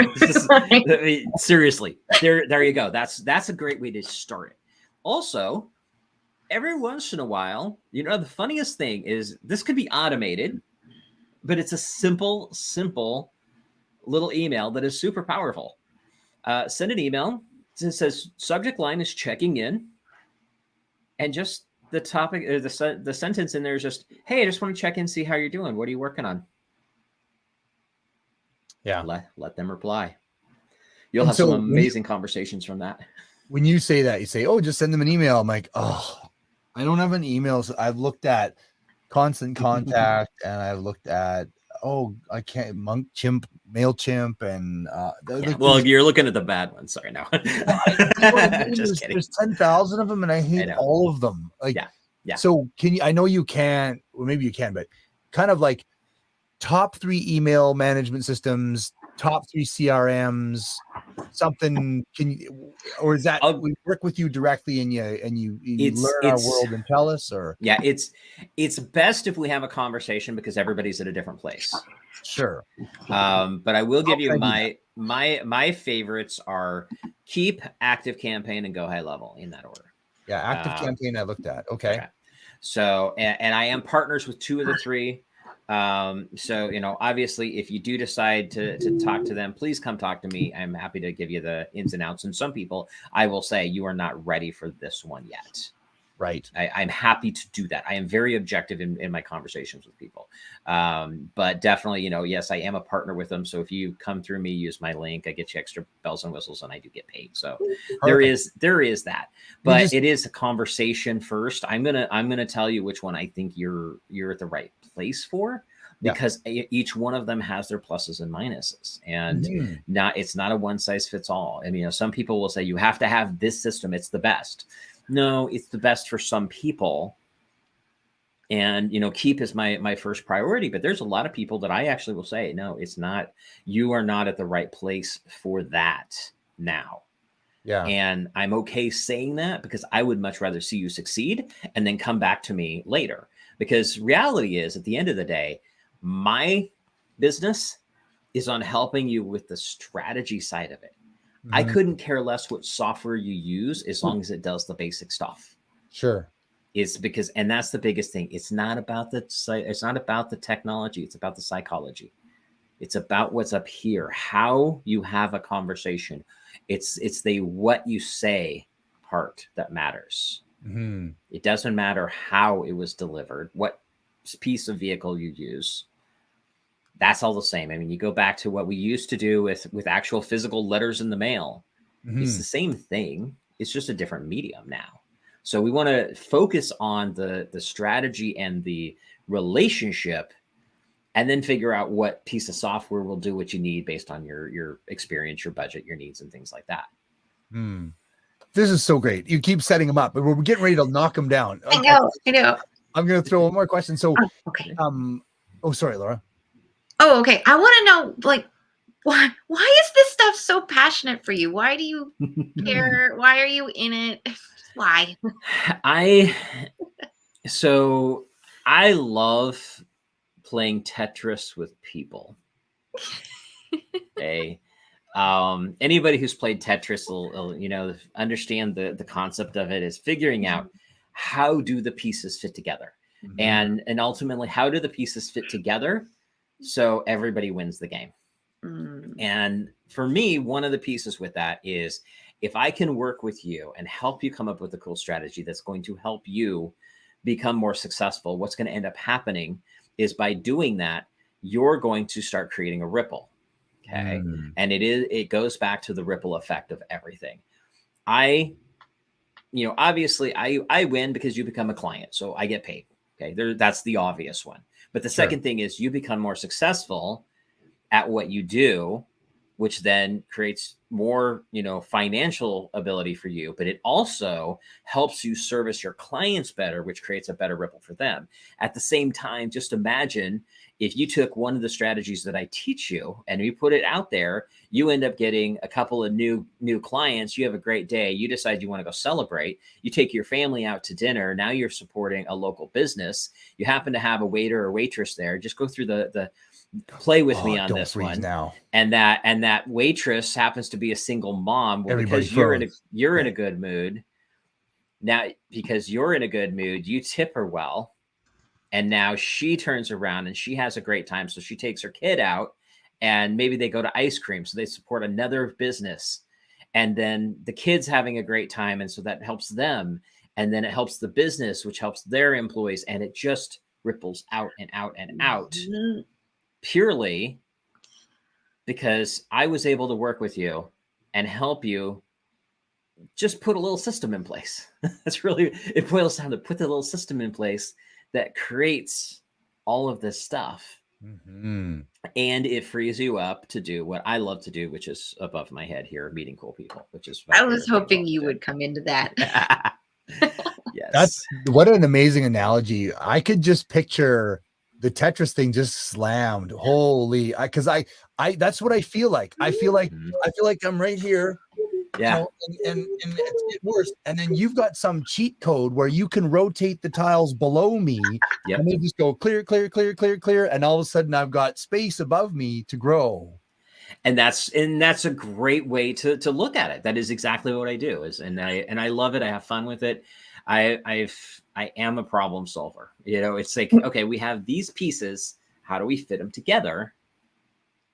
Seriously. There you go. That's a great way to start it. Also, every once in a while, the funniest thing is this could be automated, but it's a simple little email that is super powerful. Send an email. It says subject line is checking in. And just the topic, the sentence in there is just, hey, I just want to check in, see how you're doing. What are you working on? Yeah. Let them reply. You'll And have some so amazing conversations from that. when you say that, you say, oh, just send them an email. I'm like, oh, I don't have an email. So I've looked at Constant Contact and I've looked at, I can't, MailChimp and Yeah, well, you're looking at the bad ones. Sorry, no. Just kidding. There's 10,000 of them and I hate all of them. Like, yeah. So can you, I know you can't, or maybe you can, but kind of like top 3 email management systems, top 3 CRMs, something, can you, or is that we work with you directly and you learn our world and tell us, or? Yeah, it's best if we have a conversation because everybody's at a different place. Sure. But I will give you my favorites are Keep, Active Campaign, and Go High Level in that order. Yeah, Active Campaign I looked at. Okay. So, and I am partners with 2 of the 3. So, obviously, if you do decide to talk to them, please come talk to me. I'm happy to give you the ins and outs. And some people, I will say, you are not ready for this one yet. Right. I'm happy to do that. I am very objective in my conversations with people. But definitely, yes, I am a partner with them. So if you come through me, use my link, I get you extra bells and whistles and I do get paid. So there is that, but it is a conversation first. I'm going to tell you which one I think you're at the right place for, because each one of them has their pluses and minuses, and it's not a one size fits all. I mean, some people will say you have to have this system. It's the best. No, it's the best for some people. And, Keep is my first priority, but there's a lot of people that I actually will say, no, it's not, you are not at the right place for that now. Yeah. And I'm okay saying that because I would much rather see you succeed and then come back to me later, because reality is at the end of the day, my business is on helping you with the strategy side of it. I couldn't care less what software you use as long as it does the basic stuff. Sure. It's because, and that's the biggest thing. It's not about the technology. It's about the psychology. It's about what's up here, how you have a conversation. It's the what you say part that matters. It doesn't matter how it was delivered, what piece of vehicle you use. That's all the same. I mean, you go back to what we used to do with actual physical letters in the mail. It's the same thing. It's just a different medium now. So we want to focus on the strategy and the relationship, and then figure out what piece of software will do what you need based on your experience, your budget, your needs, and things like that. This is so great. You keep setting them up, but we're getting ready to knock them down. I know. I'm going to throw one more question. So, okay. Sorry, Laura. Oh, okay. I want to know, like, why is this stuff so passionate for you? Why do you care? Why are you in it? Why? I love playing Tetris with people. Okay. Anybody who's played Tetris will understand the concept of it is figuring out how do the pieces fit together, and ultimately how do the pieces fit together so everybody wins the game. And for me, one of the pieces with that is if I can work with you and help you come up with a cool strategy that's going to help you become more successful, what's going to end up happening is by doing that, you're going to start creating a ripple. Okay. And it goes back to the ripple effect of everything. Obviously I win because you become a client, so I get paid. Okay. That's the obvious one. But the second thing is you become more successful at what you do, which then creates more, financial ability for you, but it also helps you service your clients better, which creates a better ripple for them. At the same time, just imagine if you took one of the strategies that I teach you and you put it out there, you end up getting a couple of new clients. You have a great day. You decide you want to go celebrate. You take your family out to dinner. Now you're supporting a local business. You happen to have a waiter or waitress there. Just go through the play with me on this one now. And that waitress happens to be a single mom. Well, because you're in a good mood. Now, because you're in a good mood, you tip her well. And now she turns around and she has a great time. So she takes her kid out and maybe they go to ice cream. So they support another business. And then the kid's having a great time. And so that helps them. And then it helps the business, which helps their employees. And it just ripples out and out and out. Purely because I was able to work with you and help you just put a little system in place. That's really, it boils down to put the little system in place that creates all of this stuff. Mm-hmm. And it frees you up to do what I love to do, which is above my head here, meeting cool people, which is I was hoping you would come into that. Yes. That's what an amazing analogy. I could just picture the Tetris thing just slammed. Holy, because I that's what I feel like. I feel like I'm right here. Yeah. You know, and it's worse. And then you've got some cheat code where you can rotate the tiles below me. Yep. And they just go clear, clear, clear, clear, clear. And all of a sudden I've got space above me to grow. And that's a great way to look at it. That is exactly what I do. And I love it. I have fun with it. I am a problem solver. You know, it's like, okay, we have these pieces. How do we fit them together?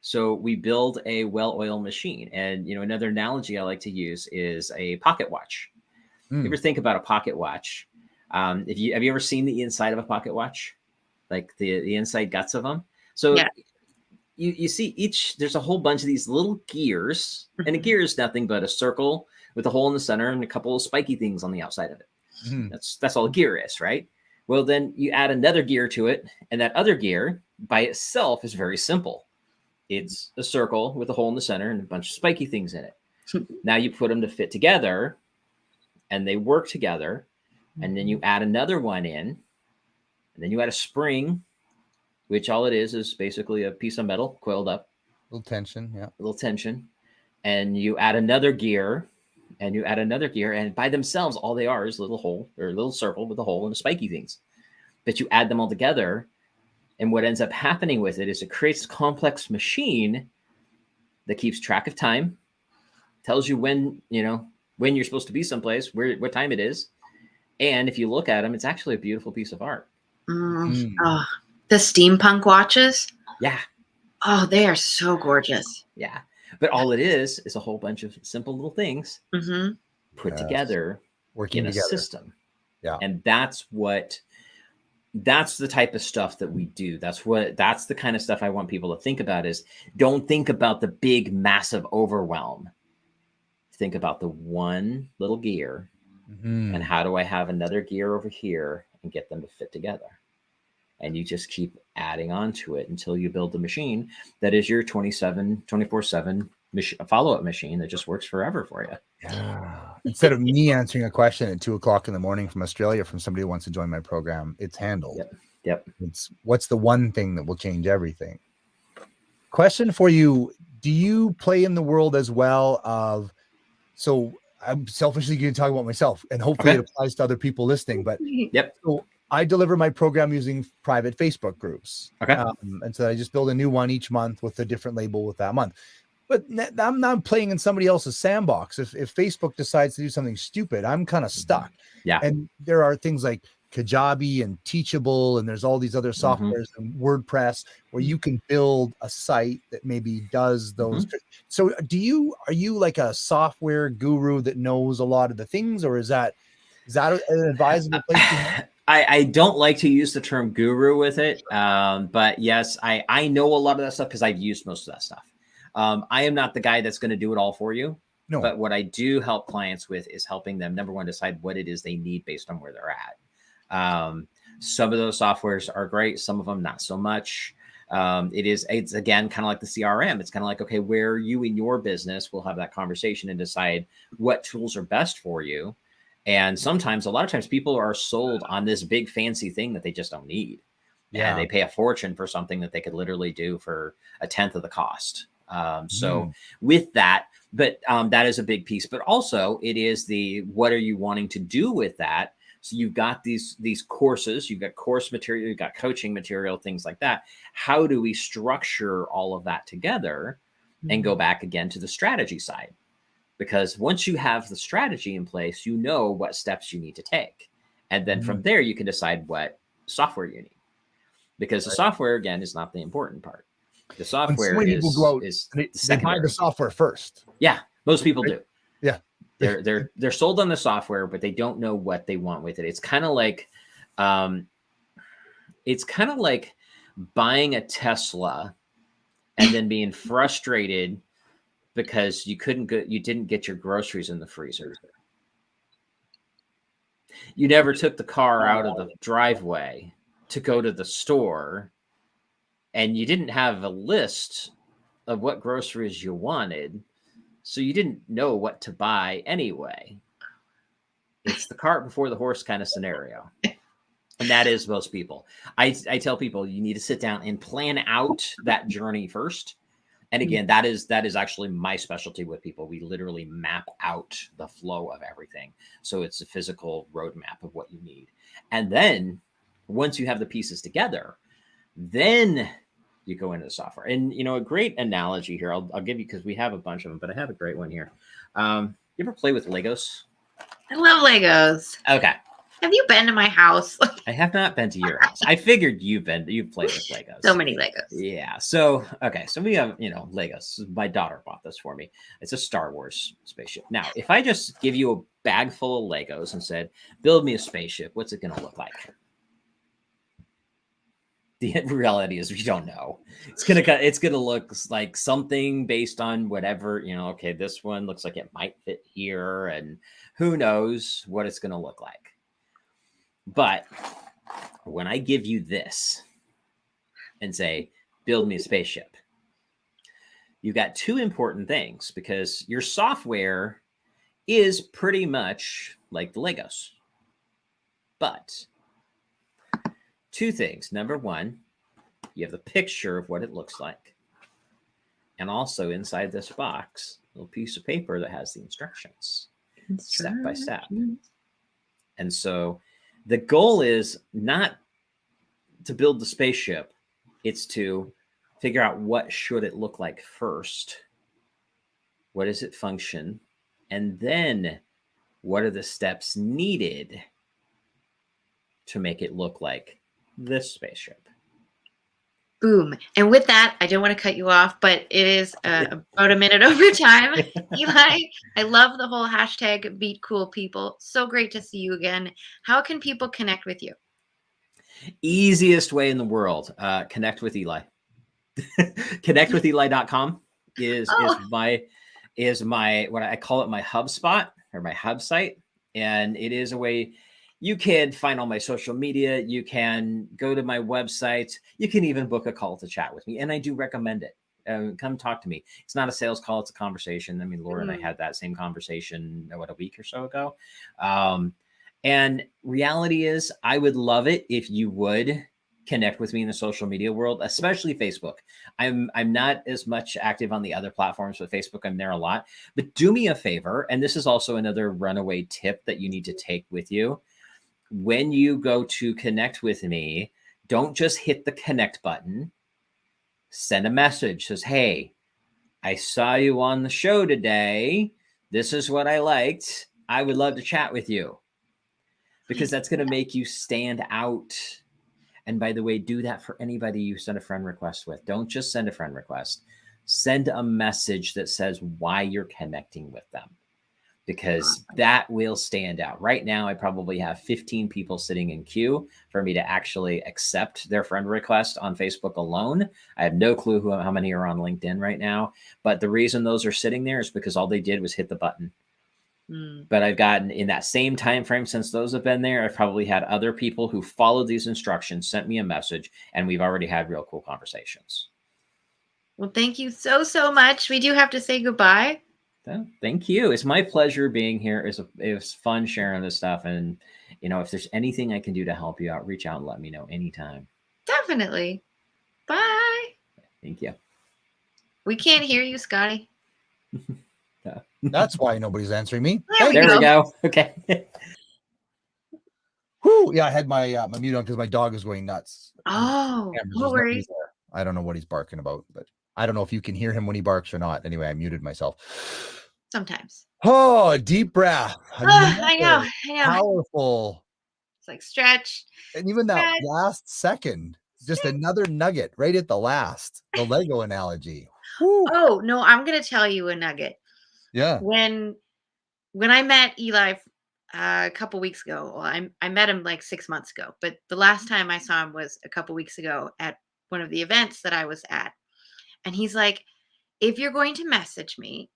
So we build a well-oiled machine. And, you know, another analogy I like to use is a pocket watch. You ever think about a pocket watch? Have you ever seen the inside of a pocket watch? Like the inside guts of them? So yeah. You see there's a whole bunch of these little gears, and a gear is nothing but a circle with a hole in the center and a couple of spiky things on the outside of it. That's all a gear is, right? Well, then you add another gear to it, and that other gear by itself is very simple. It's a circle with a hole in the center and a bunch of spiky things in it. Now you put them to fit together, and they work together, and then you add another one in, and then you add a spring, which all it is basically a piece of metal coiled up. A little tension, yeah. A little tension. And you add another gear, and you add another gear, and by themselves, all they are is a little hole or a little circle with a hole and the spiky things. But you add them all together, and what ends up happening with it is it creates a complex machine that keeps track of time, tells you when you're supposed to be someplace, what time it is. And if you look at them, it's actually a beautiful piece of art. Oh, the steampunk watches. Yeah. Oh, they are so gorgeous. Yeah. But all it is a whole bunch of simple little things put together working in a together. System. Yeah. And that's the type of stuff that we do. That's the kind of stuff I want people to think about is don't think about the big, massive overwhelm. Think about the one little gear and how do I have another gear over here and get them to fit together. And you just keep adding on to it until you build the machine that is your 24/7 follow-up machine that just works forever for you. Yeah. Instead of me answering a question at 2:00 in the morning from Australia from somebody who wants to join my program, it's handled. Yep. It's what's the one thing that will change everything? Question for you. Do you play in the world as well of, so I'm selfishly going to talk about myself and hopefully it applies to other people listening, but so I deliver my program using private Facebook groups. Okay. And so I just build a new one each month with a different label with that month. But I'm not playing in somebody else's sandbox. If Facebook decides to do something stupid, I'm kind of stuck. Yeah. And there are things like Kajabi and Teachable, and there's all these other softwares and WordPress where you can build a site that maybe does those. So are you like a software guru that knows a lot of the things, or is that an advisable place to have? I don't like to use the term guru with it. But yes, I know a lot of that stuff because I've used most of that stuff. I am not the guy that's going to do it all for you. No. But what I do help clients with is helping them, number one, decide what it is they need based on where they're at. Some of those softwares are great. Some of them, not so much. It's again, kind of like the CRM. It's kind of like, okay, where you in your business will have that conversation and decide what tools are best for you. And sometimes, a lot of times people are sold on this big fancy thing that they just don't need. Yeah. And they pay a fortune for something that they could literally do for 1/10 of the cost. So with that, but that is a big piece, but also it is what are you wanting to do with that? So you've got these courses, you've got course material, you've got coaching material, things like that. How do we structure all of that together and go back again to the strategy side? Because once you have the strategy in place, you know what steps you need to take. And then from there, you can decide what software you need. Because the software, again, is not the important part. The software is they buy the software first. Yeah, most people do. Yeah. They're sold on the software, but they don't know what they want with it. It's kind of like buying a Tesla and then being frustrated because you didn't get your groceries in the freezer. You never took the car out of the driveway to go to the store, and you didn't have a list of what groceries you wanted, so you didn't know what to buy anyway. It's the cart before the horse kind of scenario. And that is most people. I tell people you need to sit down and plan out that journey first. And again, that is actually my specialty with people. We literally map out the flow of everything. So it's a physical roadmap of what you need. And then once you have the pieces together, then you go into the software. And, you know, a great analogy here, I'll give you, because we have a bunch of them, but I have a great one here. You ever play with Legos? I love Legos. Okay. Have you been to my house? I have not been to your house. I figured you've played with Legos. So many Legos. Yeah. So, okay. So we have, you know, Legos. My daughter bought this for me. It's a Star Wars spaceship. Now, if I just give you a bag full of Legos and said, build me a spaceship, what's it going to look like? The reality is we don't know. It's gonna look like something based on whatever, you know, okay, this one looks like it might fit here, and who knows what it's gonna look like. But when I give you this and say, build me a spaceship, you've got two important things, because your software is pretty much like the Legos. But two things. Number one, you have the picture of what it looks like. And also inside this box, a little piece of paper that has the instructions step by step. And so the goal is not to build the spaceship. It's to figure out what should it look like first. What does it function? And then what are the steps needed to make it look like this spaceship? Boom. And with that, I don't want to cut you off, but it is about a minute over time. Eli, I love the whole hashtag Beat Cool People. So great to see you again. How can people connect with you? Easiest way in the world. Connect with Eli. Connectwitheli.com is my what I call it, my hub spot, or my hub site. And it is a way you can find all my social media. You can go to my website. You can even book a call to chat with me. And I do recommend it. Come talk to me. It's not a sales call. It's a conversation. I mean, Laura and I had that same conversation, a week or so ago. And reality is, I would love it if you would connect with me in the social media world, especially Facebook. I'm not as much active on the other platforms, but Facebook, I'm there a lot. But do me a favor, and this is also another runaway tip that you need to take with you. When you go to connect with me, don't just hit the connect button. Send a message. Says, hey, I saw you on the show today. This is what I liked. I would love to chat with you. Because that's going to make you stand out. And by the way, do that for anybody you send a friend request with. Don't just send a friend request. Send a message that says why you're connecting with them. Because that will stand out. Right now, I probably have 15 people sitting in queue for me to actually accept their friend request on Facebook alone. I have no clue how many are on LinkedIn right now. But the reason those are sitting there is because all they did was hit the button. But I've gotten, in that same time frame since those have been there, I've probably had other people who followed these instructions, sent me a message, and we've already had real cool conversations. Well, thank you so, so much. We do have to say goodbye. Thank you. It's my pleasure being here. It was fun sharing this stuff. And, you know, if there's anything I can do to help you out, reach out and let me know anytime. Definitely. Bye. Thank you. We can't hear you, Scotty. That's why nobody's answering me. There we go. Okay. Whew, yeah, I had my my mute on because my dog is going nuts. Oh, no worries. I don't know what he's barking about, but I don't know if you can hear him when he barks or not. Anyway, I muted myself. Sometimes. Oh, deep breath. I know. Powerful. It's like stretch. And even that last second, just another nugget right at the last. The Lego analogy. Whew. Oh, no, I'm going to tell you a nugget. Yeah. When I met Eli a couple weeks ago, well, I met him like 6 months ago, but the last time I saw him was a couple weeks ago at one of the events that I was at. And he's like, if you're going to message me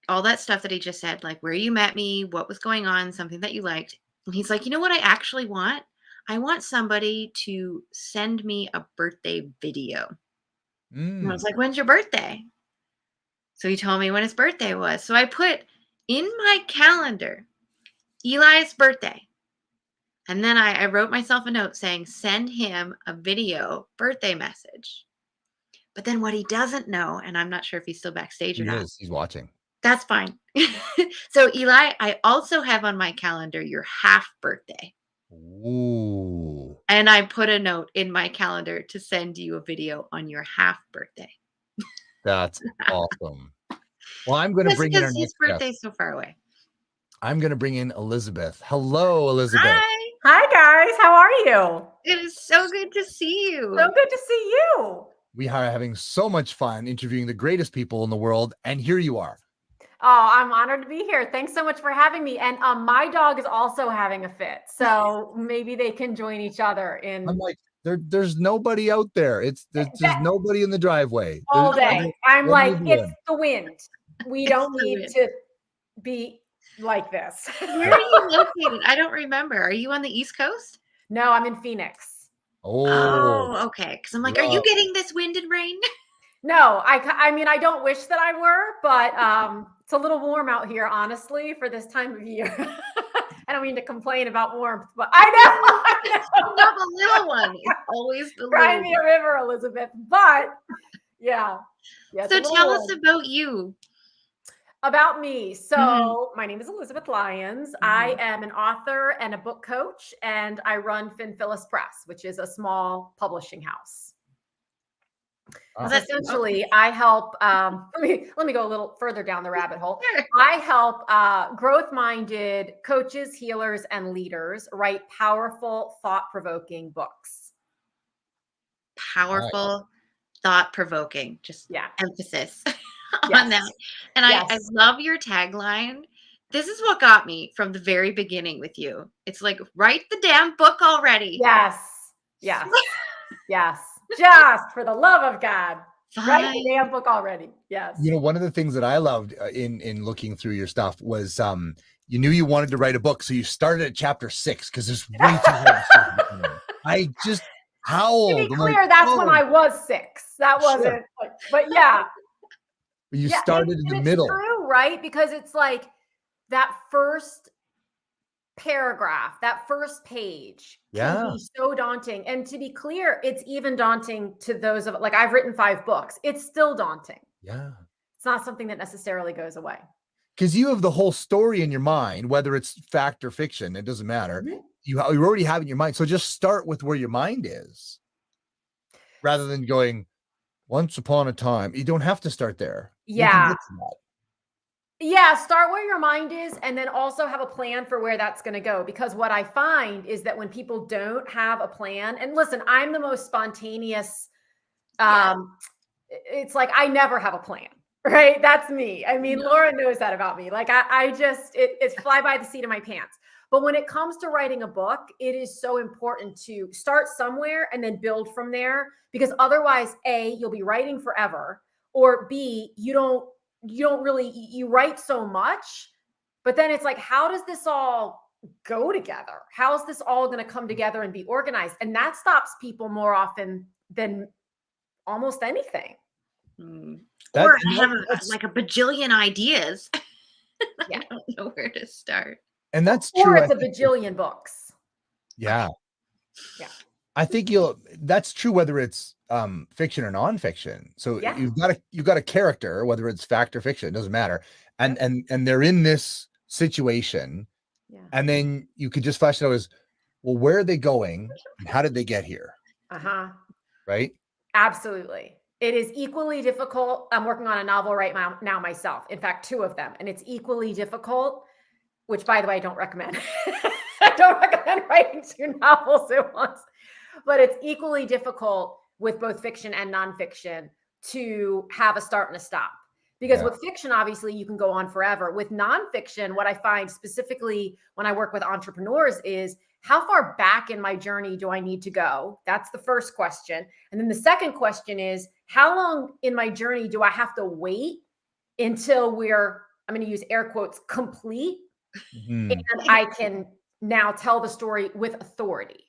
all that stuff that he just said, like where you met me, what was going on, something that you liked. And he's like, you know what I actually want? I want somebody to send me a birthday video. And I was like, when's your birthday? So he told me when his birthday was. So I put in my calendar Eli's birthday. And then I wrote myself a note saying, send him a video birthday message. But then what he doesn't know, and I'm not sure if he's still backstage or not. He's watching. That's fine. So Eli, I also have on my calendar your half birthday. Ooh. And I put a note in my calendar to send you a video on your half birthday. That's awesome. Well, I'm going to bring in our his next birthday's guest. so far away. I'm going to bring in Elizabeth. Hello, Elizabeth. Hi. Hi, guys. How are you? It is so good to see you. So good to see you. We are having so much fun interviewing the greatest people in the world. And here you are. Oh, I'm honored to be here. Thanks so much for having me. And my dog is also having a fit. So maybe they can join each other in. I'm like, there's nobody out there. There's nobody in the driveway. All day. I'm like, it's the wind. We don't need to be like this. Where are you located? I don't remember. Are you on the East Coast? No, I'm in Phoenix. Oh, okay. Because I'm like, are you getting this wind and rain? No, I mean, I don't wish that I were, but it's a little warm out here, honestly, for this time of year. I don't mean to complain about warmth, but I know. Not the little one. It's always the Cry little me a river, Elizabeth. But yeah. So tell us about you. About me. So my name is Elizabeth Lyons. I am an author and a book coach, and I run Finn Phyllis Press, which is a small publishing house. Essentially, I help. Let me go a little further down the rabbit hole. I help growth-minded coaches, healers, and leaders write powerful, thought-provoking books. Powerful, thought-provoking. Just emphasis on that. And I love your tagline. This is what got me from the very beginning with you. It's like, write the damn book already. Yes. Just for the love of God, write the damn book already. Yes. You know, one of the things that I loved in looking through your stuff was you knew you wanted to write a book, so you started at chapter 6 because there's way too hard. I just howled. To be clear, that's when I was 6. That wasn't, but yeah. You started in the middle. It's true, right? Because it's like that first paragraph, that first page can be so daunting. And to be clear, it's even daunting to those of like, I've written 5 books. It's still daunting. Yeah. It's not something that necessarily goes away. Because you have the whole story in your mind, whether it's fact or fiction, it doesn't matter. You already have it in your mind. So just start with where your mind is rather than going once upon a time. You don't have to start there. Yeah. Yeah, start where your mind is and then also have a plan for where that's going to go. Because what I find is that when people don't have a plan, and listen, I'm the most spontaneous. It's like I never have a plan, right? That's me. I mean, Laura knows that about me. Like I just, it's fly by the seat of my pants. But when it comes to writing a book, it is so important to start somewhere and then build from there. Because otherwise, A, you'll be writing forever, or B, you don't really, you write so much, but then it's like, how does this all go together? How is this all going to come together and be organized? And that stops people more often than almost anything. Or have like a bajillion ideas. I don't know where to start. And that's true. Or it's a bajillion books. Yeah. Yeah. I think that's true whether it's fiction or nonfiction. So you've got a character, whether it's fact or fiction, it doesn't matter. And they're in this situation. Yeah. And then you could just flesh it out as, well, where are they going? And how did they get here? Right? Absolutely. It is equally difficult. I'm working on a novel right now myself. In fact, 2 of them. And it's equally difficult, which by the way, I don't recommend. I don't recommend writing 2 novels at once. But it's equally difficult with both fiction and nonfiction to have a start and a stop, Because Yeah. with fiction, obviously, you can go on forever. With nonfiction, what I find specifically when I work with entrepreneurs is, how far back in my journey do I need to go? That's the first question. And then the second question is, how long in my journey do I have to wait until we're, I'm going to use air quotes, complete, Mhm. and I can now tell the story with authority?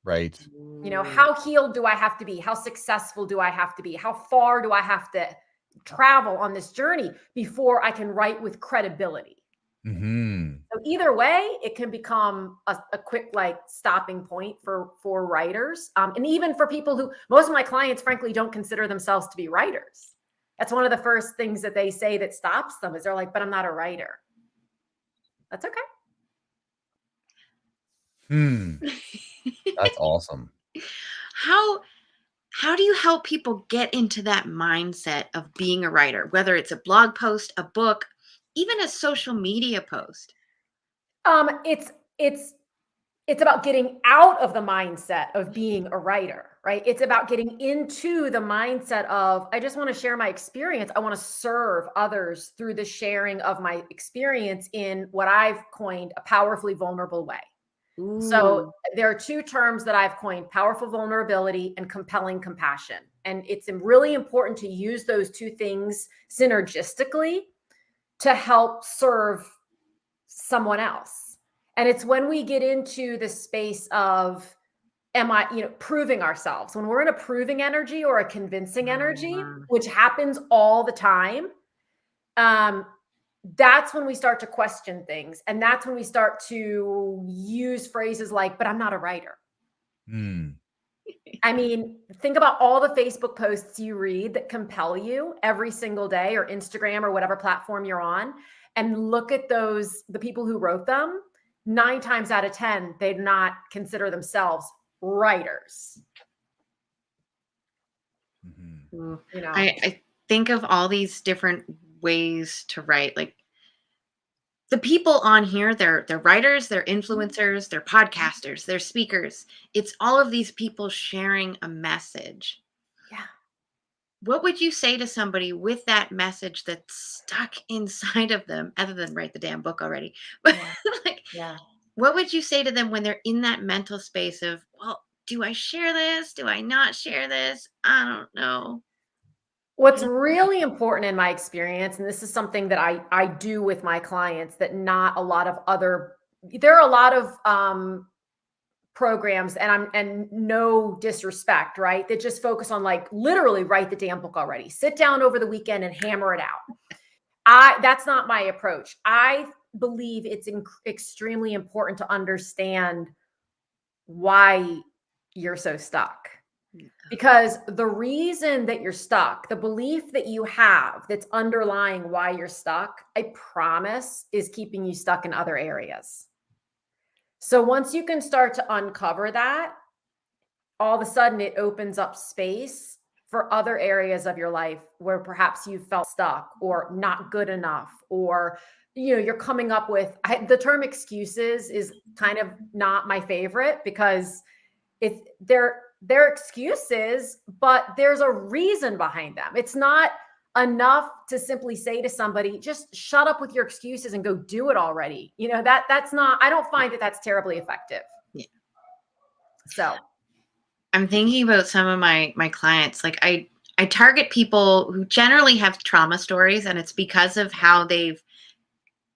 Right. You know, how healed do I have to be? How successful do I have to be? How far do I have to travel on this journey before I can write with credibility? Mhm. So either way, it can become a quick like stopping point for writers, and even for people who, most of my clients, frankly, don't consider themselves to be writers. That's one of the first things that they say that stops them, is they're like, "But I'm not a writer." That's okay. That's awesome. How do you help people get into that mindset of being a writer, whether it's a blog post, a book, even a social media post? It's about getting out of the mindset of being a writer, right? It's about getting into the mindset of, I just want to share my experience. I want to serve others through the sharing of my experience in what I've coined a powerfully vulnerable way. So there are two terms that I've coined: powerful vulnerability and compelling compassion. And it's really important to use those two things synergistically to help serve someone else. And it's when we get into the space of, proving ourselves, when we're in a proving energy or a convincing energy, which happens all the time, that's when we start to question things. And that's when we start to use phrases like, "But I'm not a writer." I mean, think about all the Facebook posts you read that compel you every single day, or Instagram, or whatever platform you're on, and look at those, the people who wrote them. 9 times out of 10, they'd not consider themselves writers. Ooh. You know, I think of all these different ways to write. Like, the people on here, they're writers, they're influencers, they're podcasters, they're speakers. It's all of these people sharing a message. yeah. What would you say to somebody with that message that's stuck inside of them, other than write the damn book already? But like, Yeah. what would you say to them when they're in that mental space of, well, do I share this? Do I not share this? I don't know. What's really important in my experience, and this is something that I do with my clients that not a lot of other, there are a lot of programs, and no disrespect, right, that just focus on like literally write the damn book already. Sit down over the weekend and hammer it out. That's not my approach. I believe it's extremely important to understand why you're so stuck. Because the reason that you're stuck, the belief that you have that's underlying why you're stuck, I promise, is keeping you stuck in other areas. So once you can start to uncover that, all of a sudden it opens up space for other areas of your life where perhaps you felt stuck or not good enough, or you're coming up with, the term excuses is kind of not my favorite, because they're excuses, but there's a reason behind them. It's not enough to simply say to somebody, just shut up with your excuses and go do it already. That's not, I don't find that that's terribly effective. Yeah. So I'm thinking about some of my clients. Like, I target people who generally have trauma stories, and it's because of how they've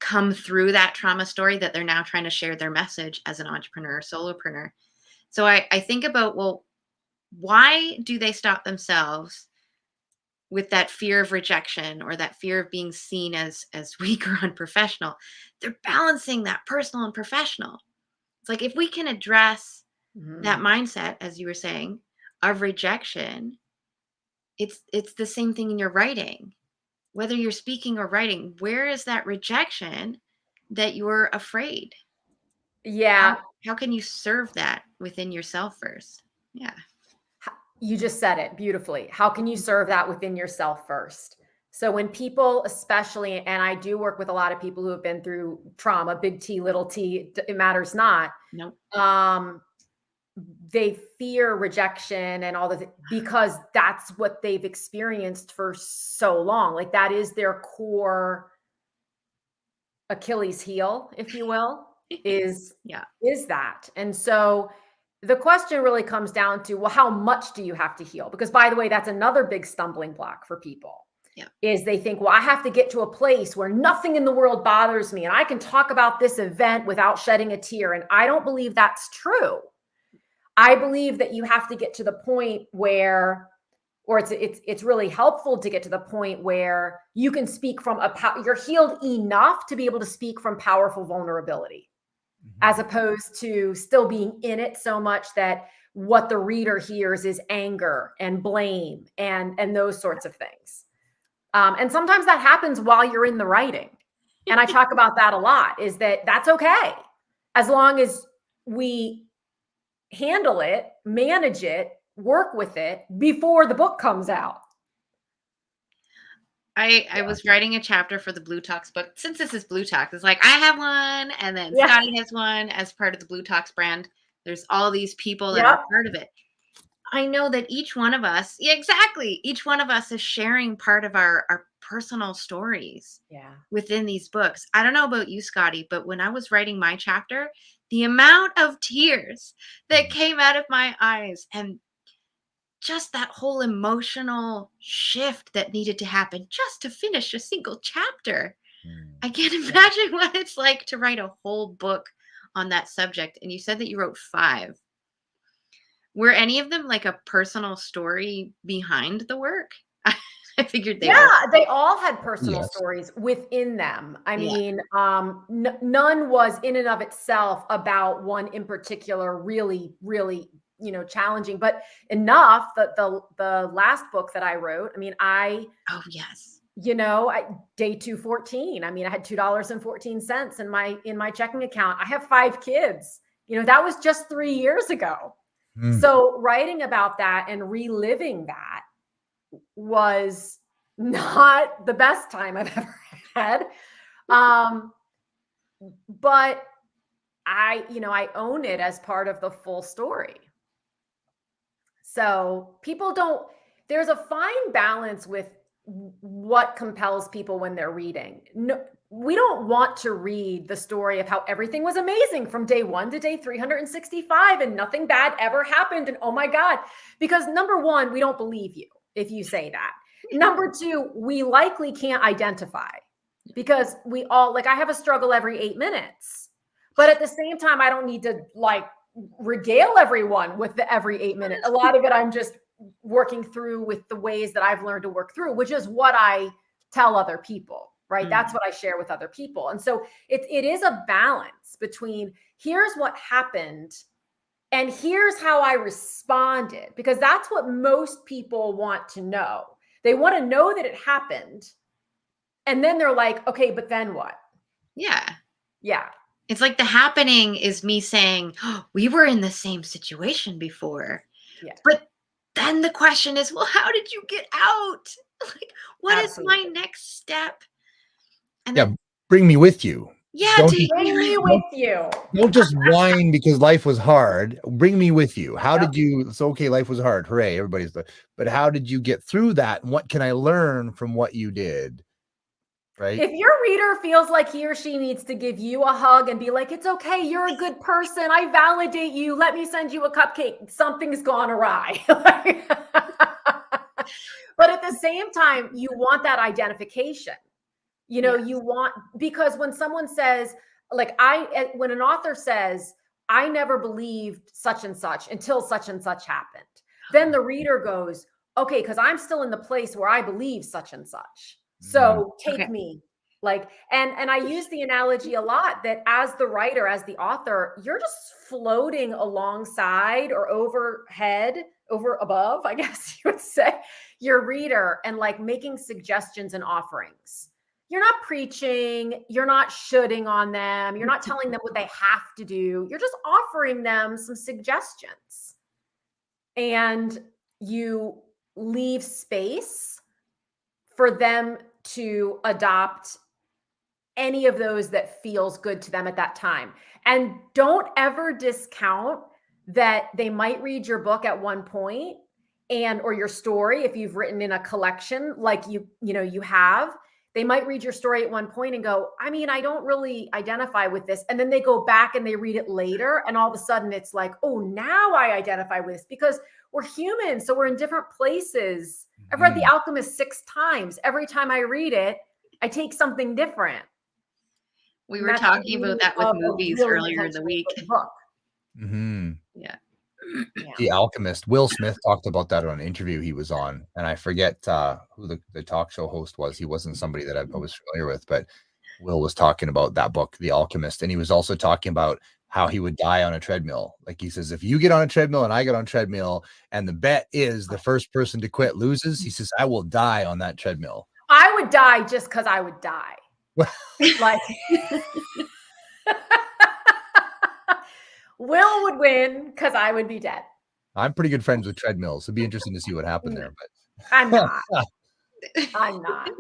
come through that trauma story that they're now trying to share their message as an entrepreneur, solopreneur. So I think about, well, why do they stop themselves with that fear of rejection or that fear of being seen as weak or unprofessional? They're balancing that personal and professional. It's like, if we can address that mindset, as you were saying, of rejection, it's the same thing in your writing. Whether you're speaking or writing, where is that rejection that you're afraid? yeah, How can you serve that within yourself first? Yeah. you just said it beautifully. How can you serve that within yourself first? So when people, especially, and I do work with a lot of people who have been through trauma, big T, little t, it matters not. Nope. they fear rejection and all that because that's what they've experienced for so long. Like that is their core Achilles heel, if you will, is that. And so the question really comes down to, well, how much do you have to heal? Because by the way, that's another big stumbling block for people. Is they think, well, I have to get to a place where nothing in the world bothers me and I can talk about this event without shedding a tear. And I don't believe that's true. I believe that you have to get to the point where, or it's really helpful to get to the point where you can speak from you're healed enough to be able to speak from powerful vulnerability, as opposed to still being in it so much that what the reader hears is anger and blame and those sorts of things. And sometimes that happens while you're in the writing. And I talk about that a lot, is that that's okay. As long as we handle it, manage it, work with it before the book comes out. I was writing a chapter for the bLU Talks book. Since this is bLU Talks, it's like I have one, and then Scotty has one as part of the bLU Talks brand. There's all these people that are part of it. I know that each one of us, each one of us is sharing part of our personal stories within these books. I don't know about you, Scotty, but when I was writing my chapter, the amount of tears that came out of my eyes and just that whole emotional shift that needed to happen just to finish a single chapter. I can't imagine what it's like to write a whole book on that subject. And you said that you wrote 5. Were any of them like a personal story behind the work? I figured they were. They all had personal stories within them. I mean, none was in and of itself about one in particular really, really, challenging, but enough that the last book that I wrote, I mean, day 214, I mean, I had $2.14 in my checking account. I have 5 kids, that was just 3 years ago. So writing about that and reliving that was not the best time I've ever had. But I own it as part of the full story. So there's a fine balance with what compels people when they're reading. No, we don't want to read the story of how everything was amazing from day 1 to day 365 and nothing bad ever happened. And oh my God, because number 1, we don't believe you if you say that. Number 2, we likely can't identify because we all, I have a struggle every 8 minutes, but at the same time, I don't need to regale everyone with the every 8 minutes. A lot of it, I'm just working through with the ways that I've learned to work through, which is what I tell other people, right? That's what I share with other people. And so it is a balance between here's what happened and here's how I responded, because that's what most people want to know. They want to know that it happened. And then they're like, okay, but then what? Yeah. It's like the happening is me saying, oh, we were in the same situation before. But then the question is, well, how did you get out? What is my next step? And bring me with you. Bring me with you. Don't just whine because life was hard. Bring me with you. How did you? It's okay, life was hard. Hooray, everybody's the. But how did you get through that? And what can I learn from what you did? Right. If your reader feels like he or she needs to give you a hug and be like, it's okay, you're a good person, I validate you, let me send you a cupcake, something's gone awry. But at the same time, you want that identification. You want, because when someone says, when an author says, I never believed such and such until such and such happened, then the reader goes, okay, because I'm still in the place where I believe such and such. So take me and I use the analogy a lot that as the writer, as the author, you're just floating alongside or above, I guess you would say, your reader and making suggestions and offerings. You're not preaching, you're not shooting on them, you're not telling them what they have to do. You're just offering them some suggestions. And you leave space for them to adopt any of those that feels good to them at that time. And don't ever discount that they might read your book at one point or your story, if you've written in a collection like you have, they might read your story at one point and go, I mean, I don't really identify with this. And then they go back and they read it later. And all of a sudden it's like, oh, now I identify with this, because we're human. So we're in different places. I've read The Alchemist 6 times. Every time I read it, I take something different. We were talking about that with movies earlier in the week. Yeah. The Alchemist. Will Smith talked about that on an interview he was on, and I forget who the talk show host was. He wasn't somebody that I was familiar with, but Will was talking about that book, The Alchemist, and he was also talking about how he would die on a treadmill. Like he says, if you get on a treadmill and I get on a treadmill, and the bet is the first person to quit loses, he says, I will die on that treadmill. I would die just because I would die. Like Will would win because I would be dead. I'm pretty good friends with treadmills. It'd be interesting to see what happened there, but I'm not. I'm not.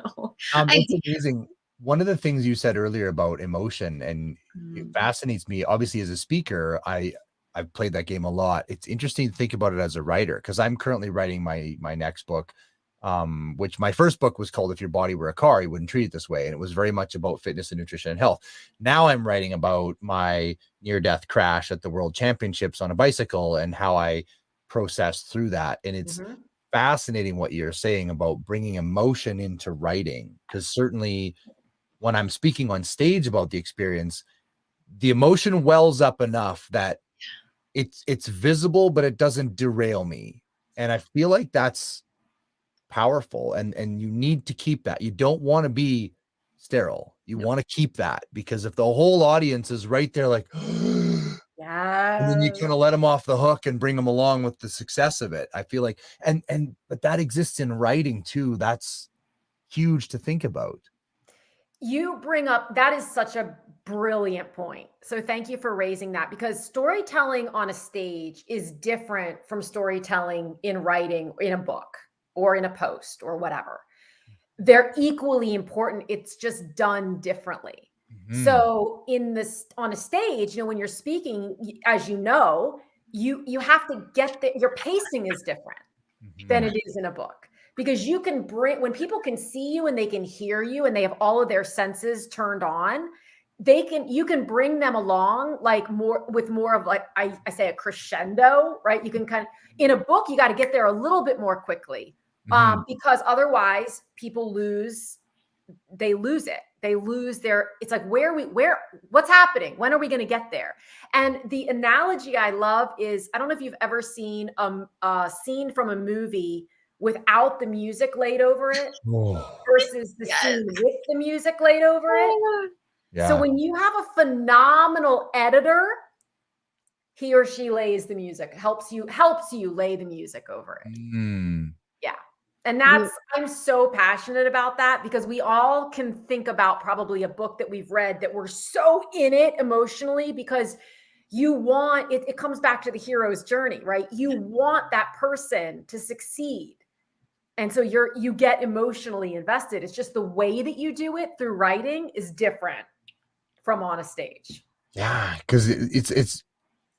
No. It's amazing. One of the things you said earlier about emotion, and it fascinates me. Obviously, as a speaker, I've played that game a lot. It's interesting to think about it as a writer, because I'm currently writing my next book, which my first book was called If Your Body Were a Car, You Wouldn't Treat It This Way. And it was very much about fitness and nutrition and health. Now I'm writing about my near-death crash at the World Championships on a bicycle and how I processed through that. And it's fascinating what you're saying about bringing emotion into writing, because certainly when I'm speaking on stage about the experience, the emotion wells up enough that it's visible, but it doesn't derail me. And I feel like that's powerful, and you need to keep that. You don't want to be sterile. You want to keep that, because if the whole audience is right there like yeah, and then you kind of let them off the hook and bring them along with the success of it, I feel like, but that exists in writing too. That's huge to think about. You bring up, that is such a brilliant point. So thank you for raising that, because storytelling on a stage is different from storytelling in writing in a book or in a post or whatever. They're equally important. It's just done differently. So on a stage, when you're speaking, as you know, you have to get your pacing is different than it is in a book, because you can when people can see you and they can hear you and they have all of their senses turned on, you can bring them along like more of like, I say a crescendo, right? You can kind of, in a book, you got to get there a little bit more quickly. Because otherwise people lose it. They lose it's like, what's happening? When are we going to get there? And the analogy I love is, I don't know if you've ever seen a scene from a movie without the music laid over it versus the scene with the music laid over it. Yeah. So when you have a phenomenal editor, he or she lays the music, helps you lay the music over it. Yeah. And I'm so passionate about that, because we all can think about probably a book that we've read that we're so in it emotionally, because you want it comes back to the hero's journey, right? You want that person to succeed. And so you get emotionally invested. It's just the way that you do it through writing is different from on a stage. Yeah, because it's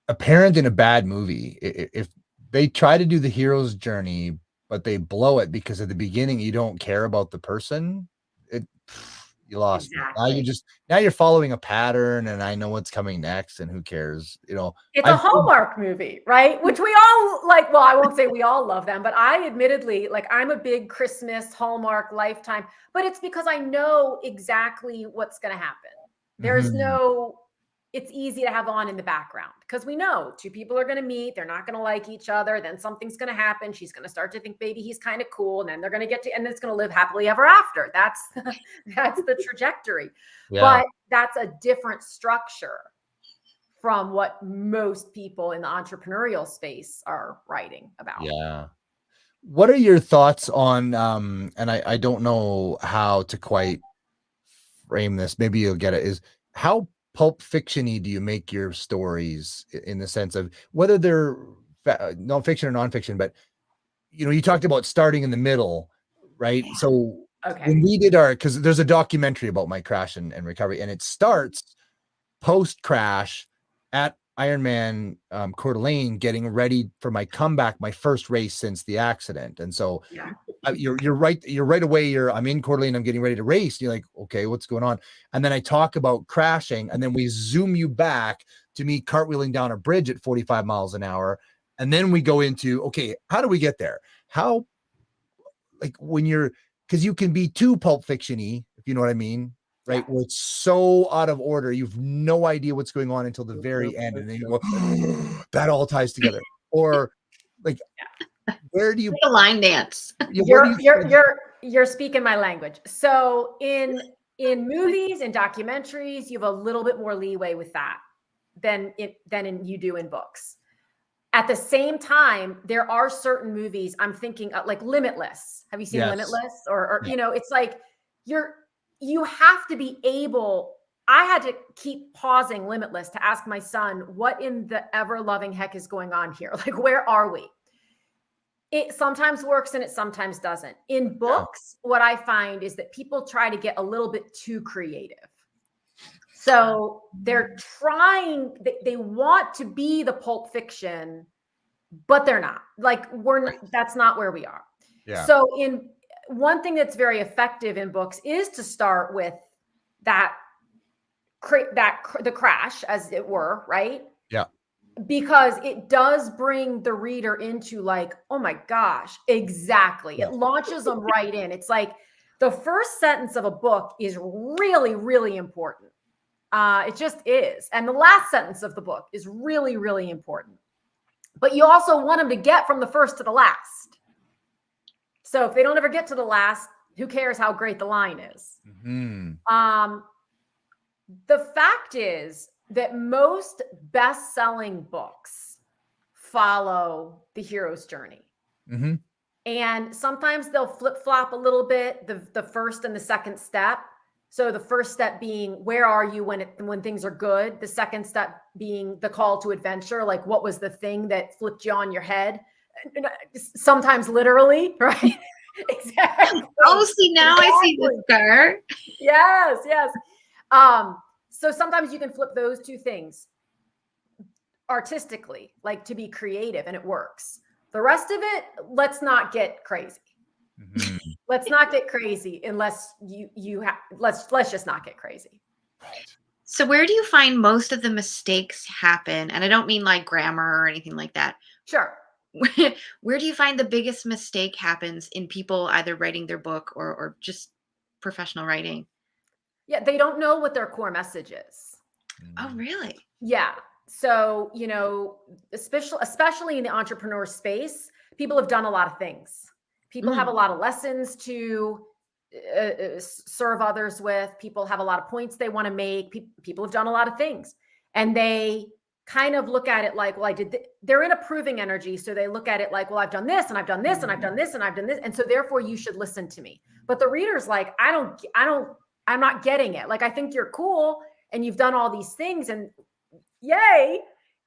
apparent in a bad movie. If they try to do the hero's journey, but they blow it because at the beginning you don't care about the person, you lost. Exactly. Now you're following a pattern, and I know what's coming next, and who cares? It's a Hallmark movie, right? Which we all like. Well, I won't say we all love them, but I admittedly, like, I'm a big Christmas, Hallmark, Lifetime, but it's because I know exactly what's going to happen. There's it's easy to have on in the background, because we know two people are going to meet. They're not going to like each other. Then something's going to happen. She's going to start to think maybe he's kind of cool. And then they're going to and it's going to live happily ever after. That's the trajectory. Yeah. But that's a different structure from what most people in the entrepreneurial space are writing about. Yeah. What are your thoughts on, and I don't know how to quite frame this, maybe you'll get it, is how pulp fiction-y do you make your stories, in the sense of whether they're non-fiction or non-fiction? But you talked about starting in the middle, right? Yeah. So when we did because there's a documentary about my crash and recovery, and it starts post-crash at Ironman Coeur d'Alene, getting ready for my comeback, my first race since the accident. And so Yeah. you're right. You're right away. I'm in Coeur d'Alene. I'm getting ready to race. You're like, okay, what's going on? And then I talk about crashing, and then we zoom you back to me cartwheeling down a bridge at 45 miles an hour. And then we go into, okay, how do we get there? How, like, when you're, because you can be too Pulp Fiction-y, if you know what I mean, right? Yeah. Where it's so out of order, you've no idea what's going on until the very end, and then you go, that all ties together. Or like, where do you Like a line dance? You're speaking my language. So in movies and documentaries, you have a little bit more leeway with that than you do in books. At the same time, there are certain movies I'm thinking of, like Limitless. Have you seen Yes. Limitless? Or you know, it's like you have to be able. I had to keep pausing Limitless to ask my son, what in the ever loving heck is going on here? Like, where are we? It sometimes works and it sometimes doesn't. In books, what I find is that people try to get a little bit too creative. So they're trying, they want to be the Pulp Fiction, but they're not. Like, that's not where we are. Yeah. So one thing that's very effective in books is to start with the crash, as it were, right? Yeah. Because it does bring the reader into like, oh my gosh, exactly. It launches them right in. It's like the first sentence of a book is really, really important. It just is. And the last sentence of the book is really, really important. But you also want them to get from the first to the last. So if they don't ever get to the last, who cares how great the line is? Mm-hmm. The fact is that most best-selling books follow the hero's journey. Mm-hmm. And sometimes they'll flip-flop a little bit, the first and the second step. So the first step being, where are you when things are good? The second step being the call to adventure, like what was the thing that flipped you on your head? Sometimes literally, right? Exactly. Oh, see, now exactly. I see the scar. Yes, yes. So sometimes you can flip those two things artistically, like to be creative, and it works. The rest of it, let's not get crazy. Mm-hmm. Let's not get crazy unless let's just not get crazy. So where do you find most of the mistakes happen? And I don't mean like grammar or anything like that. Sure. Where do you find the biggest mistake happens in people either writing their book or just professional writing? Yeah, they don't know what their core message is. Oh, really? Yeah. So, you know, especially in the entrepreneur space, people have done a lot of things. People have a lot of lessons to serve others with. People have a lot of points they want to make. People have done a lot of things. And they kind of look at it like, well, they're in a proving energy. So they look at it like, well, I've done this and I've done this and I've done this and I've done this. And so therefore you should listen to me. But the reader's like, I'm not getting it. Like, I think you're cool and you've done all these things and yay.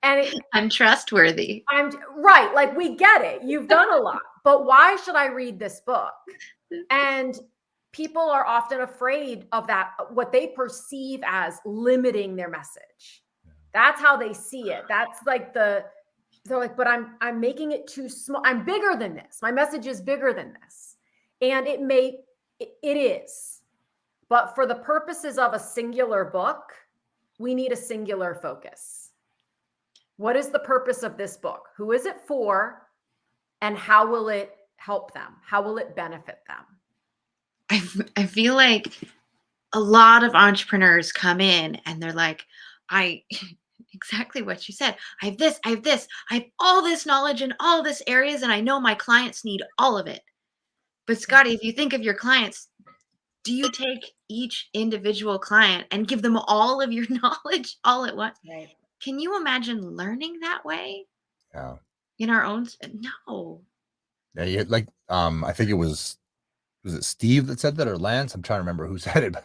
And I'm trustworthy. I'm right. Like, we get it. You've done a lot, but why should I read this book? And people are often afraid of that, what they perceive as limiting their message. That's how they see it. That's like they're like, but I'm making it too small. I'm bigger than this. My message is bigger than this. And it is. But for the purposes of a singular book, we need a singular focus. What is the purpose of this book? Who is it for? And how will it help them? How will it benefit them? I feel like a lot of entrepreneurs come in and they're like, exactly what you said. I have this, I have all this knowledge in all this areas, and I know my clients need all of it. But Scotty, if you think of your clients, do you take each individual client and give them all of your knowledge all at once? Right. Can you imagine learning that way? Yeah. In our own? No. Yeah, you like I think was it Steve that said that, or Lance? I'm trying to remember who said it,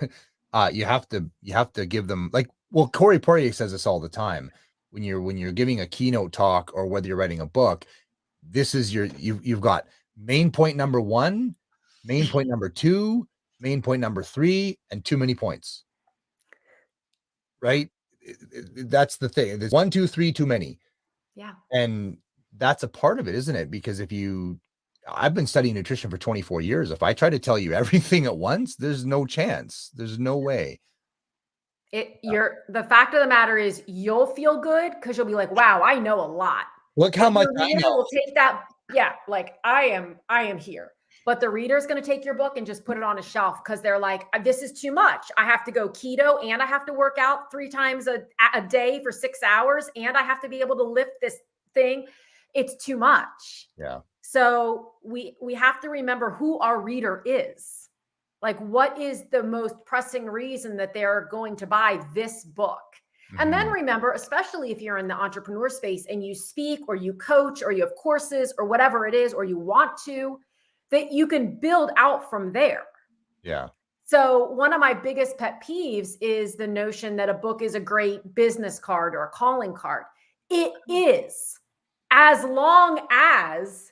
but you have to give them, like, well, Corey Poirier says this all the time. When you're giving a keynote talk or whether you're writing a book, this is you've got main point number 1, main point number 2, main point number 3, and too many points. Right? that's the thing. There's 1, 2, 3 too many. Yeah. And that's a part of it, isn't it? Because I've been studying nutrition for 24 years. If I try to tell you everything at once, there's no chance. There's no way. The fact of the matter is you'll feel good because you'll be like, wow, I know a lot. Look how much I know. Will take that. Yeah. Like I am here. But the reader's going to take your book and just put it on a shelf because they're like, this is too much. I have to go keto and I have to work out 3 times a day for 6 hours. And I have to be able to lift this thing. It's too much. Yeah. So we have to remember who our reader is. Like, what is the most pressing reason that they're going to buy this book? Mm-hmm. And then remember, especially if you're in the entrepreneur space and you speak or you coach or you have courses or whatever it is, or you want to, that you can build out from there. Yeah. So one of my biggest pet peeves is the notion that a book is a great business card or a calling card. It is, as long as,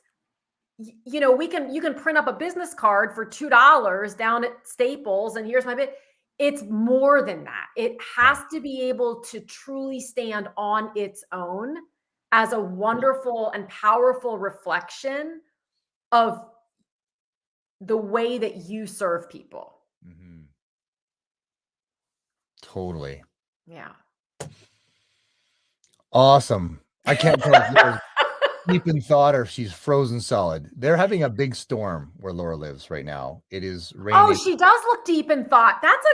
you know, you can print up a business card for $2 down at Staples and here's my bit. It's more than that. It has to be able to truly stand on its own as a wonderful and powerful reflection of the way that you serve people. Mm-hmm. Totally. Yeah. Awesome. I can't tell if Laura's deep in thought or if she's frozen solid. They're having a big storm where Laura lives right now. It is raining. Oh, she does look deep in thought. That's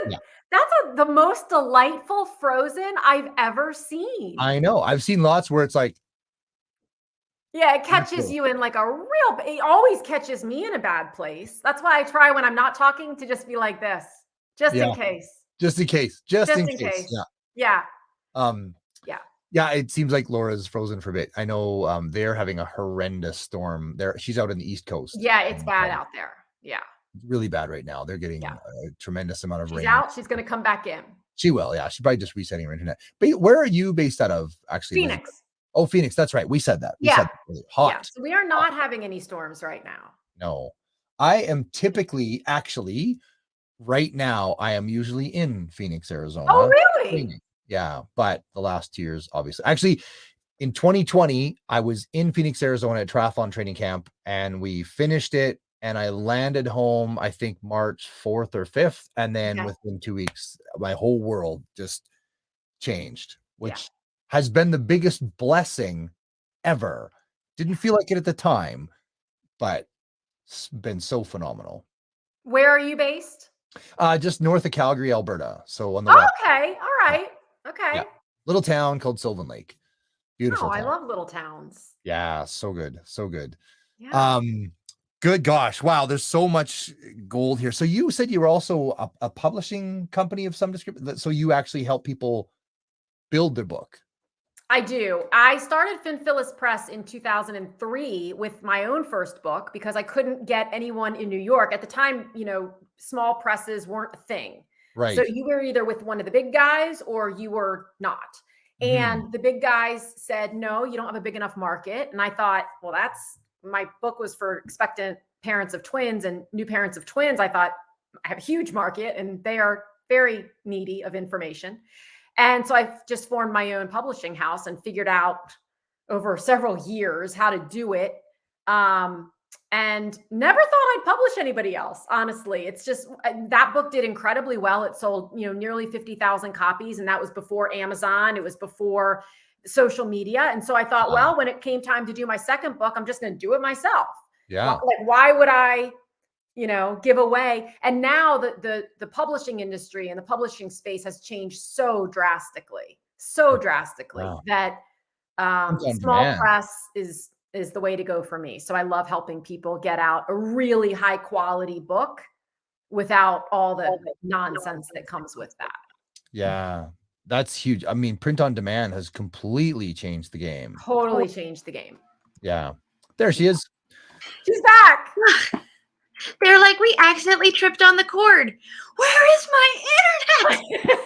the most delightful frozen I've ever seen. I know. I've seen lots where it's like, yeah, it catches you in like it always catches me in a bad place. That's why I try when I'm not talking to just be like this, just in case. Just in case. Just in case. Yeah. Yeah, it seems like Laura's frozen for a bit. I know they're having a horrendous storm. She's out in the East Coast. Yeah, it's bad out there. Yeah. Really bad right now. They're getting a tremendous amount of rain. She's out. She's going to come back in. She will. Yeah. She's probably just resetting her internet. But where are you based out of, actually? Phoenix. Oh, Phoenix. That's right. We said that. We said that. Really hot. Yeah. So we are not having any storms right now. No. I am typically, actually, right now, I am usually in Phoenix, Arizona. Oh, really? Phoenix. Yeah. But the last 2 years, obviously. Actually, in 2020, I was in Phoenix, Arizona at triathlon training camp, and we finished it. And I landed home, I think March 4th or 5th. And then within 2 weeks, my whole world just changed, which has been the biggest blessing ever. Didn't feel like it at the time, but it's been so phenomenal. Where are you based? Just north of Calgary, Alberta. So on the west. Okay. All right. Okay. Yeah. Little town called Sylvan Lake. Beautiful town. I love little towns. Yeah. So good. So good. Yeah. Good gosh. Wow. There's so much gold here. So you said you were also a publishing company of some description. So you actually help people build their book. I do. I started Finphyllis Press in 2003 with my own first book because I couldn't get anyone in New York. At the time, you know, small presses weren't a thing. Right. So you were either with one of the big guys or you were not. And the big guys said, no, you don't have a big enough market. And I thought, well, my book was for expectant parents of twins and new parents of twins. I thought I have a huge market and they are very needy of information. And so I just formed my own publishing house and figured out over several years how to do it. And never thought I'd publish anybody else. Honestly, it's just that book did incredibly well. It sold, nearly 50,000 copies. And that was before Amazon. It was before social media. And so I thought, well, when it came time to do my second book, I'm just going to do it myself. Yeah. Like, why would I, give away? And now the publishing industry and the publishing space has changed so drastically that small press is the way to go for me. So I love helping people get out a really high quality book without all the nonsense that comes with that. Yeah. That's huge. I mean, print on demand has completely changed the game. Totally changed the game. Yeah. There she is. She's back. They're like, we accidentally tripped on the cord. Where is my internet?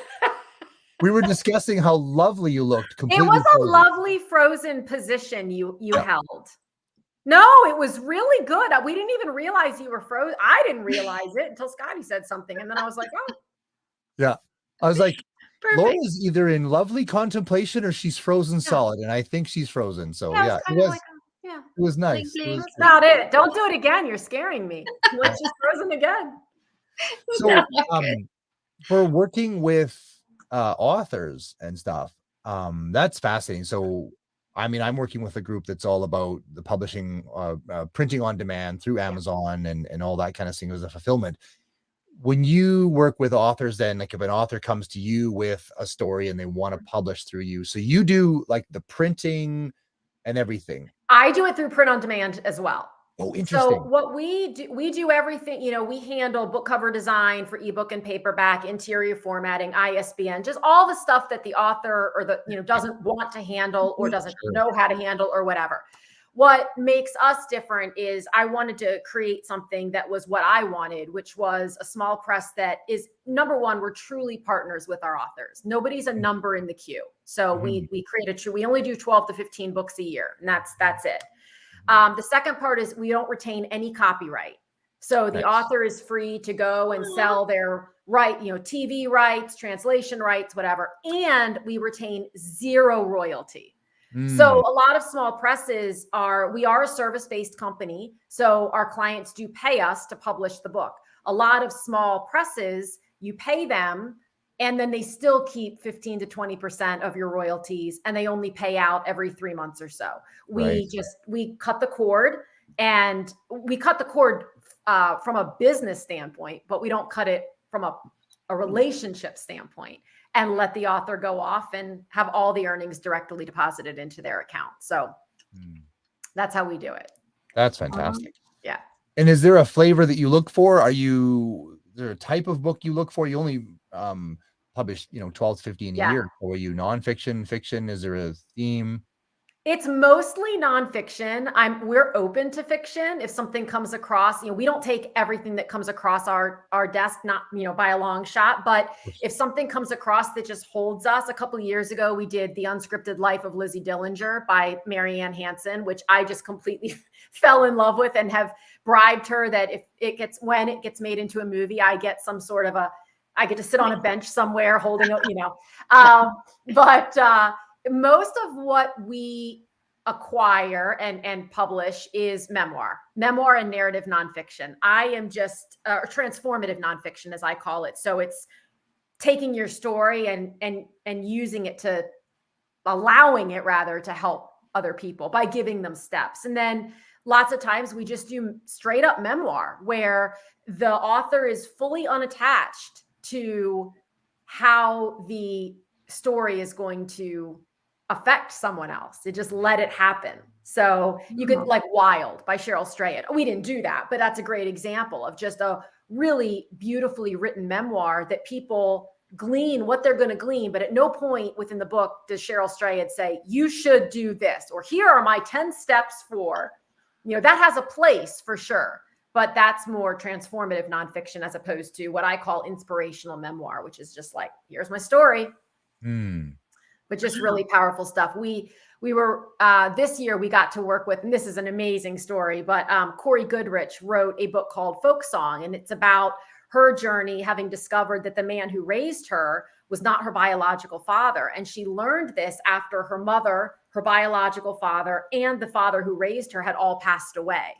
We were discussing how lovely you looked. It was a lovely frozen position you held. No, it was really good. We didn't even realize you were frozen. I didn't realize it until Scotty said something. And then I was like, oh. Yeah. I was like, Perfect. Laura's either in lovely contemplation or she's frozen solid, and I think she's frozen. So yeah, it was, it was nice. Bling, It was bling. that's about it. Don't do it again. You're scaring me. Like she's frozen again. so No, good. for working with authors and stuff, that's fascinating. So I mean, I'm working with a group that's all about the publishing, printing on demand through Amazon and all that kind of thing as a fulfillment. When you work with authors, then like if an author comes to you with a story and they want to publish through you, so you do like the printing and everything. I do it through print on demand as well. Oh, interesting. So what we do everything, you know, we handle book cover design for ebook and paperback, interior formatting, ISBN, just all the stuff that the author or the, you know, doesn't want to handle or doesn't know how to handle or whatever. What makes us different is I wanted to create something that was what I wanted, which was a small press that is, number one, we're truly partners with our authors. Nobody's a number in the queue. So we create we only do 12 to 15 books a year, and that's it. The second part is we don't retain any copyright. So the author is free to go and sell their TV rights, translation rights, whatever. And we retain zero royalty. So a lot of small presses we are a service-based company. So our clients do pay us to publish the book. A lot of small presses, you pay them and then they still keep 15 to 20% of your royalties, and they only pay out every 3 months or so. We cut the cord, and we cut the cord from a business standpoint, but we don't cut it from a relationship standpoint and let the author go off and have all the earnings directly deposited into their account. So that's how we do it. That's fantastic. Yeah. And is there a flavor that you look for? Is there a type of book you look for? You only publish, 12 to 15 a year. Or are you nonfiction, fiction? Is there a theme? It's mostly nonfiction. We're open to fiction. If something comes across, we don't take everything that comes across our desk, not, by a long shot, but if something comes across that just holds us. A couple of years ago, we did The Unscripted Life of Lizzie Dillinger by Marianne Hansen, which I just completely fell in love with and have bribed her that when it gets made into a movie, I get some sort of I get to sit on a bench somewhere holding it, but most of what we acquire and publish is memoir and narrative nonfiction. I am just transformative nonfiction, as I call it. So it's taking your story and using it allowing it to help other people by giving them steps. And then lots of times we just do straight up memoir where the author is fully unattached to how the story is going to affect someone else. They just let it happen. So you could like Wild by Cheryl Strayed. We didn't do that, but that's a great example of just a really beautifully written memoir that people glean what they're going to glean. But at no point within the book does Cheryl Strayed say, you should do this, or here are my 10 steps for, that has a place for sure. But that's more transformative nonfiction as opposed to what I call inspirational memoir, which is just like, here's my story. But just really powerful stuff. We were, this year we got to work with, and this is an amazing story, but Corey Goodrich wrote a book called Folk Song, and it's about her journey having discovered that the man who raised her was not her biological father. And she learned this after her mother, her biological father, and the father who raised her had all passed away.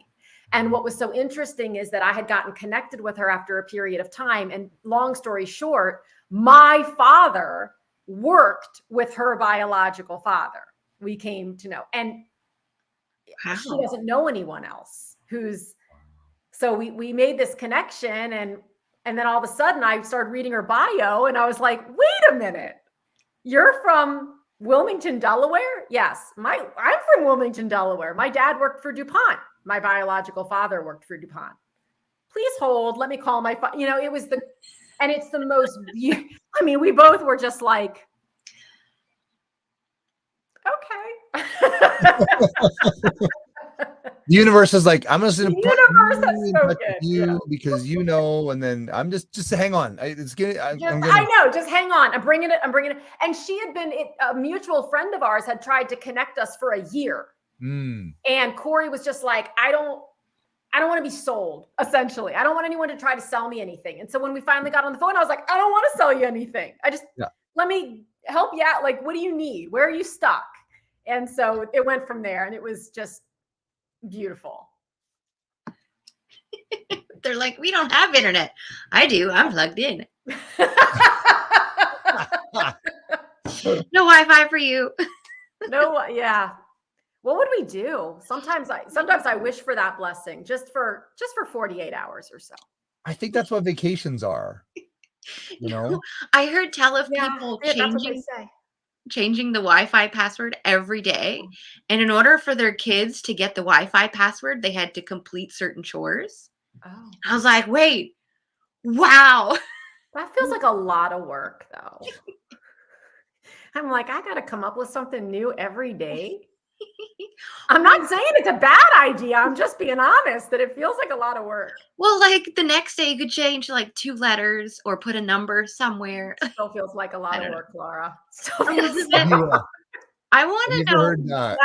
And what was so interesting is that I had gotten connected with her after a period of time. And long story short, my father worked with her biological father. We came to know. And she doesn't know anyone else so we made this connection. And then all of a sudden I started reading her bio and I was like, wait a minute, you're from Wilmington, Delaware? Yes. I'm from Wilmington, Delaware. My dad worked for DuPont. My biological father worked for DuPont. Please hold. Let me call my it was and it's the most, we both were just like, okay. The universe is like, I'm just going to put you because and then I'm just hang on. Just hang on. I'm bringing it. And she had been, a mutual friend of ours had tried to connect us for a year. And Corey was just like, I don't want to be sold, essentially. I don't want anyone to try to sell me anything. And so when we finally got on the phone, I was like, I don't want to sell you anything. let me help you out. Like, what do you need? Where are you stuck? And so it went from there, and it was just beautiful. They're like, we don't have internet. I do. I'm plugged in. No Wi-Fi for you. No, yeah. What would we do? Sometimes I wish for that blessing just for 48 hours or so. I think that's what vacations are. You know? I heard tell of Yeah, people that's what they changing say. changing the Wi-Fi password every day. And in order for their kids to get the Wi-Fi password, they had to complete certain chores. Oh, I was like, wait, wow. that feels like a lot of work, though. I'm like, I got to come up with something new every day. I'm not saying it's a bad idea. I'm just being honest that it feels like a lot of work. Well, like the next day you could change like 2 letters or put a number somewhere. Still feels like a lot of work, Laura. Elizabeth, Yeah. I want Have you to ever know heard,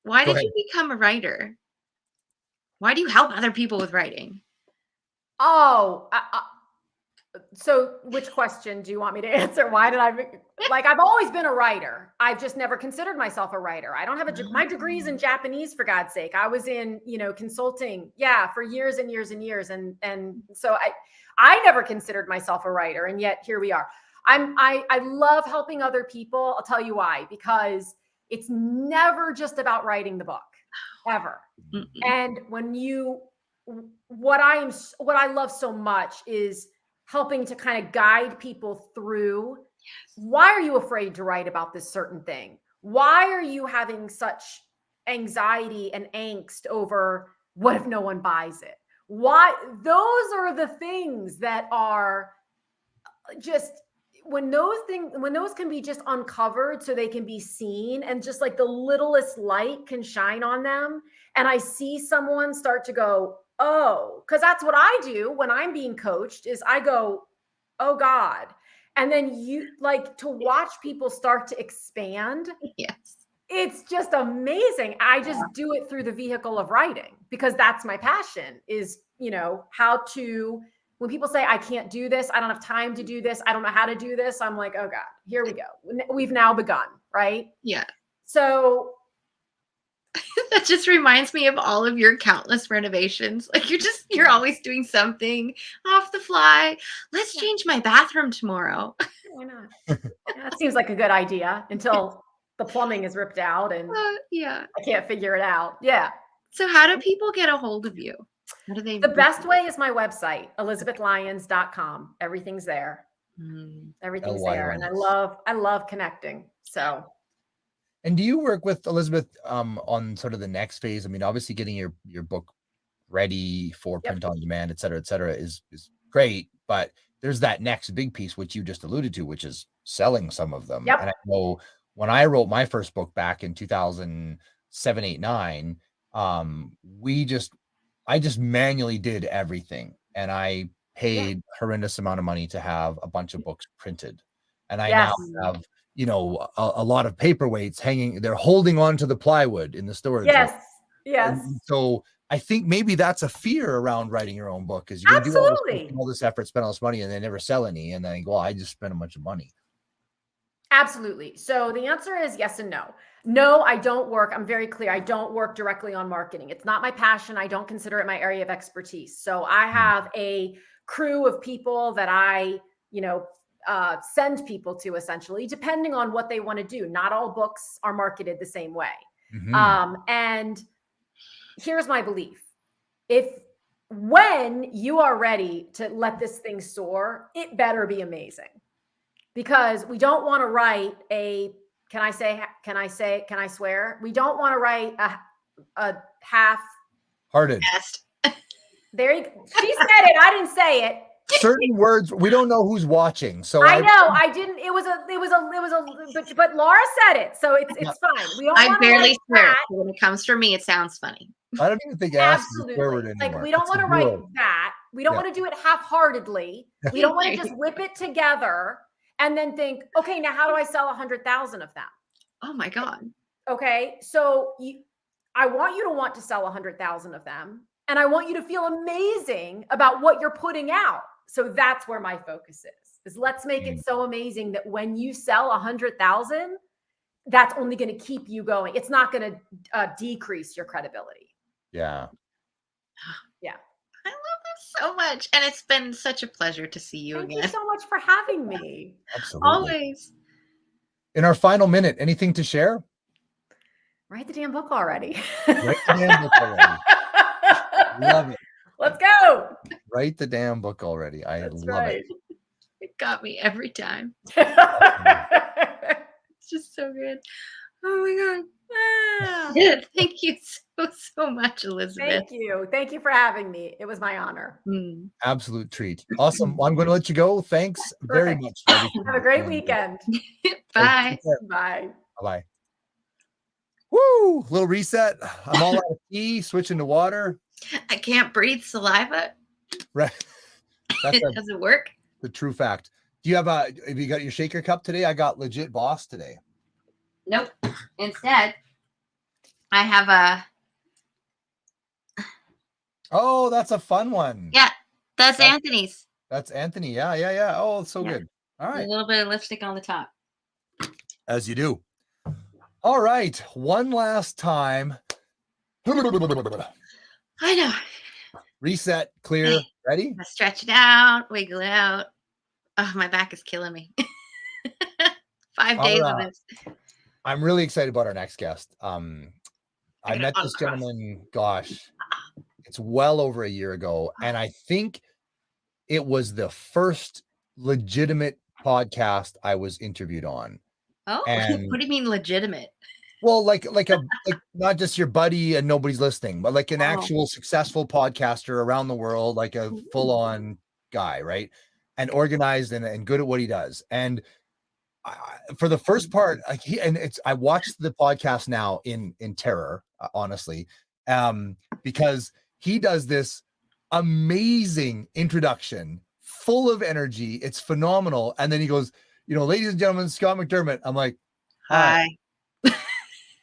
why go did you become a writer? Why do you help other people with writing? Oh, so which question do you want me to answer? Why did I've always been a writer. I've just never considered myself a writer. I don't have my degree's in Japanese, for God's sake. I was in, consulting, for years and years and years. And so I never considered myself a writer. And yet here we are. I love helping other people. I'll tell you why, because it's never just about writing the book, ever. Mm-mm. And what I love so much is helping to kind of guide people through, why are you afraid to write about this certain thing? Why are you having such anxiety and angst over what if no one buys it? Why? Those are the things that are just, when those can be just uncovered so they can be seen, and just like the littlest light can shine on them. And I see someone start to go, oh, because that's what I do when I'm being coached, is I go, oh God. And then to watch people start to expand. Yes. It's just amazing. I just do it through the vehicle of writing, because that's my passion, is, how to, when people say, I can't do this, I don't have time to do this, I don't know how to do this, I'm like, oh God, here we go. We've now begun, right? Yeah. So that just reminds me of all of your countless renovations. Like you're always doing something off the fly. Let's change my bathroom tomorrow. Why not? That seems like a good idea until the plumbing is ripped out and yeah, I can't figure it out. Yeah. So how do people get a hold of you? How do they? The best way is my website, elizabethlyons.com. Everything's there. Everything's there. And I love connecting. So. And do you work with Elizabeth on sort of the next phase? I mean, obviously getting your book ready for print on demand, et cetera, is great. But there's that next big piece, which you just alluded to, which is selling some of them. Yep. And I know when I wrote my first book back in 2007, 8, 9, I just manually did everything. And I paid horrendous amount of money to have a bunch of books printed. And I now have a lot of paperweights hanging, they're holding on to the plywood in the storage. Yes. And so I think maybe that's a fear around writing your own book, is you're going to do all this effort, spend all this money, and then never sell any. And then you go, I just spent a bunch of money. Absolutely. So the answer is yes and no. No, I don't work. I'm very clear. I don't work directly on marketing. It's not my passion. I don't consider it my area of expertise. So I have a crew of people that I, send people to, essentially, depending on what they want to do. Not all books are marketed the same way. And here's my belief. When you are ready to let this thing soar, it better be amazing, because we don't want to write can I swear? We don't want to write a half-hearted. There you go. She said it. I didn't say it. Certain words, we don't know who's watching. So I know I didn't. It was but Laura said it, so it's fine. We don't. I barely swear. When it comes from me, it sounds funny. I don't even think absolutely. Like we don't want to write that. We don't want to do it half-heartedly. We don't want to just whip it together and then think, okay, now how do I sell 100,000 of them? Oh my God. Okay, so I want you to want to sell 100,000 of them, and I want you to feel amazing about what you're putting out. So that's where my focus is. is let's make it so amazing that when you sell 100,000, that's only going to keep you going. It's not going to decrease your credibility. Yeah. Yeah. I love this so much. And it's been such a pleasure to see you Thank again. you so much for having me. Absolutely. Always. In our final minute, anything to share? Write the damn book already. Write the damn book already. Love it. Let's go. Write the damn book already. That's love right. It got me every time. It's It's just so good. Oh my God. Thank you so much, Elizabeth. Thank you. Thank you for having me. It was my honor. Mm. Absolute treat. Awesome. Well, I'm going to let you go. Thanks very Perfect. much. for everything. Have a great weekend. Bye. Bye. Bye-bye. Woo! Little reset. I'm all out of tea, switching to water. I can't breathe saliva. Right. That's Does it work? the true fact. Do you have you got your shaker cup today? I got legit Boss today. Nope. Instead, I have a. Oh, that's a fun one. Yeah, that's Anthony's. That's Anthony. Yeah. Oh, it's so Yeah. good. All right. A little bit of lipstick on the top. As you do. All right. One last time. I know. Reset, clear, ready? I stretch it out, wiggle it out. Oh, my back is killing me. 5 days of this. I'm really excited about our next guest. I met this uncross. gentleman, gosh, it's well over a year ago. And I think it was the first legitimate podcast I was interviewed on. Oh, And- what do you mean legitimate? Well, like not just your buddy and nobody's listening, but like an Oh. actual successful podcaster around the world, like a full-on guy, right? And organized and good at what he does. And for the first part, like I watched the podcast now in terror, honestly, because he does this amazing introduction, full of energy. It's phenomenal. And then he goes, ladies and gentlemen, Scott McDermott. I'm like, Hi.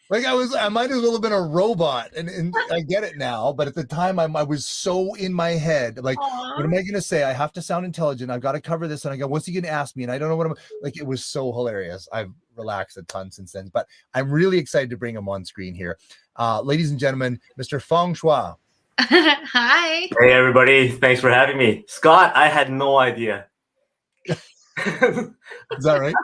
like I might as well have been a robot, and I get it now, but at the time I was so in my head, like, what am I going to say? I have to sound intelligent. I've got to cover this, and I go, what's he going to ask me? And I don't know what I'm like. It was so hilarious. I've relaxed a ton since then, but I'm really excited to bring him on screen here, ladies and gentlemen, Mr. Fong Chua. Hi. Hey everybody, thanks for having me. Scott, I had no idea. Is that right?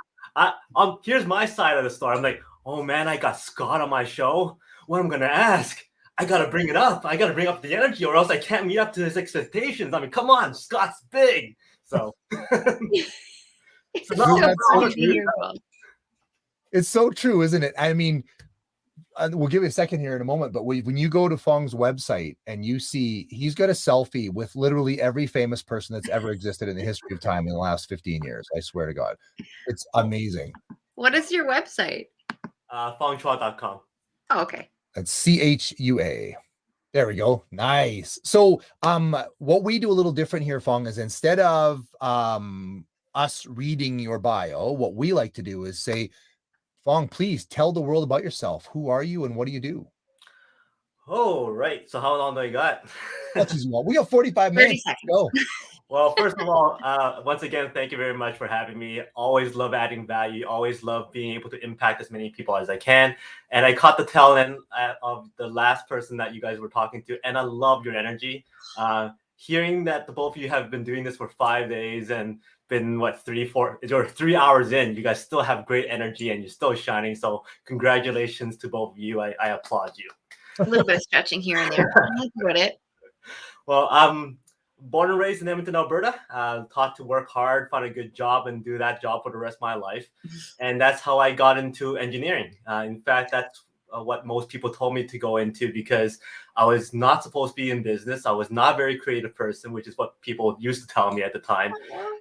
Here's my side of the story. I'm like, oh man, I got Scott on my show. What I'm gonna ask? I gotta bring it up. I gotta bring up the energy, or else I can't meet up to his expectations. I mean, come on, Scott's big. So, It's so true, isn't it? I mean, we'll give you a second here in a moment, but when you go to Fong's website and you see he's got a selfie with literally every famous person that's ever existed in the history of time in the last 15 years. I swear to God, it's amazing. What is your website? fongchua.com. Oh, okay. That's CHUA. There we go. Nice. So, what we do a little different here, Fong, is instead of us reading your bio, what we like to do is say, Fong, please tell the world about yourself. Who are you and what do you do? Oh, right. So how long do I got? We got 45 minutes. Let's go. Well, first of all, once again, thank you very much for having me. Always love adding value. Always love being able to impact as many people as I can. And I caught the tail end of the last person that you guys were talking to, and I love your energy. Hearing that the both of you have been doing this for 5 days and been 3 hours in, you guys still have great energy and you're still shining. So congratulations to both of you. I applaud you. A little bit of stretching here and there. That's about it. Well, I'm born and raised in Edmonton, Alberta. Taught to work hard, find a good job, and do that job for the rest of my life. And that's how I got into engineering. In fact, that's what most people told me to go into, because I was not supposed to be in business. I was not a very creative person, which is what people used to tell me at the time.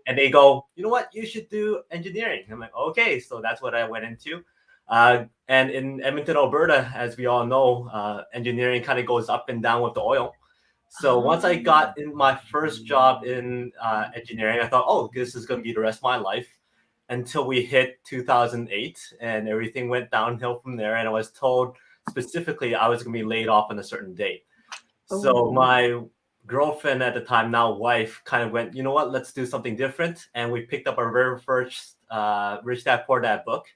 And they go, you know what, you should do engineering. I'm like, okay. So that's what I went into. And in Edmonton, Alberta, as we all know, engineering kind of goes up and down with the oil. So once I got in my first job in engineering, I thought, oh, this is going to be the rest of my life, until we hit 2008 and everything went downhill from there. And I was told specifically I was going to be laid off on a certain date. So my girlfriend at the time, now wife, kind of went, you know what, let's do something different. And we picked up our very first Rich Dad Poor Dad book.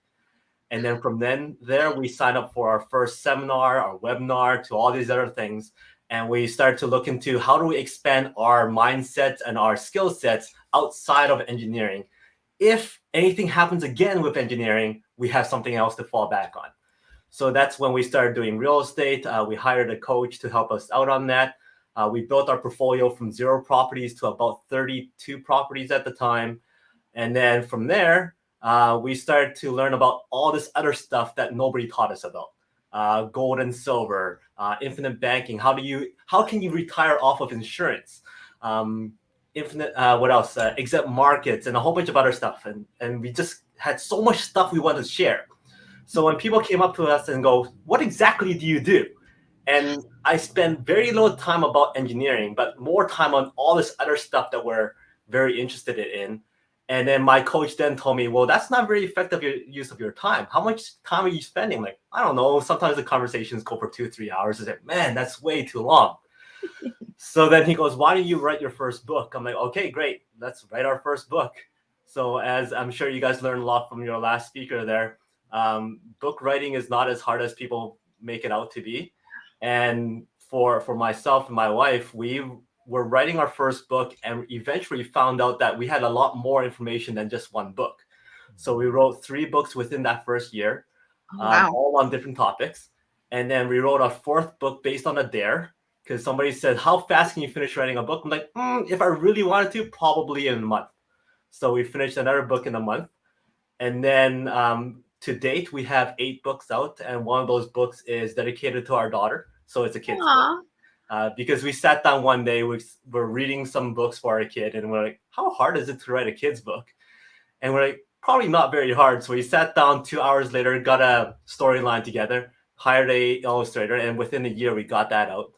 And then from there, we signed up for our first seminar, our webinar, to all these other things. And we started to look into how do we expand our mindsets and our skill sets outside of engineering. If anything happens again with engineering, we have something else to fall back on. So that's when we started doing real estate. We hired a coach to help us out on that. We built our portfolio from 0 properties to about 32 properties at the time. And then from there, we started to learn about all this other stuff that nobody taught us about. Gold and silver, infinite banking. How can you retire off of insurance? What else? Exempt markets and a whole bunch of other stuff. And we just had so much stuff we wanted to share. So when people came up to us and go, what exactly do you do? And I spent very little time about engineering, but more time on all this other stuff that we're very interested in. And then my coach then told me, well, that's not very effective use of your time. How much time are you spending? I'm like, I don't know. Sometimes the conversations go for 2-3 hours. I said, man, that's way too long. So then he goes, why don't you write your first book? I'm like, okay, great. Let's write our first book. So as I'm sure you guys learned a lot from your last speaker there, book writing is not as hard as people make it out to be. And for myself and my wife, we were writing our first book and eventually found out that we had a lot more information than just one book. So we wrote 3 books within that first year, all on different topics. And then we wrote our 4th book based on a dare, because somebody said, how fast can you finish writing a book? I'm like, if I really wanted to, probably in a month. So we finished another book in a month. And then to date, we have 8 books out. And one of those books is dedicated to our daughter. So it's a kid's book. Because we sat down one day, we're reading some books for our kid, and we're like, how hard is it to write a kid's book? And we're like, probably not very hard. So we sat down 2 hours later, got a storyline together, hired a illustrator, and within a year, we got that out.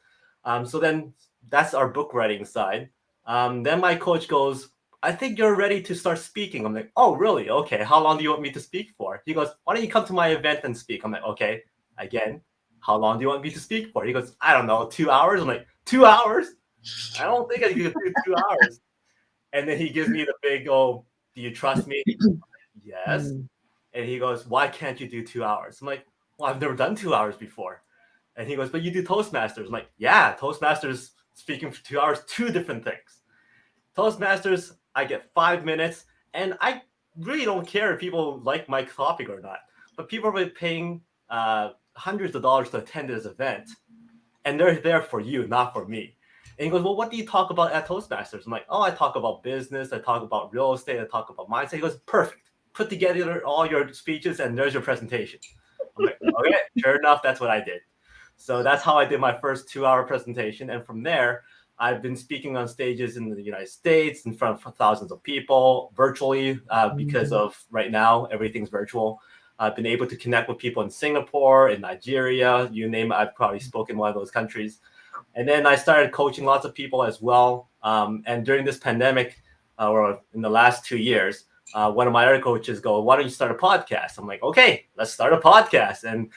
So then that's our book writing side. Then my coach goes, I think you're ready to start speaking. I'm like, oh, really? Okay. How long do you want me to speak for? He goes, why don't you come to my event and speak? I'm like, okay. Again, how long do you want me to speak for? He goes, I don't know, 2 hours. I'm like, 2 hours? I don't think I can do 2 hours. And then he gives me the big, oh, do you trust me? Like, yes. And he goes, why can't you do 2 hours? I'm like, well, I've never done 2 hours before. And he goes, but you do Toastmasters. I'm like, yeah, Toastmasters, speaking for 2 hours, 2 different things. Toastmasters, I get 5 minutes, and I really don't care if people like my topic or not. But people are paying hundreds of dollars to attend this event, and they're there for you, not for me. And he goes, well, what do you talk about at Toastmasters? I'm like, oh, I talk about business, I talk about real estate, I talk about mindset. He goes, perfect. Put together all your speeches, and there's your presentation. I'm like, okay, sure enough, that's what I did. So that's how I did my first 2-hour presentation. And from there, I've been speaking on stages in the United States in front of thousands of people virtually because of right now, everything's virtual. I've been able to connect with people in Singapore, in Nigeria, you name it. I've probably spoken in one of those countries. And then I started coaching lots of people as well. And during this pandemic, or in the last 2 years, one of my other coaches go, why don't you start a podcast? I'm like, okay, let's start a podcast. And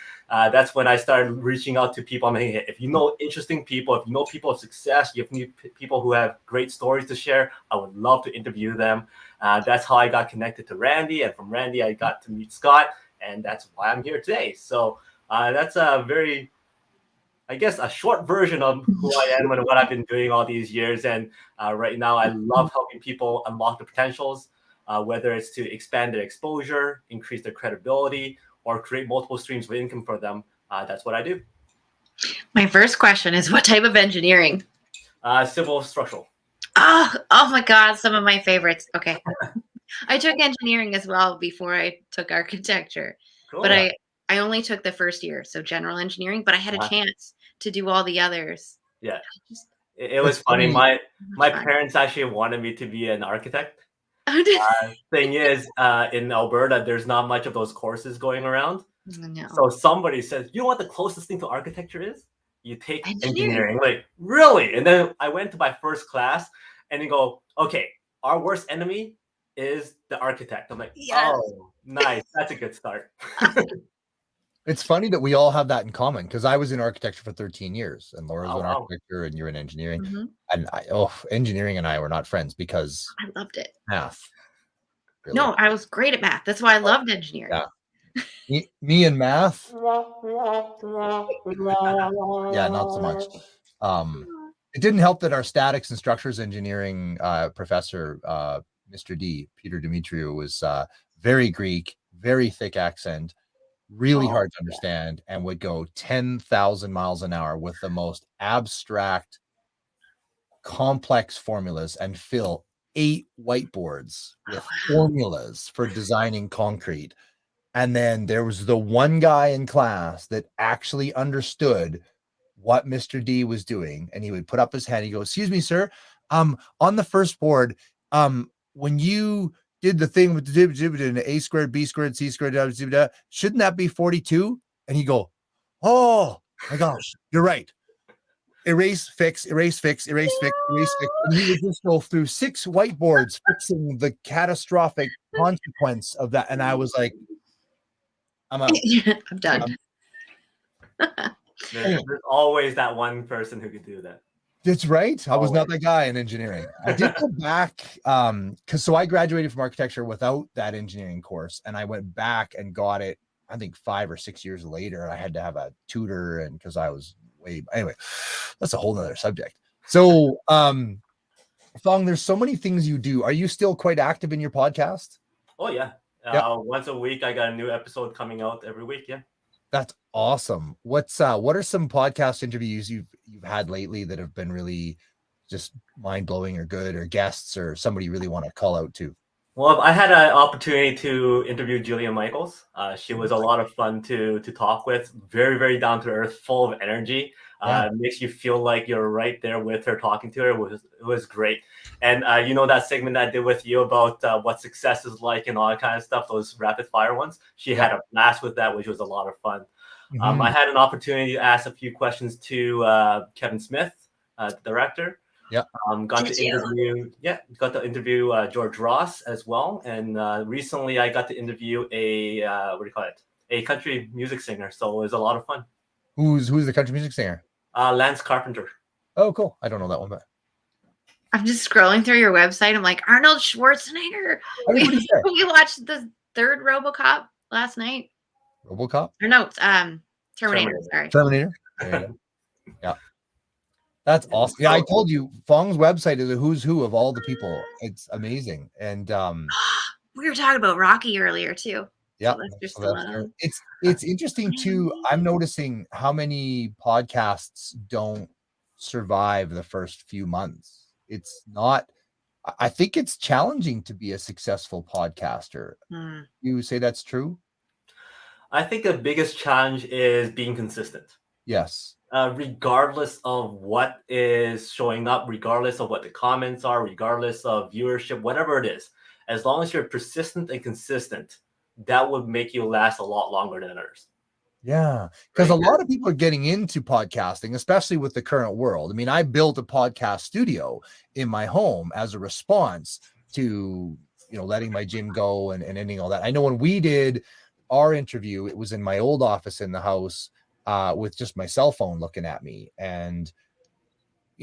that's when I started reaching out to people. I'm like, hey, if you know interesting people, if you know people of success, you have people who have great stories to share, I would love to interview them. That's how I got connected to Randy. And from Randy, I got to meet Scott. And that's why I'm here today. So that's a very, I guess, a short version of who I am and what I've been doing all these years. And right now, I love helping people unlock the potentials, whether it's to expand their exposure, increase their credibility, or create multiple streams of income for them. That's what I do. My first question is, what type of engineering? Civil structural. Oh my God, some of my favorites. Okay. I took engineering as well before I took architecture, Cool. but I only took the first year, so general engineering, but I had a chance to do all the others. Yeah, it was funny. My parents actually wanted me to be an architect. Thing is, in Alberta, there's not much of those courses going around. No. So somebody says, you know what the closest thing to architecture is? You take engineering. Like, really? And then I went to my first class and they go, okay, our worst enemy is the architect. I'm like, yes. Oh, nice. That's a good start. It's funny that we all have that in common because I was in architecture for 13 years and Laura's in architecture and you're in engineering. Mm-hmm. And engineering and I were not friends because I loved it. math. Really. No, I was great at math. That's why I loved engineering. Yeah. Me and math. Yeah, not so much. It didn't help that our statics and structures engineering professor, Mr. D, Peter Demetriou, was very Greek, very thick accent, really hard to understand, and would go 10,000 miles an hour with the most abstract, complex formulas and fill 8 whiteboards with formulas for designing concrete. And then there was the one guy in class that actually understood what Mr. D was doing, and he would put up his hand. He goes, "Excuse me, sir. On the first board, when you did the thing with the A squared, B squared, C squared, shouldn't that be 42?" And he go, "Oh my gosh, you're right. Erase, fix, erase, fix, erase, fix, erase, fix." And he would just go through 6 whiteboards fixing the catastrophic consequence of that. And I was like, I'm out. I'm done. There's always that one person who could do that. That's right. I was not that guy in engineering. I did go back because I graduated from architecture without that engineering course, and I went back and got it. I think 5 or 6 years later. I had to have a tutor, and because I was anyway, that's a whole nother subject. So, Fong, there's so many things you do. Are you still quite active in your podcast? Oh yeah. Once a week, I got a new episode coming out every week. Yeah. That's awesome. What are some podcast interviews you've had lately that have been really just mind-blowing or good, or guests or somebody you really want to call out to? Well, I had an opportunity to interview Julia Michaels. She was a lot of fun to talk with. Very, very down to earth, full of energy. Makes you feel like you're right there with her, talking to her. It was great. And that segment I did with you about what success is like and all that kind of stuff, those rapid fire ones, she had a blast with that, which was a lot of fun. I had an opportunity to ask a few questions to Kevin Smith, the director. Yeah. Got to interview George Ross as well. And recently I got to interview a country music singer. So it was a lot of fun. Who's the country music singer? Lance Carpenter. Oh, cool. I don't know that one, but I'm just scrolling through your website. I'm like, Arnold Schwarzenegger. We watched the 3rd RoboCop last night. RoboCop? Or no, Terminator. Sorry. Terminator. There you go. Yeah. That's awesome. Yeah, I told you, Fong's website is a who's who of all the people. It's amazing. And we were talking about Rocky earlier too. Yeah, so it's interesting too. I'm noticing how many podcasts don't survive the first few months. It's not. I think it's challenging to be a successful podcaster. You say that's true? I think the biggest challenge is being consistent. Yes. Regardless of what is showing up, regardless of what the comments are, regardless of viewership, whatever it is, as long as you're persistent and consistent, that would make you last a lot longer than others. Yeah, because a lot of people are getting into podcasting, especially with the current world. I mean, I built a podcast studio in my home as a response to, letting my gym go and ending all that. I know when we did our interview, it was in my old office in the house with just my cell phone looking at me. And,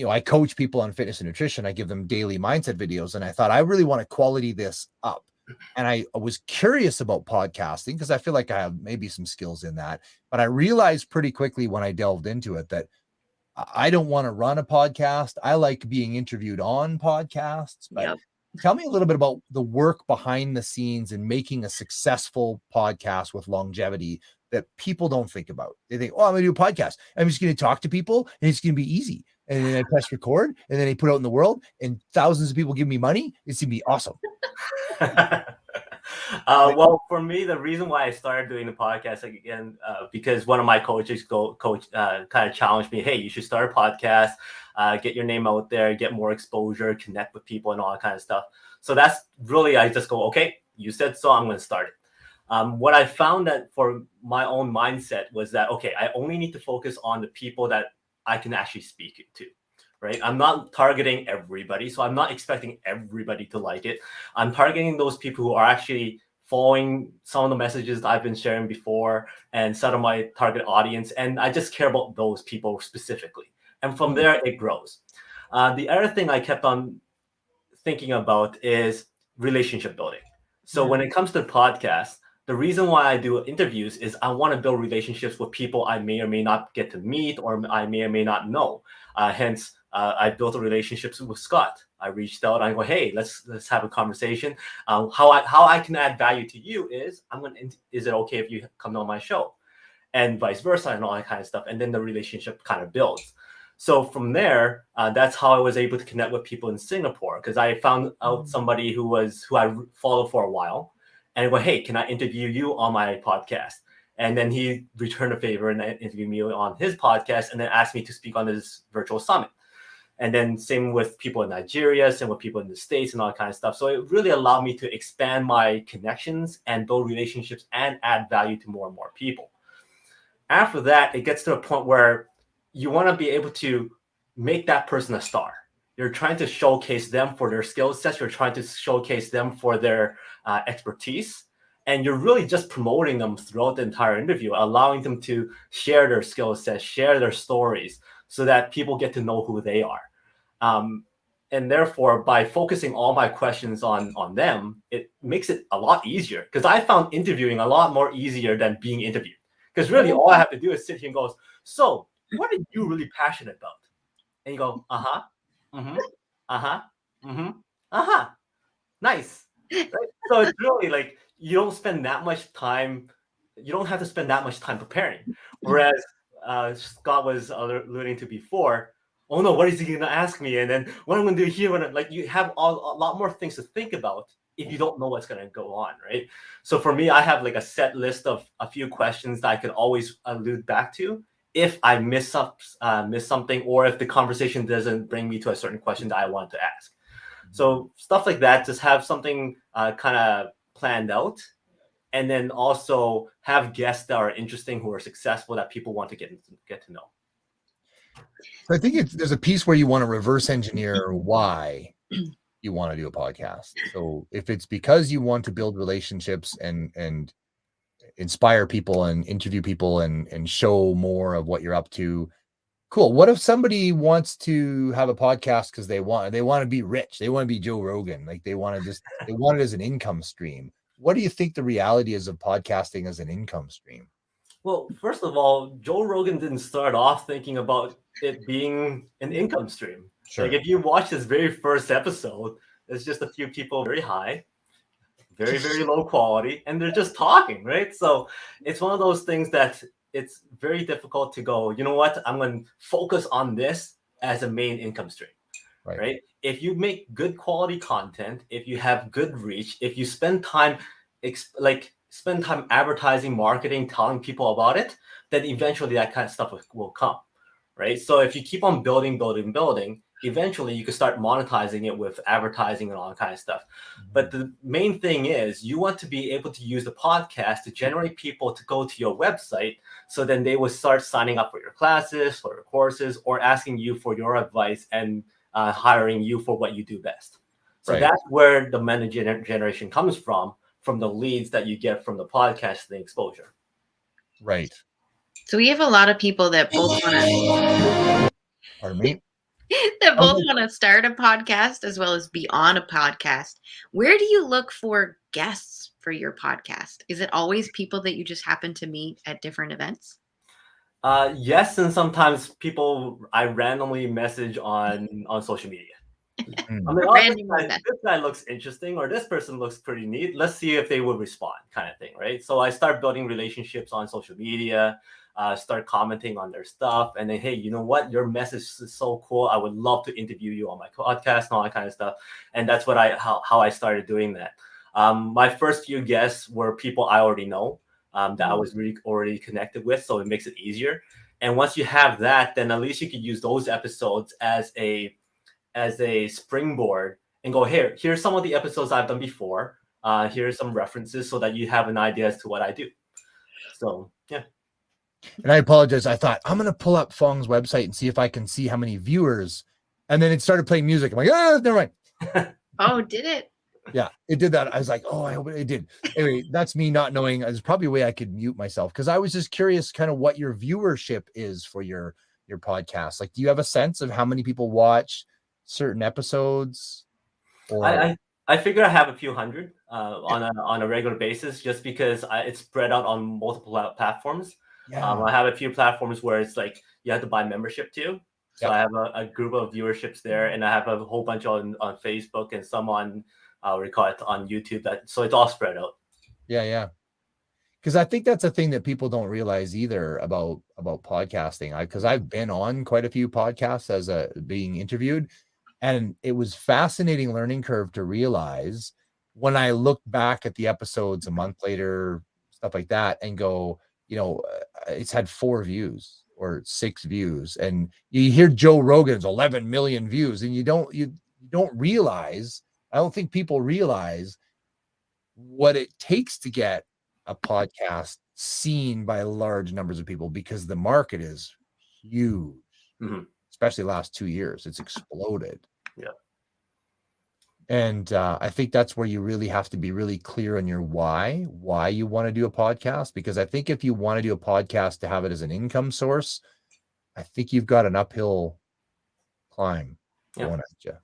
I coach people on fitness and nutrition. I give them daily mindset videos. And I thought, I really want to quality this up. And I was curious about podcasting because I feel like I have maybe some skills in that. But I realized pretty quickly when I delved into it that I don't want to run a podcast. I like being interviewed on podcasts. But tell me a little bit about the work behind the scenes and making a successful podcast with longevity that people don't think about. They think, I'm going to do a podcast. I'm just going to talk to people and it's going to be easy. And then I press record and then I put it out in the world and thousands of people give me money. It's going to be awesome. Well, for me, the reason why I started doing the podcast again, because one of my coaches kind of challenged me, hey, you should start a podcast, get your name out there, get more exposure, connect with people and all that kind of stuff. So that's really, I just go, okay, you said so, I'm going to start it. What I found that for my own mindset was that, okay, I only need to focus on the people that I can actually speak to, right? I'm not targeting everybody. So I'm not expecting everybody to like it. I'm targeting those people who are actually following some of the messages that I've been sharing before and set on my target audience. And I just care about those people specifically. And from there, it grows. The other thing I kept on thinking about is relationship building. So when it comes to podcasts, the reason why I do interviews is I want to build relationships with people I may or may not get to meet or I may or may not know. Hence, I built a relationship with Scott. I reached out. I go, hey, let's have a conversation. How I can add value to you is is it okay if you come on my show, and vice versa, and all that kind of stuff. And then the relationship kind of builds. So from there, that's how I was able to connect with people in Singapore, because I found out somebody who I followed for a while, and I go, hey, can I interview you on my podcast? And then he returned a favor and interviewed me on his podcast, and then asked me to speak on his virtual summit. And then same with people in Nigeria, same with people in the States and all that kind of stuff. So it really allowed me to expand my connections and build relationships and add value to more and more people. After that, it gets to a point where you want to be able to make that person a star. You're trying to showcase them for their skill sets. You're trying to showcase them for their expertise. And you're really just promoting them throughout the entire interview, allowing them to share their skill sets, share their stories, so that people get to know who they are. And therefore, by focusing all my questions on them, it makes it a lot easier. Because I found interviewing a lot more easier than being interviewed. Because really, all I have to do is sit here and go, so what are you really passionate about? And you go, nice. Right? So it's really like, you don't spend that much time. You don't have to spend that much time preparing. Whereas Scott was alluding to before, oh no, what is he going to ask me? And then what I'm going to do here, like you have a lot more things to think about if you don't know what's going to go on, right? So for me, I have like a set list of a few questions that I can always allude back to if I miss something, or if the conversation doesn't bring me to a certain question that I want to ask. So stuff like that, just have something kind of planned out, and then also have guests that are interesting, who are successful, that people want to get to know. So I think there's a piece where you want to reverse engineer why you want to do a podcast. So if it's because you want to build relationships and inspire people and interview people and show more of what you're up to, cool. What if somebody wants to have a podcast because they want to be rich, they want to be Joe Rogan, like they want it as an income stream? What do you think the reality is of podcasting as an income stream? Well, first of all, Joe Rogan didn't start off thinking about it being an income stream. Sure. Like if you watch his very first episode, it's just a few people very high, very, very low quality, and they're just talking, right? So it's one of those things that it's very difficult to go, you know what, I'm going to focus on this as a main income stream, right? If you make good quality content, if you have good reach, if you spend time advertising, marketing, telling people about it, then eventually that kind of stuff will come, right? So if you keep on building, eventually you can start monetizing it with advertising and all that kind of stuff. But the main thing is you want to be able to use the podcast to generate people to go to your website, so then they will start signing up for your classes, for your courses, or asking you for your advice and hiring you for what you do best. So that's where the money generation comes from the leads that you get from the podcasting exposure. Right. So we have a lot of people that both want to. Pardon me? That both want to start a podcast as well as be on a podcast. Where do you look for guests for your podcast? Is it always people that you just happen to meet at different events? Yes, and sometimes people I randomly message on social media. I mean, this guy looks interesting, or this person looks pretty neat. Let's see if they will respond, kind of thing, right? So I start building relationships on social media, start commenting on their stuff, and then, hey, you know what? Your message is so cool. I would love to interview you on my podcast and all that kind of stuff. And that's how I started doing that. My first few guests were people I already know, that I was really already connected with, so it makes it easier. And once you have that, then at least you could use those episodes as a springboard and go, here's some of the episodes I've done before. Here's some references so that you have an idea as to what I do. So, yeah. And I apologize. I thought I'm going to pull up Fong's website and see if I can see how many viewers. And then it started playing music. I'm like, never mind. Oh, did it? Yeah, it did that. I was like, oh, I hope it did. Anyway, that's me not knowing. There's probably a way I could mute myself because I was just curious kind of what your viewership is for your podcast. Like, do you have a sense of how many people watch certain episodes? Or I figure I have a few hundred on a regular basis, just because it's spread out on multiple platforms. yeah, I have a few platforms where it's like you have to buy membership too. So Yep. I have a group of viewerships there, and I have a whole bunch on Facebook and some on what do you call it, on YouTube. So it's all spread out. yeah. Because I think that's a thing that people don't realize either about podcasting. Because I've been on quite a few podcasts as being interviewed, and it was fascinating learning curve to realize when I look back at the episodes a month later, stuff like that, and go, it's had 4 views or 6 views, and you hear Joe Rogan's 11 million views, and you don't realize. I don't think people realize what it takes to get a podcast seen by large numbers of people, because the market is huge. Especially the last 2 years, it's exploded. Yeah. And I think that's where you really have to be really clear on your why you want to do a podcast, because I think if you want to do a podcast to have it as an income source, I think you've got an uphill climb going at you.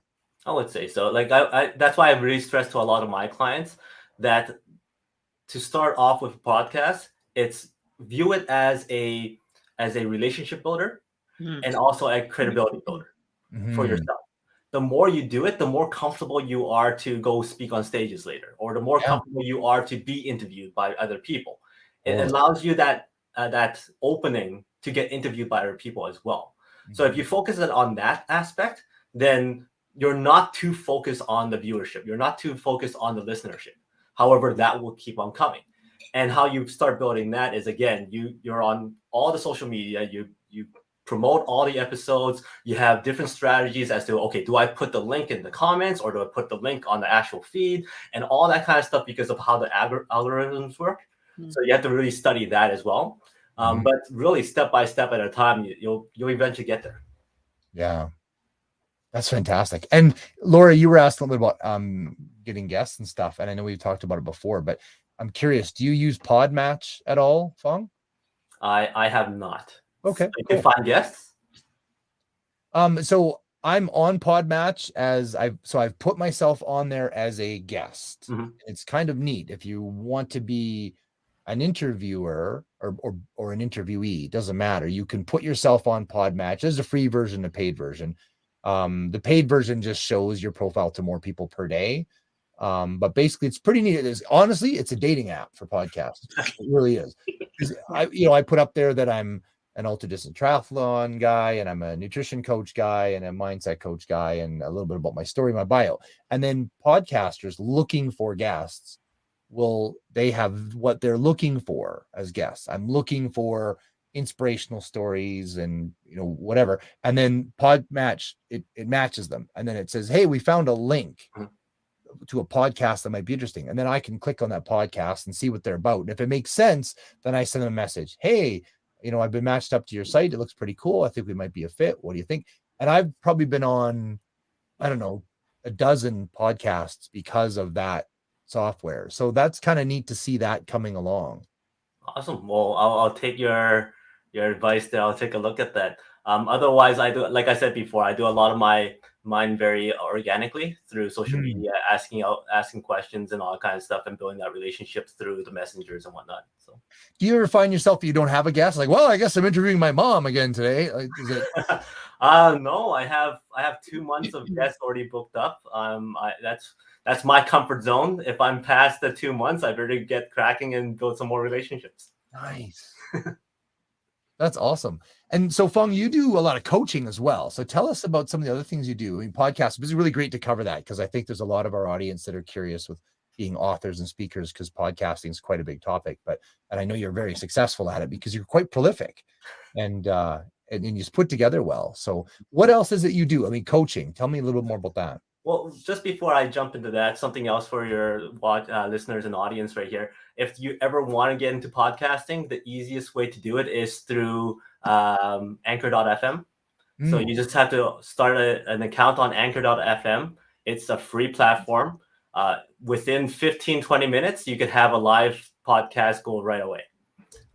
I would say so. Like I that's why I really stress to a lot of my clients that to start off with a podcast, it's view it as a relationship builder and also a credibility builder for yourself. The more you do it, the more comfortable you are to go speak on stages later, or the more comfortable you are to be interviewed by other people. It allows you that opening to get interviewed by other people as well. So if you focus it on that aspect, then you're not too focused on the viewership. You're not too focused on the listenership. However, that will keep on coming. And how you start building that is, again, you're on all the social media, you promote all the episodes, you have different strategies as to, okay, do I put the link in the comments or do I put the link on the actual feed, and all that kind of stuff because of how the algorithms work. So you have to really study that as well. But really, step by step at a time, you'll eventually get there. Yeah. That's fantastic. And Laura, you were asked a little bit about getting guests and stuff, and I know we've talked about it before, but I'm curious, do you use Podmatch at all, Fong? I have not. Okay. You can find guests? So I'm on Podmatch I've put myself on there as a guest. It's kind of neat. If you want to be an interviewer or an interviewee, doesn't matter. You can put yourself on Podmatch. There's a free version, a paid version. The paid version just shows your profile to more people per day. But basically it's pretty neat. Honestly, it's a dating app for podcasts. It really is. I put up there that I'm an ultra distance triathlon guy, and I'm a nutrition coach guy, and a mindset coach guy, and a little bit about my story, my bio. And then podcasters looking for guests they have what they're looking for as guests. I'm looking for inspirational stories and whatever, and then Podmatch it matches them, and then it says, hey, we found a link to a podcast that might be interesting, and then I can click on that podcast and see what they're about, and if it makes sense, then I send them a message. Hey, I've been matched up to your site, it looks pretty cool, I think we might be a fit, what do you think? And I've probably been on, I don't know, a dozen podcasts because of that software. So that's kind of neat to see that coming along. Awesome. Well, I'll take your advice there. I'll take a look at that. Otherwise, I do, like I said before, I do a lot of mine very organically through social media, asking questions and all that kind of stuff, and building that relationship through the messengers and whatnot. So, do you ever find yourself that you don't have a guest? Like, well, I guess I'm interviewing my mom again today. Like, is it? No, I have 2 months of guests already booked up. That's my comfort zone. If I'm past the 2 months, I better get cracking and build some more relationships. Nice. That's awesome. And so, Fong, you do a lot of coaching as well. So tell us about some of the other things you do. I mean, podcasts, this is really great to cover that, because I think there's a lot of our audience that are curious with being authors and speakers, because podcasting is quite a big topic. And I know you're very successful at it because you're quite prolific and you just put together well. So what else is it you do? I mean, coaching. Tell me a little bit more about that. Well, just before I jump into that, something else for your listeners and audience right here. If you ever want to get into podcasting, the easiest way to do it is through Anchor.fm. So you just have to start an account on Anchor.fm. It's a free platform. within 15, 20 minutes, you could have a live podcast go right away.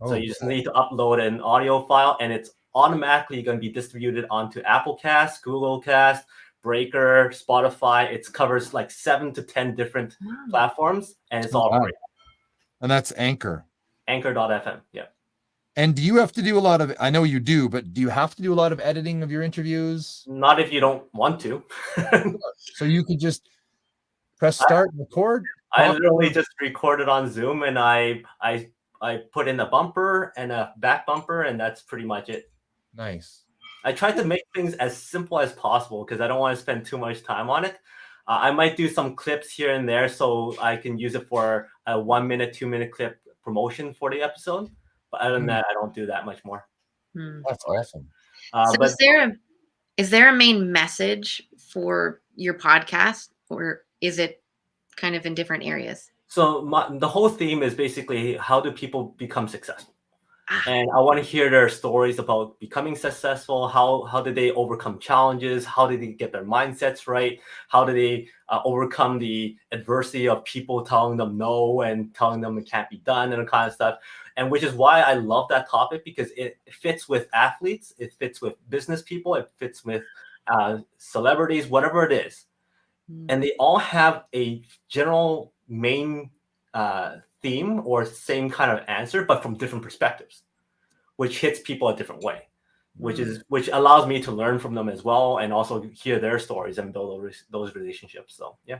So you just need to upload an audio file, and it's automatically going to be distributed onto Apple Cast, Google Cast, Breaker, Spotify. It covers like 7 to 10 different platforms, and it's all free. And that's Anchor. Anchor.fm. Yeah. And do you have to do a lot of, I know you do, but do you have to do a lot of editing of your interviews? Not if you don't want to. So you could just press start, record. I literally just recorded on Zoom, and I put in a bumper and a back bumper, and that's pretty much it. Nice. I tried to make things as simple as possible because I don't want to spend too much time on it. I might do some clips here and there so I can use it for a 1 minute, 2 minute clip promotion for the episode. But other than that, I don't do that much more. That's awesome. So but is there a main message for your podcast, or is it kind of in different areas? So the whole theme is basically, how do people become successful? And I want to hear their stories about becoming successful. How did they overcome challenges? How did they get their mindsets right? How did they overcome the adversity of people telling them no and telling them it can't be done and kind of stuff? And which is why I love that topic, because it fits with athletes, it fits with business people, it fits with celebrities, whatever it is. And they all have a general main theme or same kind of answer, but from different perspectives, which hits people a different way, which allows me to learn from them as well, and also hear their stories and build those relationships. So yeah.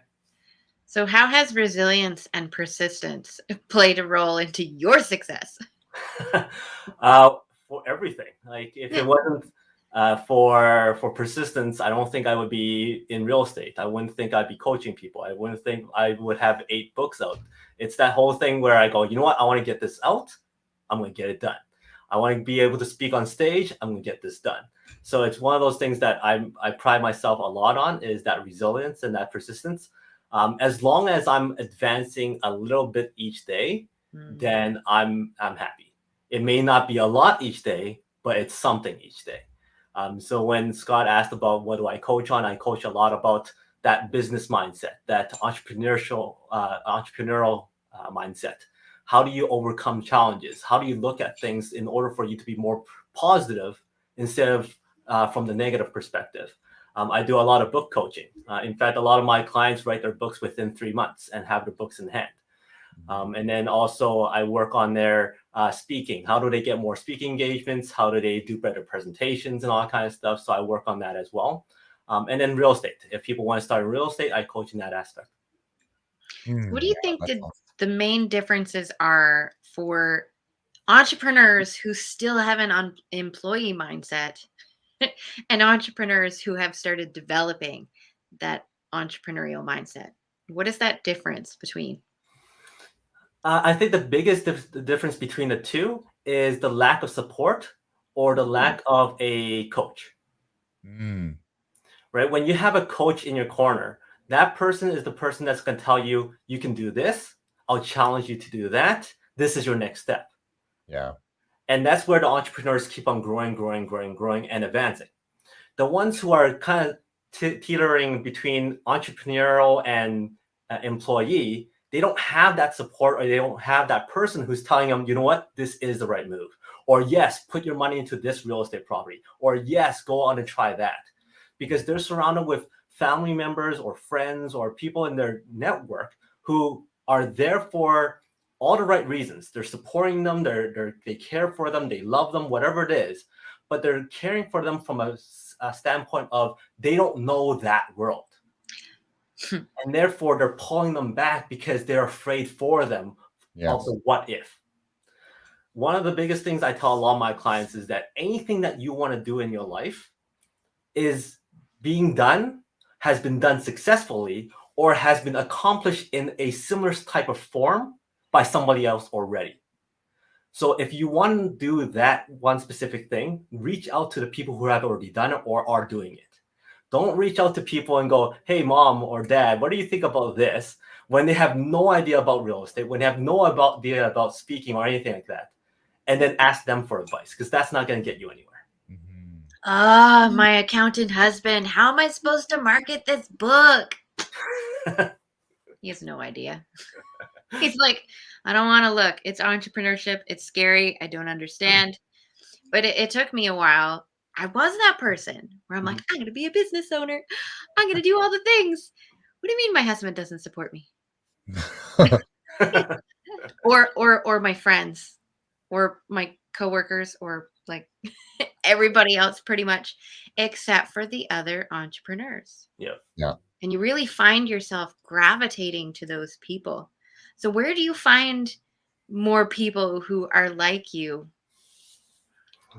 So how has resilience and persistence played a role into your success? For everything. Like if it wasn't for persistence, I don't think I would be in real estate. I wouldn't think I'd be coaching people. I wouldn't think I would have 8 books out. It's that whole thing where I go, you know what? I want to get this out. I'm going to get it done. I want to be able to speak on stage. I'm going to get this done. So it's one of those things that I pride myself a lot on, is that resilience and that persistence. As long as I'm advancing a little bit each day, then I'm happy. It may not be a lot each day, but it's something each day. So when Scott asked about what do I coach on, I coach a lot about that business mindset, that entrepreneurial mindset. How do you overcome challenges? How do you look at things in order for you to be more positive instead of from the negative perspective? I do a lot of book coaching. In fact, a lot of my clients write their books within 3 months and have their books in hand. And then also I work on their speaking. How do they get more speaking engagements? How do they do better presentations and all that kind of stuff? So I work on that as well. And then real estate. If people want to start in real estate, I coach in that aspect. What do you think the main differences are for entrepreneurs who still have an employee mindset and entrepreneurs who have started developing that entrepreneurial mindset? What is that difference between? I think the biggest difference between the two is the lack of support or the lack of a coach. Right? When you have a coach in your corner, that person is the person that's going to tell you, you can do this. I'll challenge you to do that. This is your next step. Yeah. And that's where the entrepreneurs keep on growing and advancing. The ones who are kind of teetering between entrepreneurial and employee, they don't have that support, or they don't have that person who's telling them, you know what, this is the right move. Or yes, put your money into this real estate property. Or yes, go on and try that. Because they're surrounded with family members or friends or people in their network who are there for all the right reasons. They're supporting them, they care for them, they love them, whatever it is. But they're caring for them from a standpoint of they don't know that world. And therefore, they're pulling them back because they're afraid for them of the what if. One of the biggest things I tell a lot of my clients is that anything that you want to do in your life is being done, has been done successfully, or has been accomplished in a similar type of form by somebody else already. So if you want to do that one specific thing, reach out to the people who have already done it or are doing it. Don't reach out to people and go, hey, mom or dad, what do you think about this? When they have no idea about real estate, when they have no idea about speaking or anything like that. And then ask them for advice, because that's not going to get you anywhere. My accountant husband, how am I supposed to market this book? He has no idea. He's like, I don't want to look. It's entrepreneurship. It's scary. I don't understand. But it took me a while. I was that person where I'm like, I'm going to be a business owner. I'm going to do all the things. What do you mean my husband doesn't support me? or my friends or my coworkers or like everybody else pretty much, except for the other entrepreneurs. Yeah. And you really find yourself gravitating to those people. So where do you find more people who are like you?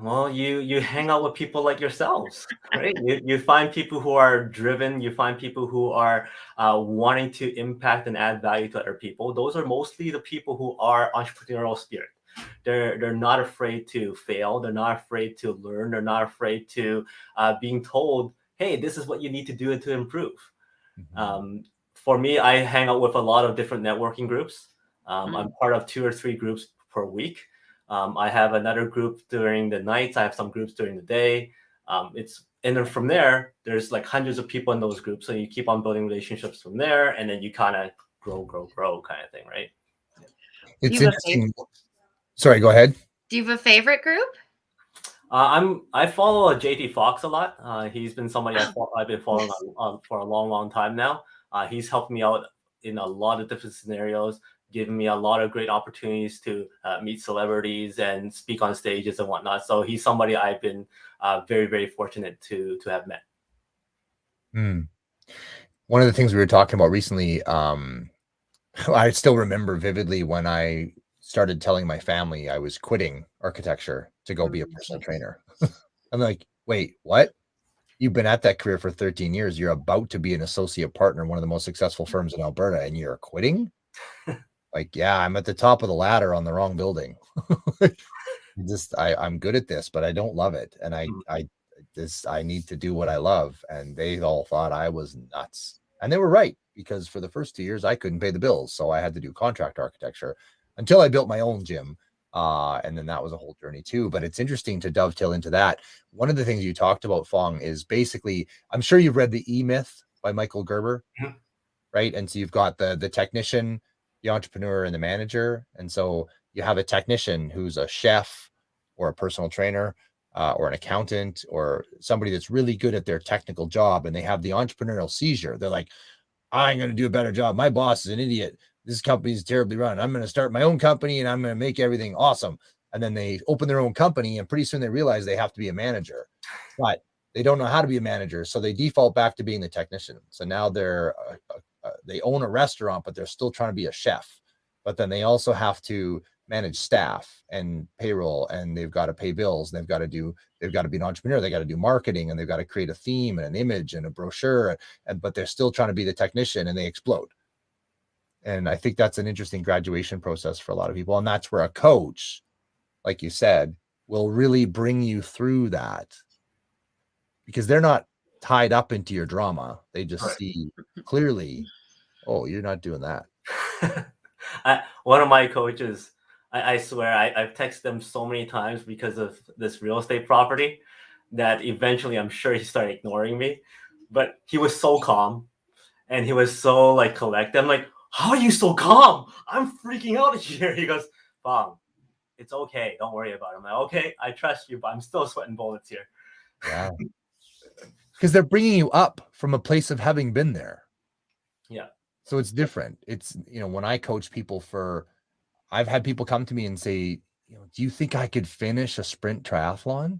Well, you hang out with people like yourselves, right? You find people who are driven. You find people who are wanting to impact and add value to other people. Those are mostly the people who are entrepreneurial spirit. They're not afraid to fail. They're not afraid to learn. They're not afraid to being told, hey, this is what you need to do to improve. For me, I hang out with a lot of different networking groups. I'm part of 2 or 3 groups per week. I have another group during the nights. I have some groups during the day. And then from there, there's like hundreds of people in those groups. So you keep on building relationships from there, and then you kind of grow kind of thing, right? It's interesting. Sorry, go ahead. Do you have a favorite group? I follow JT Fox a lot. He's been somebody I've been following for a long time now. He's helped me out in a lot of different scenarios, giving me a lot of great opportunities to meet celebrities and speak on stages and whatnot. So he's somebody I've been very, very fortunate to have met. One of the things we were talking about recently, I still remember vividly when I started telling my family I was quitting architecture to go be a personal trainer. I'm like, wait, what? You've been at that career for 13 years. You're about to be an associate partner in one of the most successful firms in Alberta, and you're quitting? Like, yeah, I'm at the top of the ladder on the wrong building. I'm good at this, but I don't love it. And I need to do what I love. And they all thought I was nuts. And they were right, because for the first 2 years, I couldn't pay the bills. So I had to do contract architecture until I built my own gym. And then that was a whole journey too. But it's interesting to dovetail into that. One of the things you talked about, Fong, is basically, I'm sure you've read The E-Myth by Michael Gerber, right? And so you've got the technician, the entrepreneur, and the manager. And so you have a technician who's a chef or a personal trainer or an accountant or somebody that's really good at their technical job, and they have the entrepreneurial seizure. They're like, I'm going to do a better job. My boss is an idiot. This company is terribly run. I'm going to start my own company and I'm going to make everything awesome. And then they open their own company, and pretty soon they realize they have to be a manager, but they don't know how to be a manager. So they default back to being the technician. So now they own a restaurant, but they're still trying to be a chef. But then they also have to manage staff and payroll, and they've got to pay bills. They've got to be an entrepreneur. They got to do marketing, and they've got to create a theme and an image and a brochure. But they're still trying to be the technician, and they explode. And I think that's an interesting graduation process for a lot of people. And that's where a coach, like you said, will really bring you through that, because they're not tied up into your drama. They just see clearly, oh, you're not doing that. One of my coaches, I swear, I've texted them so many times because of this real estate property that eventually I'm sure he started ignoring me. But he was so calm and he was so like collected. I'm like, how are you so calm? I'm freaking out here. He goes, Bob, it's okay. Don't worry about it. I'm like, okay, I trust you, but I'm still sweating bullets here. Yeah. Because they're bringing you up from a place of having been there. Yeah. So it's different. It's, when I coach people I've had people come to me and say, do you think I could finish a sprint triathlon?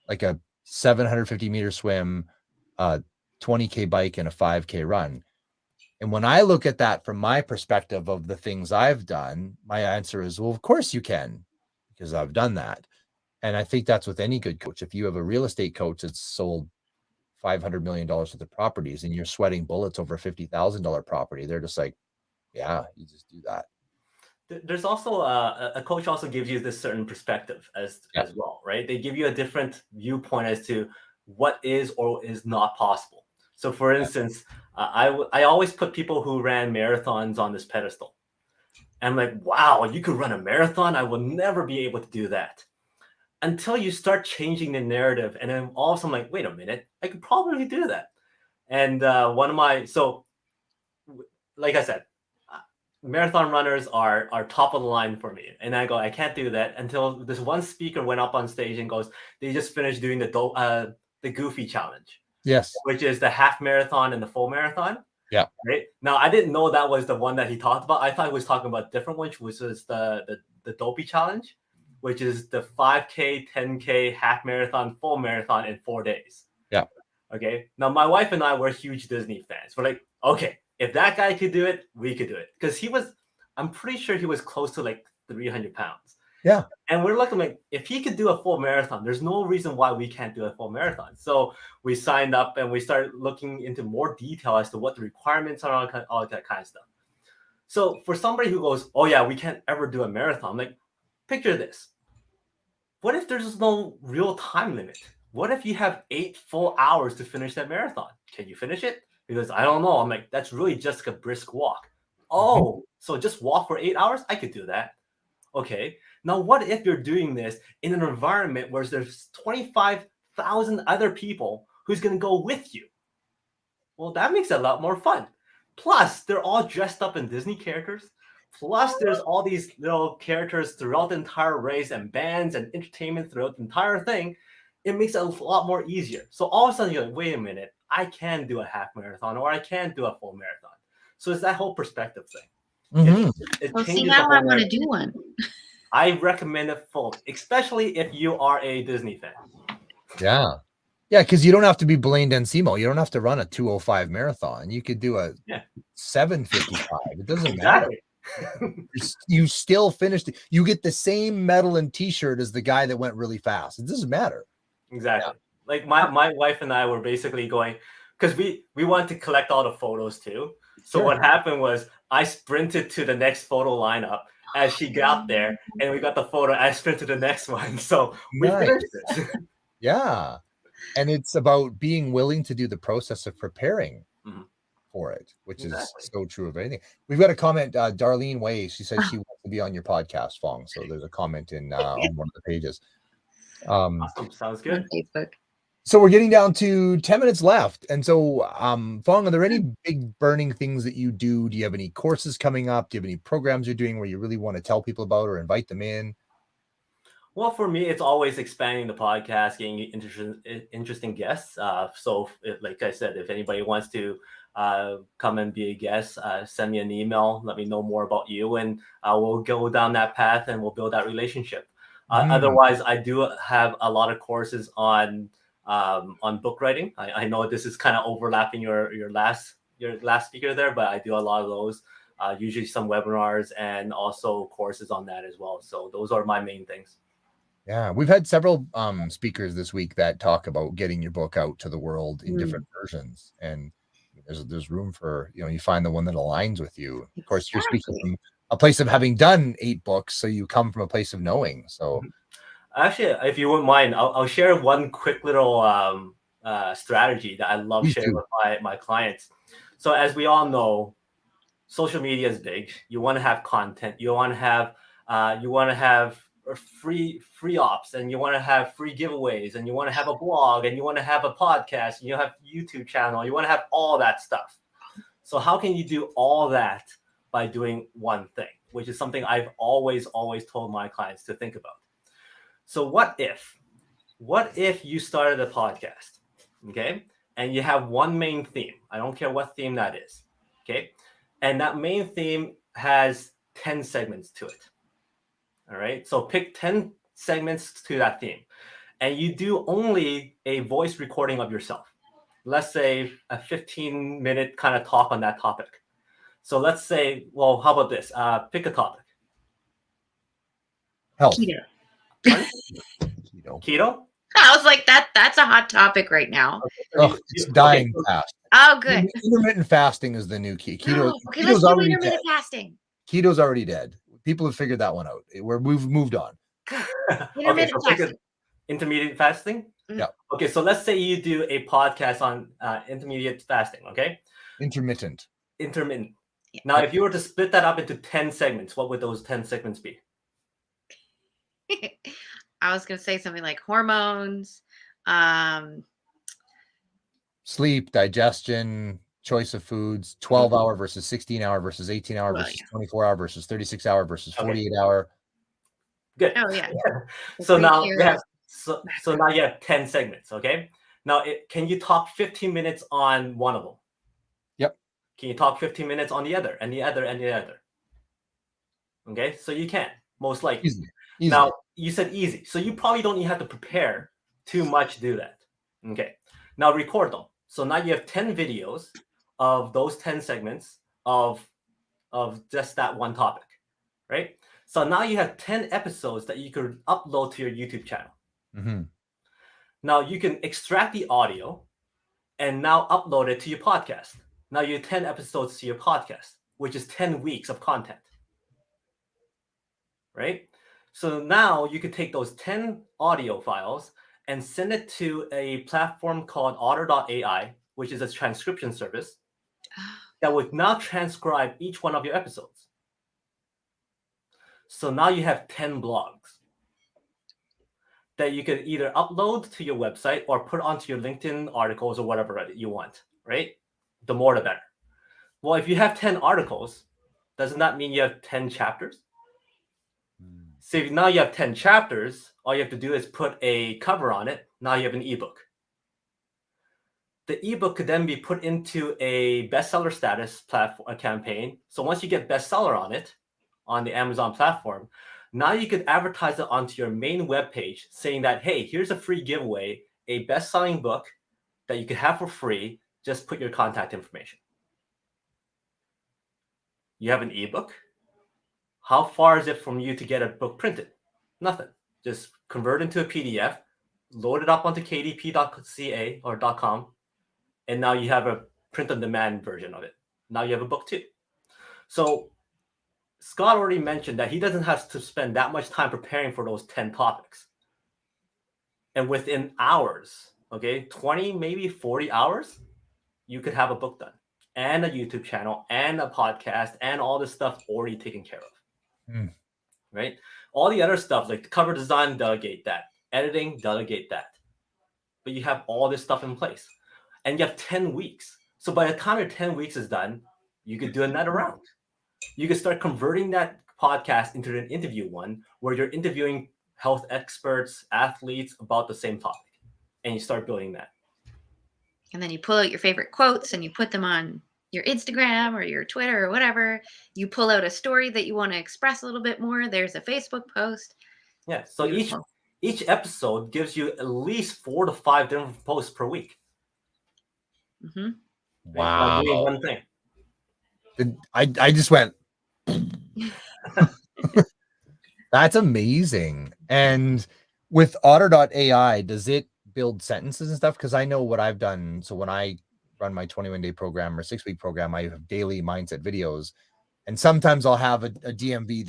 Like a 750 meter swim, 20K bike, and a 5K run. And when I look at that from my perspective of the things I've done, my answer is, well, of course you can, because I've done that. And I think that's with any good coach. If you have a real estate coach that's sold $500 million worth of properties and you're sweating bullets over a $50,000 property, they're just like, yeah, you just do that. There's also a coach also gives you this certain perspective as well, right? They give you a different viewpoint as to what is or is not possible. So for instance, I always put people who ran marathons on this pedestal. And I'm like, wow, you could run a marathon? I will never be able to do that. Until you start changing the narrative. And then all of a sudden I'm like, wait a minute, I could probably do that. And like I said, marathon runners are top of the line for me. And I go, I can't do that until this one speaker went up on stage and goes, they just finished doing the Goofy challenge. Yes. Which is the half marathon and the full marathon. Yeah. Right. Now I didn't know that was the one that he talked about. I thought he was talking about a different one, which was the Dopey challenge, which is the 5K, 10K, half marathon, full marathon in 4 days. Yeah. Okay. Now my wife and I were huge Disney fans. We're like, okay, if that guy could do it, we could do it. Because I'm pretty sure he was close to like 300 pounds. Yeah. And we're looking like, if he could do a full marathon, there's no reason why we can't do a full marathon. So we signed up and we started looking into more detail as to what the requirements are, all that kind of stuff. So for somebody who goes, oh yeah, we can't ever do a marathon, like, picture this. What if there's no real time limit? What if you have 8 full hours to finish that marathon? Can you finish it? He goes, I don't know. I'm like, that's really just a brisk walk. Oh, so just walk for 8 hours? I could do that. Okay. Now, what if you're doing this in an environment where there's 25,000 other people who's going to go with you? Well, that makes it a lot more fun. Plus, they're all dressed up in Disney characters. Plus, there's all these little characters throughout the entire race and bands and entertainment throughout the entire thing. It makes it a lot more easier. So all of a sudden, you're like, wait a minute, I can do a half marathon or I can do a full marathon. So it's that whole perspective thing. Mm-hmm. Well, see, now I want to do one. I recommend it full, especially if you are a Disney fan. Yeah. Yeah, because you don't have to be Blaine Densimo. You don't have to run a 2:05 marathon. You could do a 7:55. It doesn't matter. You still finished it. You get the same medal and t-shirt as the guy that went really fast. It doesn't matter. Exactly. Yeah. Like my wife and I were basically going, because we wanted to collect all the photos too. So what happened was I sprinted to the next photo lineup as she got there, and we got the photo. I sprinted to the next one. So we finished it. Yeah. And it's about being willing to do the process of preparing for it, which is so true of anything. We've got a comment, Darlene Way. She says she wants to be on your podcast, Fong. So there's a comment in on one of the pages. Awesome. Sounds good. On Facebook. So we're getting down to 10 minutes left. And so, Fong, are there any big burning things that you do? Do you have any courses coming up? Do you have any programs you're doing where you really want to tell people about or invite them in? Well, for me, it's always expanding the podcast, getting interesting guests. So, like I said, if anybody wants to come and be a guest, send me an email, let me know more about you, and we'll go down that path and we'll build that relationship. Otherwise, I do have a lot of courses on book writing. I know this is kind of overlapping your last speaker there, but I do a lot of those. Usually some webinars and also courses on that as well. So those are my main things. Yeah, we've had several speakers this week that talk about getting your book out to the world in different versions, and there's room for, you find the one that aligns with you. Of course, you're speaking from a place of having done 8 books, so you come from a place of knowing. So, actually, if you wouldn't mind, I'll share one quick little strategy that I love sharing with my clients. So, as we all know, social media is big. You want to have content. You want to have free ops, and you want to have free giveaways, and you want to have a blog, and you want to have a podcast, and you have a YouTube channel. You want to have all that stuff. So how can you do all that by doing one thing, which is something I've always told my clients to think about. So what if you started a podcast, okay, and you have one main theme? I don't care what theme that is, okay, and that main theme has 10 segments to it. All right, so pick 10 segments to that theme, and you do only a voice recording of yourself. Let's say a 15-minute kind of talk on that topic. So let's say, well, how about this? Pick a topic. Health. Keto? I was like, that's a hot topic right now. Oh, it's dying fast. Oh, good. Intermittent fasting is the new key. Okay, let's do intermittent fasting. Keto's already dead. People have figured that one out. We've moved on. Intermittent fasting. Intermediate fasting? Yeah. Okay, so let's say you do a podcast on intermediate fasting, okay? Intermittent. Yeah. Now, if you were to split that up into 10 segments, what would those 10 segments be? I was going to say something like hormones, sleep, digestion, choice of foods, 12-hour versus 16-hour versus 18-hour Well, versus yeah. 24-hour versus 36-hour versus Okay. 48-hour. Good. Oh yeah. So now Ratio you have is so now you have 10 segments. Okay. Now can you talk 15 minutes on one of them? Yep. Can you talk 15 minutes on the other and the other and the other? Okay, so you can most likely. Easy. Now you said easy, so you probably don't even have to prepare too much to do that. Okay. Now record them. So now you have 10 videos of those 10 segments of just that one topic, right? So now you have 10 episodes that you could upload to your YouTube channel. Mm-hmm. Now you can extract the audio and now upload it to your podcast. Now you have 10 episodes to your podcast, which is 10 weeks of content, right? So now you can take those 10 audio files and send it to a platform called Otter.ai, which is a transcription service that would now transcribe each one of your episodes. So now you have 10 blogs that you could either upload to your website or put onto your LinkedIn articles or whatever you want, right? The more the better. Well, if you have 10 articles, doesn't that mean you have 10 chapters? So if now you have 10 chapters, all you have to do is put a cover on it. Now you have an ebook. The ebook could then be put into a bestseller status platform campaign. So once you get bestseller on it, on the Amazon platform, now you could advertise it onto your main webpage saying that, hey, here's a free giveaway, a best-selling book that you can have for free. Just put your contact information. You have an ebook. How far is it from you to get a book printed? Nothing. Just convert into a PDF, load it up onto kdp.ca or .com, and now you have a print-on-demand version of it. Now you have a book too. So Scott already mentioned that he doesn't have to spend that much time preparing for those 10 topics. And within hours, okay, 20, maybe 40 hours, you could have a book done and a YouTube channel and a podcast and all this stuff already taken care of, right? All the other stuff like the cover design, delegate that. Editing, delegate that. But you have all this stuff in place. And you have 10 weeks. So by the time your 10 weeks is done, you could do another round. You can start converting that podcast into an interview one where you're interviewing health experts, athletes about the same topic. And you start building that. And then you pull out your favorite quotes and you put them on your Instagram or your Twitter or whatever. You pull out a story that you want to express a little bit more. There's a Facebook post. Yeah. So Beautiful. each episode gives you at least 4 to 5 different posts per week. Mm-hmm. Wow. Doing one thing. I just went. That's amazing. And with Otter.ai, does it build sentences and stuff? Because I know what I've done. So when I run my 21-day program or 6-week program, I have daily mindset videos. And sometimes I'll have a DMV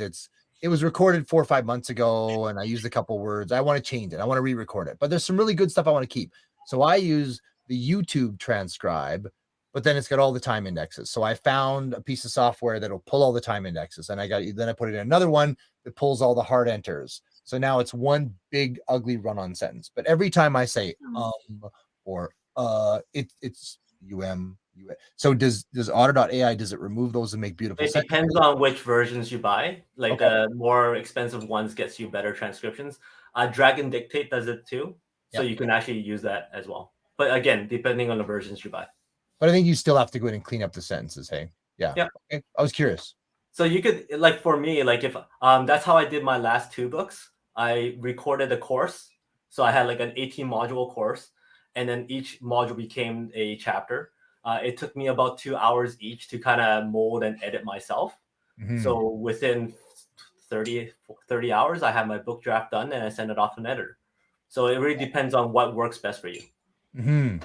it was recorded 4 or 5 months ago, and I used a couple words. I want to change it. I want to re-record it. But there's some really good stuff I want to keep. So I use the YouTube transcribe, but then it's got all the time indexes. So I found a piece of software that'll pull all the time indexes. And then I put it in another one that pulls all the hard enters. So now it's one big ugly run-on sentence. But every time I say or it's UM. So does Otter.ai, does it remove those and make beautiful It sentences? depends on which versions you buy. Like the more expensive ones gets you better transcriptions. Dragon Dictate does it too. So you can actually use that as well. But again, depending on the versions you buy. But I think you still have to go in and clean up the sentences. Hey, yeah. Okay. I was curious. So you could, like for me, like if that's how I did my last 2 books. I recorded a course. So I had like an 18 module course, and then each module became a chapter. It took me about 2 hours each to kind of mold and edit myself. So within 30 hours, I have my book draft done and I send it off to an editor. So it really depends on what works best for you. You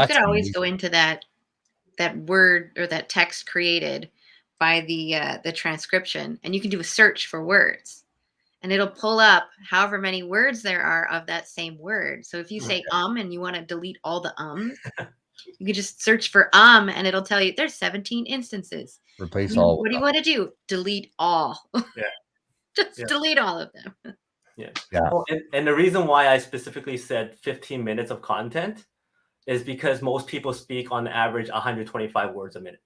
could always go into that word or that text created by the transcription, and you can do a search for words, and it'll pull up however many words there are of that same word. So if you say and you want to delete all the you can just search for and it'll tell you there's 17 instances. Replace all. What do you want to do? Delete all. Just delete all of them. Yeah. Well, and the reason why I specifically said 15 minutes of content is because most people speak on average 125 words a minute.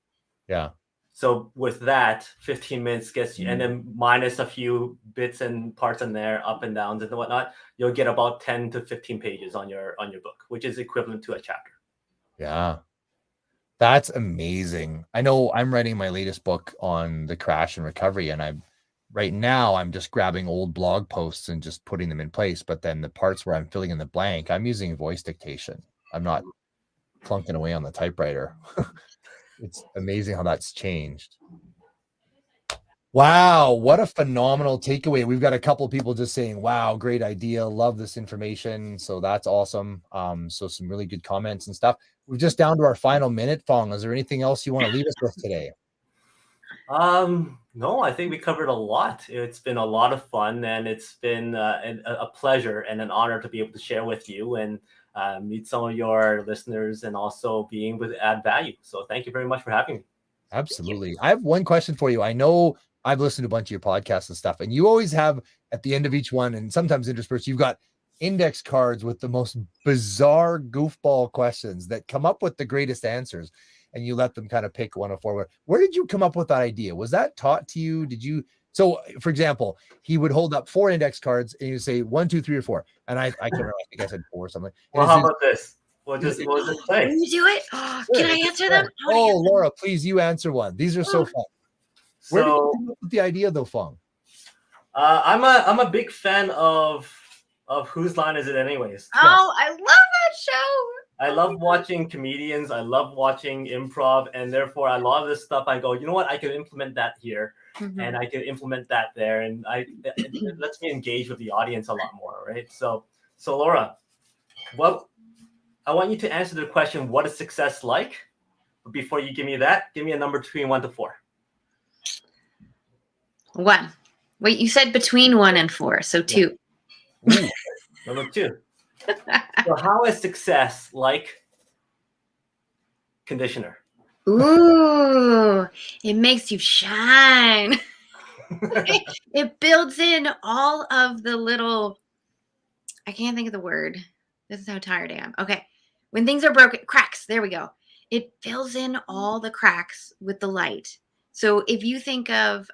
Yeah. So with that, 15 minutes gets you, and then minus a few bits and parts in there, up and downs and whatnot, you'll get about 10 to 15 pages on your book, which is equivalent to a chapter. Yeah. That's amazing. I know I'm writing my latest book on the crash and recovery, and right now I'm just grabbing old blog posts and just putting them in place. But then the parts where I'm filling in the blank, I'm using voice dictation. I'm not clunking away on the typewriter. It's amazing how that's changed. Wow, what a phenomenal takeaway. We've got a couple of people just saying, wow, great idea. Love this information. So that's awesome. So some really good comments and stuff. We're just down to our final minute, Fong. Is there anything else you want to leave us with today? No, I think we covered a lot. It's been a lot of fun, and it's been a pleasure and an honor to be able to share with you and meet some of your listeners, and also being able to add value. So thank you very much for having me. Absolutely. I have one question for you. I know I've listened to a bunch of your podcasts and stuff, and you always have at the end of each one, and sometimes interspersed, you've got index cards with the most bizarre goofball questions that come up with the greatest answers, and you let them kind of pick one of four. Where did you come up with that idea? Was that taught to you? So for example, he would hold up 4 index cards and you say 1, 2, 3, or 4. And I can't remember, I think I said 4 or something. Well, how about this? We'll just play. Can you do it? Oh, can I answer them? Oh, Laura, please, you answer one. These are so fun. Where did you come up with the idea though, Fong? I'm a big fan of Whose Line Is It Anyways? Oh, I love that show. I love watching comedians. I love watching improv, and therefore a lot of this stuff I go, you know what, I can implement that here, and I can implement that there, and it lets me engage with the audience a lot more, right? So Laura, I want you to answer the question, what is success like? But before you give me that, give me a number between 1 to 4. 1. Wait, you said between 1 and 4, so 2. Ooh, number 2. So how is success like conditioner? Ooh, it makes you shine. It builds in all of the little, I can't think of the word. This is how tired I am. Okay. When things are broken, cracks, there we go. It fills in all the cracks with the light. So if you think of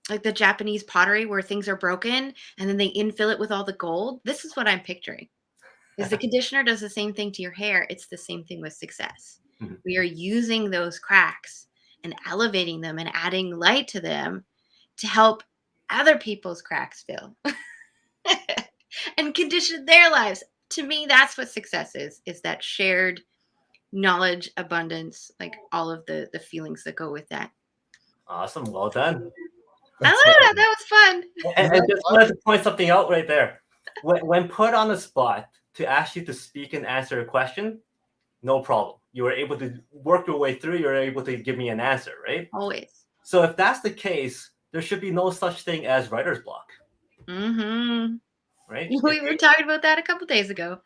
like the Japanese pottery where things are broken and then they infill it with all the gold, this is what I'm picturing. Is the conditioner does the same thing to your hair. It's the same thing with success. We are using those cracks and elevating them and adding light to them to help other people's cracks fill and condition their lives. To me, that's what success is that shared knowledge, abundance, like all of the feelings that go with that. Awesome. Well done. I love that. That was fun. And I just wanted to point something out right there. When put on the spot to ask you to speak and answer a question, no problem. You were able to work your way through. You're able to give me an answer, right? Always. So if that's the case, there should be no such thing as writer's block. Right? We were talking about that a couple days ago.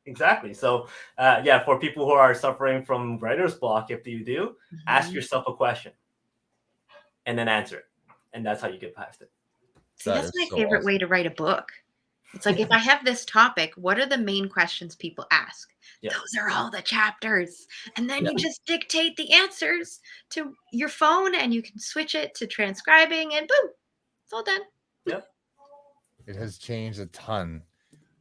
Exactly. So yeah, for people who are suffering from writer's block, if you do, ask yourself a question and then answer it. And that's how you get past it. See, that's my favorite way to write a book. It's like, if I have this topic, what are the main questions people ask? Yep. Those are all the chapters. And then you just dictate the answers to your phone and you can switch it to transcribing and boom, it's all done. Yep. It has changed a ton.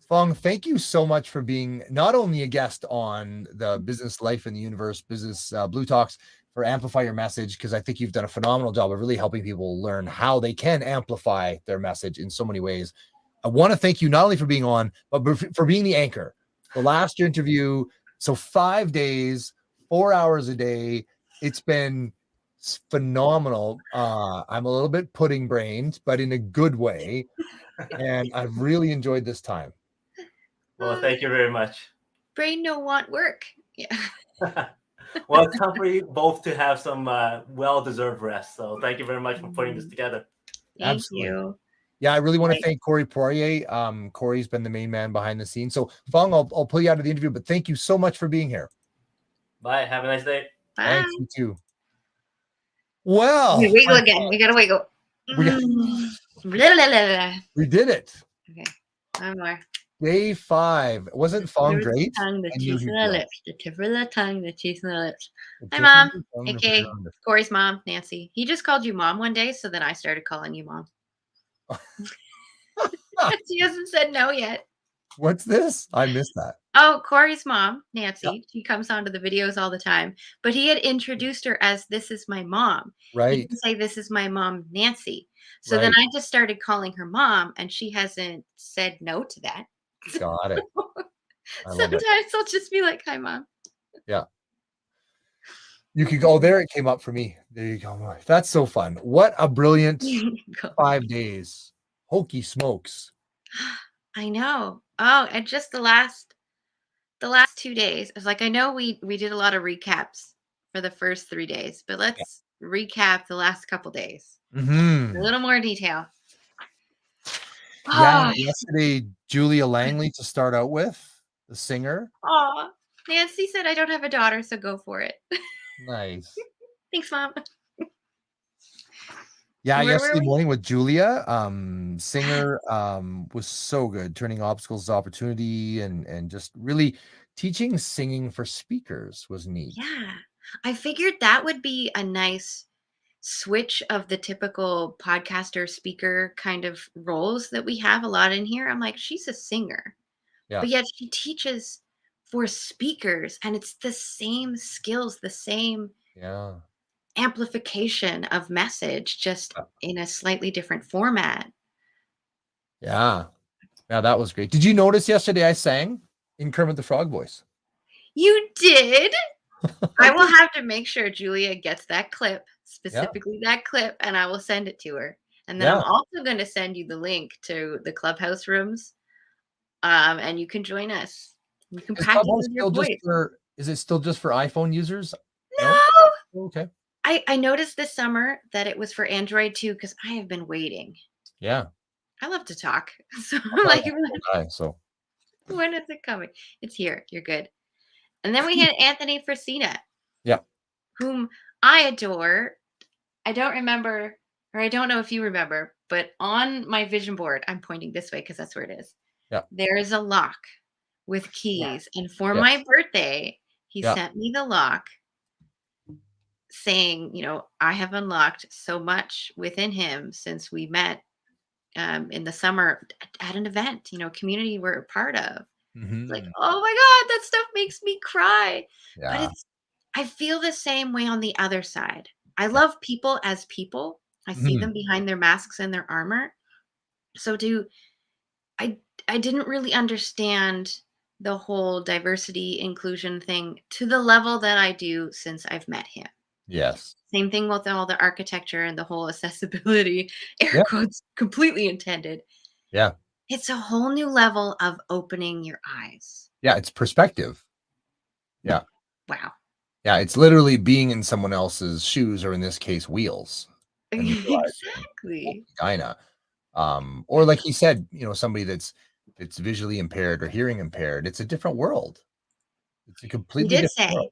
Fong, thank you so much for being not only a guest on the Business Life in the Universe, Business Blue Talks, for Amplify Your Message, because I think you've done a phenomenal job of really helping people learn how they can amplify their message in so many ways. I want to thank you not only for being on, but for being the anchor. The last interview, so 5 days, 4 hours a day. It's been phenomenal. I'm a little bit pudding brained, but in a good way. And I've really enjoyed this time. Well, thank you very much. Brain no want work. Yeah. Well, it's time for you both to have some well-deserved rest. So thank you very much for putting this together. Thank you. Yeah, I really want to thank Corey Poirier. Corey's been the main man behind the scenes. So Fong, I'll pull you out of the interview, but thank you so much for being here. Bye. Have a nice day. Bye. Thanks, you too. Well, wiggle again. We gotta wiggle. We did it. Okay, one more. Day 5. Wasn't Fong great? Tongue, the I knew teeth he and the was. lips, the tip of the tongue, the teeth and the lips. The Hi, tip of Mom. the tongue, the AKA fur on the- Corey's mom, Nancy. He just called you Mom one day, so then I started calling you Mom. She hasn't said no yet. What's this? I missed that. Oh, Corey's mom, Nancy. She comes onto the videos all the time. But he had introduced her as "This is my mom." He Right. didn't say "This is my mom, Nancy." So then Right. I just started calling her Mom, and she hasn't said no to that. Got it. I love Sometimes it. I'll just be like, "Hi, Mom." Yeah. You could go there. It came up for me. There you go. That's so fun. What a brilliant Go. 5 days. Hokey smokes. I know. Oh, and just the last 2 days, I was like, I know we did a lot of recaps for the first 3 days, but let's recap the last couple days. Mm-hmm. A little more detail. Yeah, yesterday, Julia Langley to start out with, the singer. Oh, Nancy said I don't have a daughter, so go for it. Nice. Thanks, Mom. Yeah, Where were yesterday we? morning with Julia, singer, was so good, turning obstacles to opportunity and just really teaching singing for speakers was neat. Yeah. I figured that would be a nice switch of the typical podcaster speaker kind of roles that we have a lot in here. I'm like, she's a singer, Yeah. but yet she teaches for speakers, and it's the same skills, the same Yeah. amplification of message, just in a slightly different format. Yeah. Yeah, that was great. Did you notice yesterday I sang in Kermit the Frog voice? You did? I will have to make sure Julia gets that clip, specifically that clip, and I will send it to her. And then I'm also going to send you the link to the Clubhouse rooms, and you can join us. You can Is practice Clubhouse with your still voice. just for, is it still just for iPhone users? No! Okay. I noticed this summer that it was for Android too, because I have been waiting. Yeah. I love to talk. So I'm like, So when is it coming? It's here. You're good. And then we had Anthony Frisina. Yeah. Whom I adore. I don't remember, or I don't know if you remember, but on my vision board, I'm pointing this way because that's where it is. Yeah. There is a lock with keys. And for Yes. my birthday, he Yeah. sent me the lock saying, I have unlocked so much within him since we met in the summer at an event, community we're a part of. Mhm. Like, oh my God, that stuff makes me cry. Yeah. But I feel the same way on the other side. I love people as people. I see them behind their masks and their armor. So I didn't really understand the whole diversity inclusion thing to the level that I do since I've met him. Yes. Same thing with all the architecture and the whole accessibility, air quotes completely intended. Yeah. It's a whole new level of opening your eyes. Yeah, it's perspective. Yeah. Wow. Yeah, it's literally being in someone else's shoes, or in this case, wheels. Exactly. Kinda. Or like he said, somebody that's visually impaired or hearing impaired, it's a different world. It's a He completely did different say world.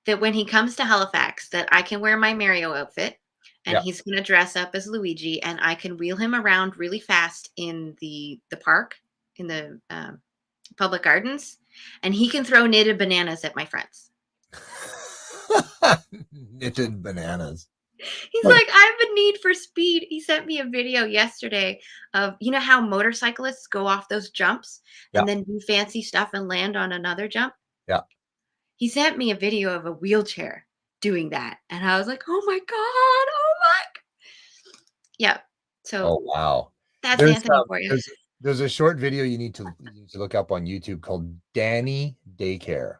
that when he comes to Halifax, that I can wear my Mario outfit and Yeah. he's going to dress up as Luigi, and I can wheel him around really fast in the park, in the public gardens, and he can throw knitted bananas at my friends. Knitted bananas. He's like, I have a need for speed. He sent me a video yesterday of, how motorcyclists go off those jumps and then do fancy stuff and land on another jump? Yeah. He sent me a video of a wheelchair doing that. And I was like, oh my God. Oh my. Yeah. So Oh, wow. that's Anthony for you. There's a short video you need to look up on YouTube called Danny Daycare.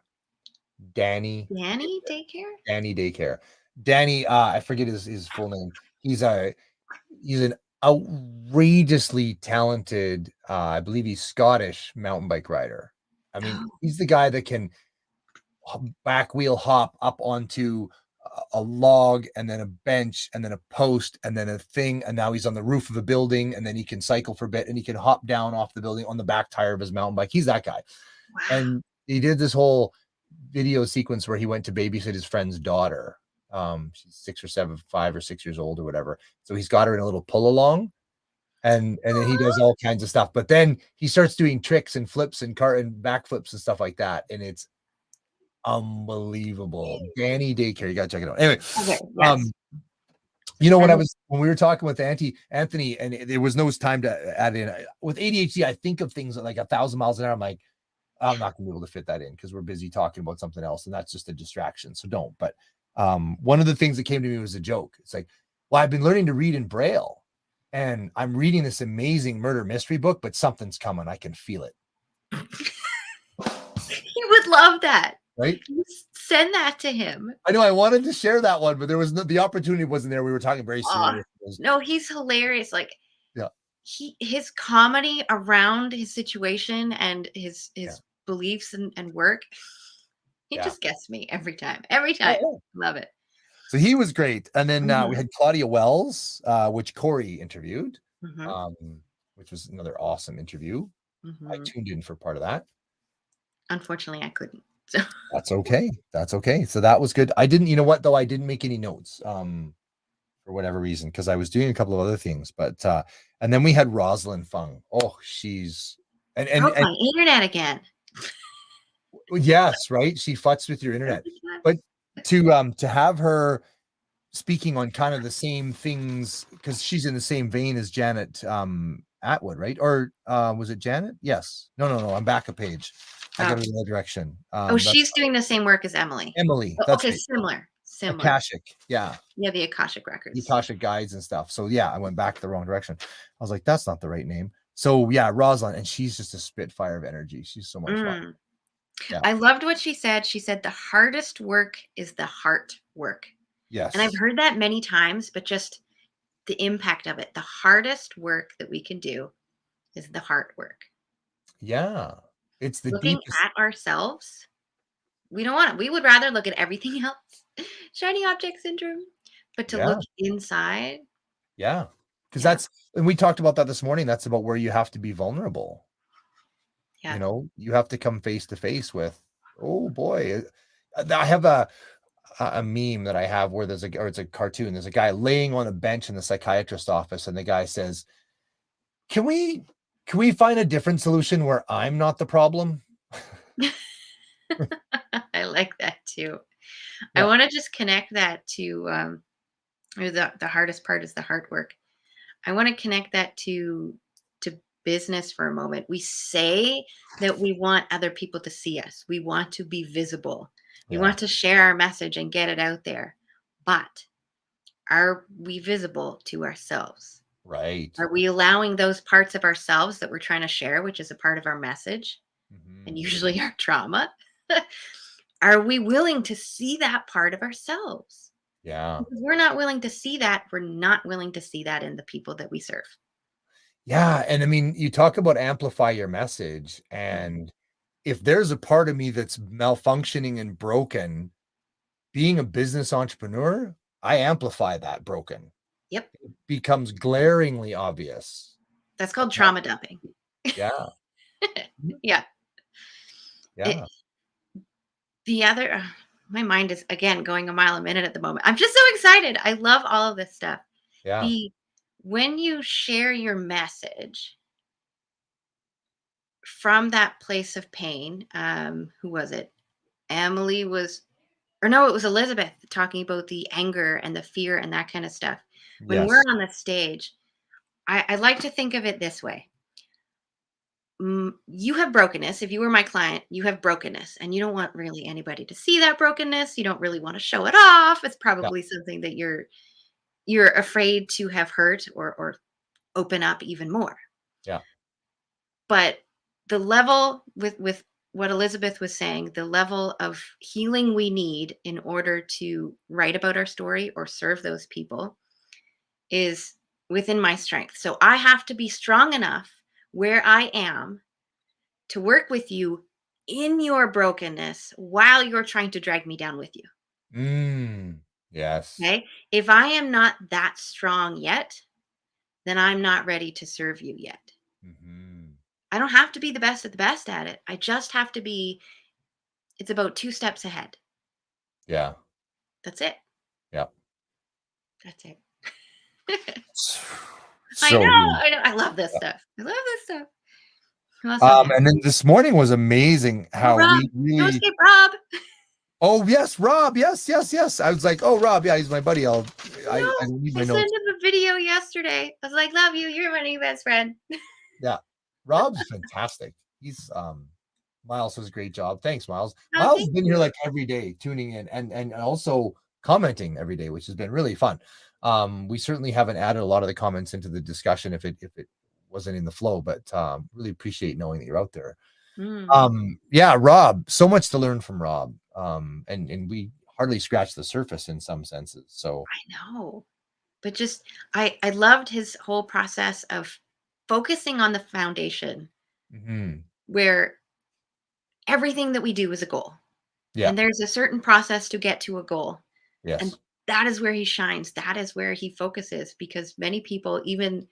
Danny Daycare? Danny Daycare. Danny, I forget his full name. He's an outrageously talented, I believe he's Scottish mountain bike rider. I mean, he's the guy that can back wheel hop up onto a log and then a bench and then a post and then a thing, and now he's on the roof of a building, and then he can cycle for a bit and he can hop down off the building on the back tire of his mountain bike. He's that guy. Wow. And he did this whole video sequence where he went to babysit his friend's daughter. She's 5 or 6 years old or whatever. So he's got her in a little pull along, and then he does all kinds of stuff. But then he starts doing tricks and flips and backflips and stuff like that, and it's unbelievable. Danny Daycare, you gotta check it out. Anyway, Okay, yes. you know, when we were talking with Anthony, and there was no time to add in with ADHD, I think of things like 1,000 miles an hour. I'm like, I'm not gonna be able to fit that in because we're busy talking about something else, and that's just a distraction. So don't. But one of the things that came to me was a joke. It's like, well, I've been learning to read in Braille, and I'm reading this amazing murder mystery book, but something's coming. I can feel it. He would love that. Right? Send that to him. I know I wanted to share that one, but there was the opportunity wasn't there. We were talking very serious. No, he's hilarious. Like, yeah, his comedy around his situation and his beliefs and work. He just gets me every time. Every time. Love it. So he was great. And then we had Claudia Wells, which Corey interviewed, which was another awesome interview. I tuned in for part of that. Unfortunately, I couldn't. So that's okay. That's okay. So that was good. I didn't, you know what, though? I didn't make any notes for whatever reason, because I was doing a couple of other things. But and then we had Rosalind Fung. Oh, she's and my internet again. Yes, right. She futzed with your internet. But to have her speaking on kind of the same things, because she's in the same vein as Janet Atwood, right? Or was it Janet? Yes. No. I'm back a page. I got it in the direction. She's doing the same work as Emily. That's okay, right. Similar. Akashic, yeah, the Akashic Records, the Akashic guides and stuff. So yeah, I went back the wrong direction. I was like, that's not the right name. So yeah, Rosalind, and she's just a spitfire of energy. She's so much fun. Yeah. I loved what she said. She said the hardest work is the heart work. Yes. And I've heard that many times, but just the impact of it. The hardest work that we can do is the heart work. Yeah. It's the looking at ourselves. We don't want it. We would rather look at everything else. Shiny object syndrome. But to look inside. Yeah. Because and we talked about that this morning. That's about where you have to be vulnerable. Yeah. You know, you have to come face to face with, oh boy. I have a meme that I have where it's a cartoon. There's a guy laying on a bench in the psychiatrist's office, and the guy says, Can we find a different solution where I'm not the problem? I like that too. Yeah. I want to just connect that to the hardest part is the hard work. I want to connect that to business for a moment. We say that we want other people to see us. We want to be visible. We want to share our message and get it out there. But are we visible to ourselves? Right. Are we allowing those parts of ourselves that we're trying to share, which is a part of our message, and usually our trauma? Are we willing to see that part of ourselves? Yeah. Because we're not willing to see that. We're not willing to see that in the people that we serve. Yeah. And I mean, you talk about amplify your message. And if there's a part of me that's malfunctioning and broken, being a business entrepreneur, I amplify that broken. Yep. It becomes glaringly obvious. That's called trauma dumping. Yeah. Yeah. Yeah. The other, my mind is again going a mile a minute at the moment. I'm just so excited. I love all of this stuff. Yeah. When you share your message from that place of pain, who was it? Emily was, or no, it was Elizabeth talking about the anger and the fear and that kind of stuff. When we're on the stage, I like to think of it this way. You have brokenness. If you were my client, you have brokenness, and you don't want really anybody to see that brokenness. You don't really want to show it off. It's probably something that you're afraid to have hurt or open up even more. Yeah. But the level with what Elizabeth was saying, the level of healing we need in order to write about our story or serve those people is within my strength. So I have to be strong enough where I am to work with you in your brokenness while you're trying to drag me down with you. Yes. Okay. If I am not that strong yet, then I'm not ready to serve you yet. I don't have to be the best at it. I just have to be, it's about 2 steps ahead. Yeah. That's it. Yeah. That's it. I know. good. I know. I love this stuff. I love this stuff. Awesome. And then this morning was amazing how Rob, we don't really. skip Rob. Oh yes, Rob. Yes. I was like, oh Rob, yeah, he's my buddy. I I need my sent notes. him a video yesterday. I was like, love you. You're my new best friend. Yeah, Rob's fantastic. He's Miles does a great job. Thanks, Miles. Oh, Miles has thank been you. here like every day, tuning in and also commenting every day, which has been really fun. We certainly haven't added a lot of the comments into the discussion if it wasn't in the flow, but really appreciate knowing that you're out there. Yeah, Rob, so much to learn from Rob. And we hardly scratched the surface in some senses. So I know. But just I loved his whole process of focusing on the foundation where everything that we do is a goal. yeah, And there's a certain process to get to a goal. yes. And that is where he shines. That is where he focuses, because many people, even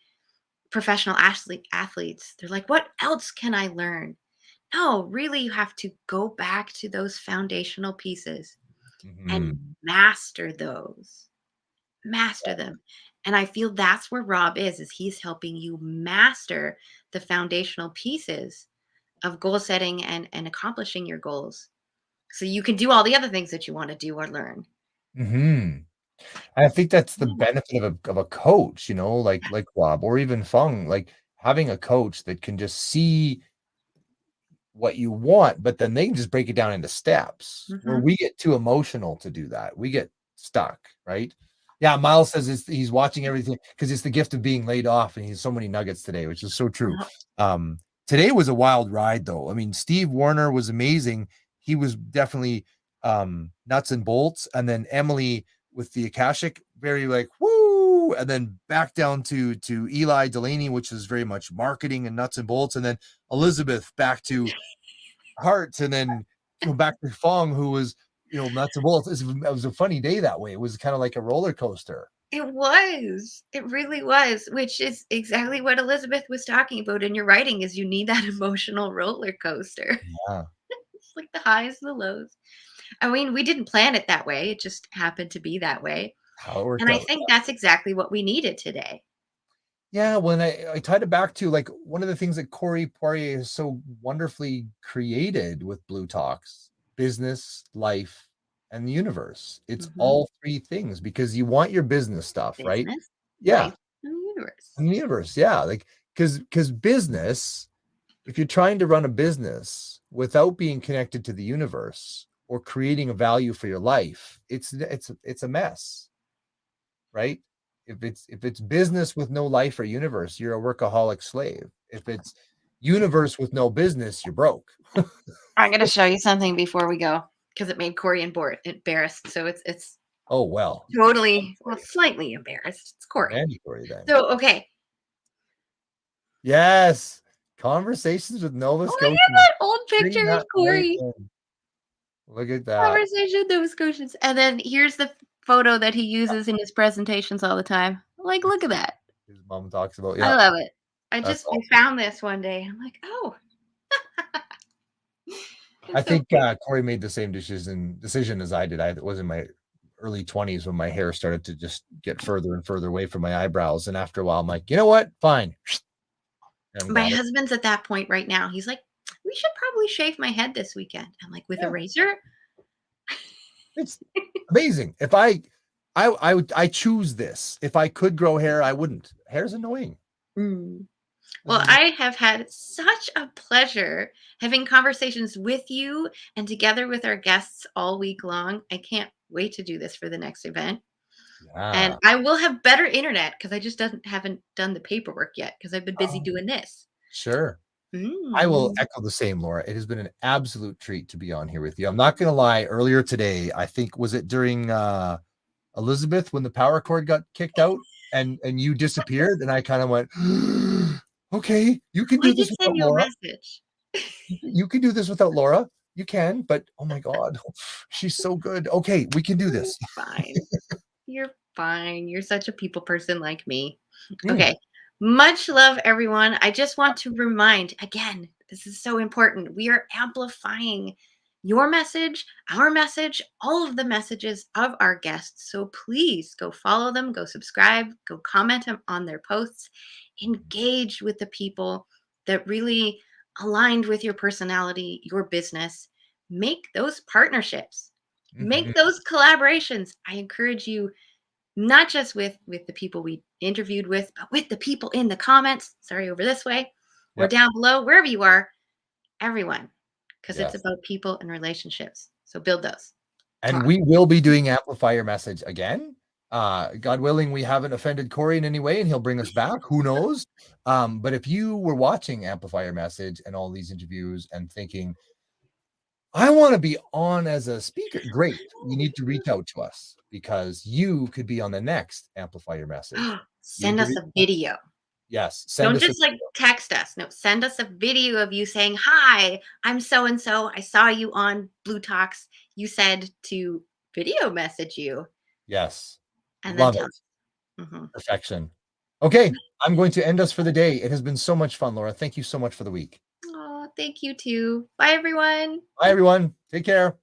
professional athletes, they're like, what else can I learn? No, really, you have to go back to those foundational pieces and master those. Master them. And I feel that's where Rob is he's helping you master the foundational pieces of goal setting and accomplishing your goals, so you can do all the other things that you want to do or learn. I think that's the benefit of a coach, like Rob or even Fong, like having a coach that can just see what you want, but then they can just break it down into steps. Where we get too emotional to do that. We get stuck, right? Yeah, Miles says he's watching everything because it's the gift of being laid off, and he's so many nuggets today, which is so true. Today was a wild ride, though. I mean, Steve Werner was amazing. He was definitely nuts and bolts, and then Emily with the Akashic, very like woo, and then back down to Ely Delaney, which is very much marketing and nuts and bolts, and then Elizabeth back to hearts, and then back to Fong, who was nuts and bolts. It was a funny day that way. It was kind of like a roller coaster. It really was, which is exactly what Elizabeth was talking about in your writing, is you need that emotional roller coaster. Yeah. It's like the highs and the lows. I mean, we didn't plan it that way. It just happened to be that way. And I think that's exactly what we needed today. Yeah, when I tied it back to like one of the things that Corey Poirier has so wonderfully created with bLU Talks: business, life, and the universe. It's all three things, because you want your business stuff, right? Yeah. Life, and the universe. And the universe, yeah. Like because business, if you're trying to run a business without being connected to the universe or creating a value for your life, it's a mess, right? If it's business with no life or universe, you're a workaholic slave. If it's universe with no business, you're broke. I'm going to show you something before we go, because it made Corey embarrassed. So it's oh well, totally, slightly embarrassed. It's Corey. Mandatory then. So okay. Yes, conversations with Nova Scotians. Look at that old picture of Corey. Look at that. Conversation with Nova Scotians. And then here's the photo that he uses in his presentations all the time. Like, look at that. His mom talks about. Yeah, I love it. I found this one day. I'm like, oh. I think Corey made the same decision as I did. I was in my early 20s when my hair started to just get further and further away from my eyebrows. And after a while, I'm like, you know what? Fine. My husband's at that point right now. He's like, we should probably shave my head this weekend. I'm like, with a razor? It's amazing. If I choose this. If I could grow hair, I wouldn't. Hair's annoying. Well, I have had such a pleasure having conversations with you and together with our guests all week long. I can't wait to do this for the next event. Yeah. And I will have better internet, because I just haven't done the paperwork yet, because I've been busy doing this. Sure. I will echo the same, Laura. It has been an absolute treat to be on here with you. I'm not going to lie. Earlier today, I think, was it during Elizabeth, when the power cord got kicked out and you disappeared, and I kind of went, okay, you can do this without Laura. You can do this without Laura. You can, but oh my God, she's so good. Okay, we can do this. Fine. You're fine. You're such a people person like me. Okay. Much love, everyone. I just want to remind again, this is so important. We are amplifying your message, our message, all of the messages of our guests. So please go follow them, go subscribe, go comment on their posts, engage with the people that really aligned with your personality, your business. Make those partnerships, make those collaborations. I encourage you, not just with the people we interviewed with, but with the people in the comments. Sorry, over this way or down below, wherever you are, everyone, because it's about people and relationships. So build those. And we will be doing Amplify Your Message again. God willing, we haven't offended Corey in any way, and he'll bring us back. Who knows? But if you were watching Amplify Your Message and all these interviews and thinking, I want to be on as a speaker, great. You need to reach out to us because you could be on the next Amplify Your Message. Send us a video. Yes. Don't just like text us. No, send us a video of you saying, hi, I'm so-and-so. I saw you on Blue Talks. You said to video message you. Yes. And love then it. Perfection. Okay. I'm going to end us for the day. It has been so much fun, Laura. Thank you so much for the week. Oh, thank you too. Bye, everyone. Bye, everyone. Take care.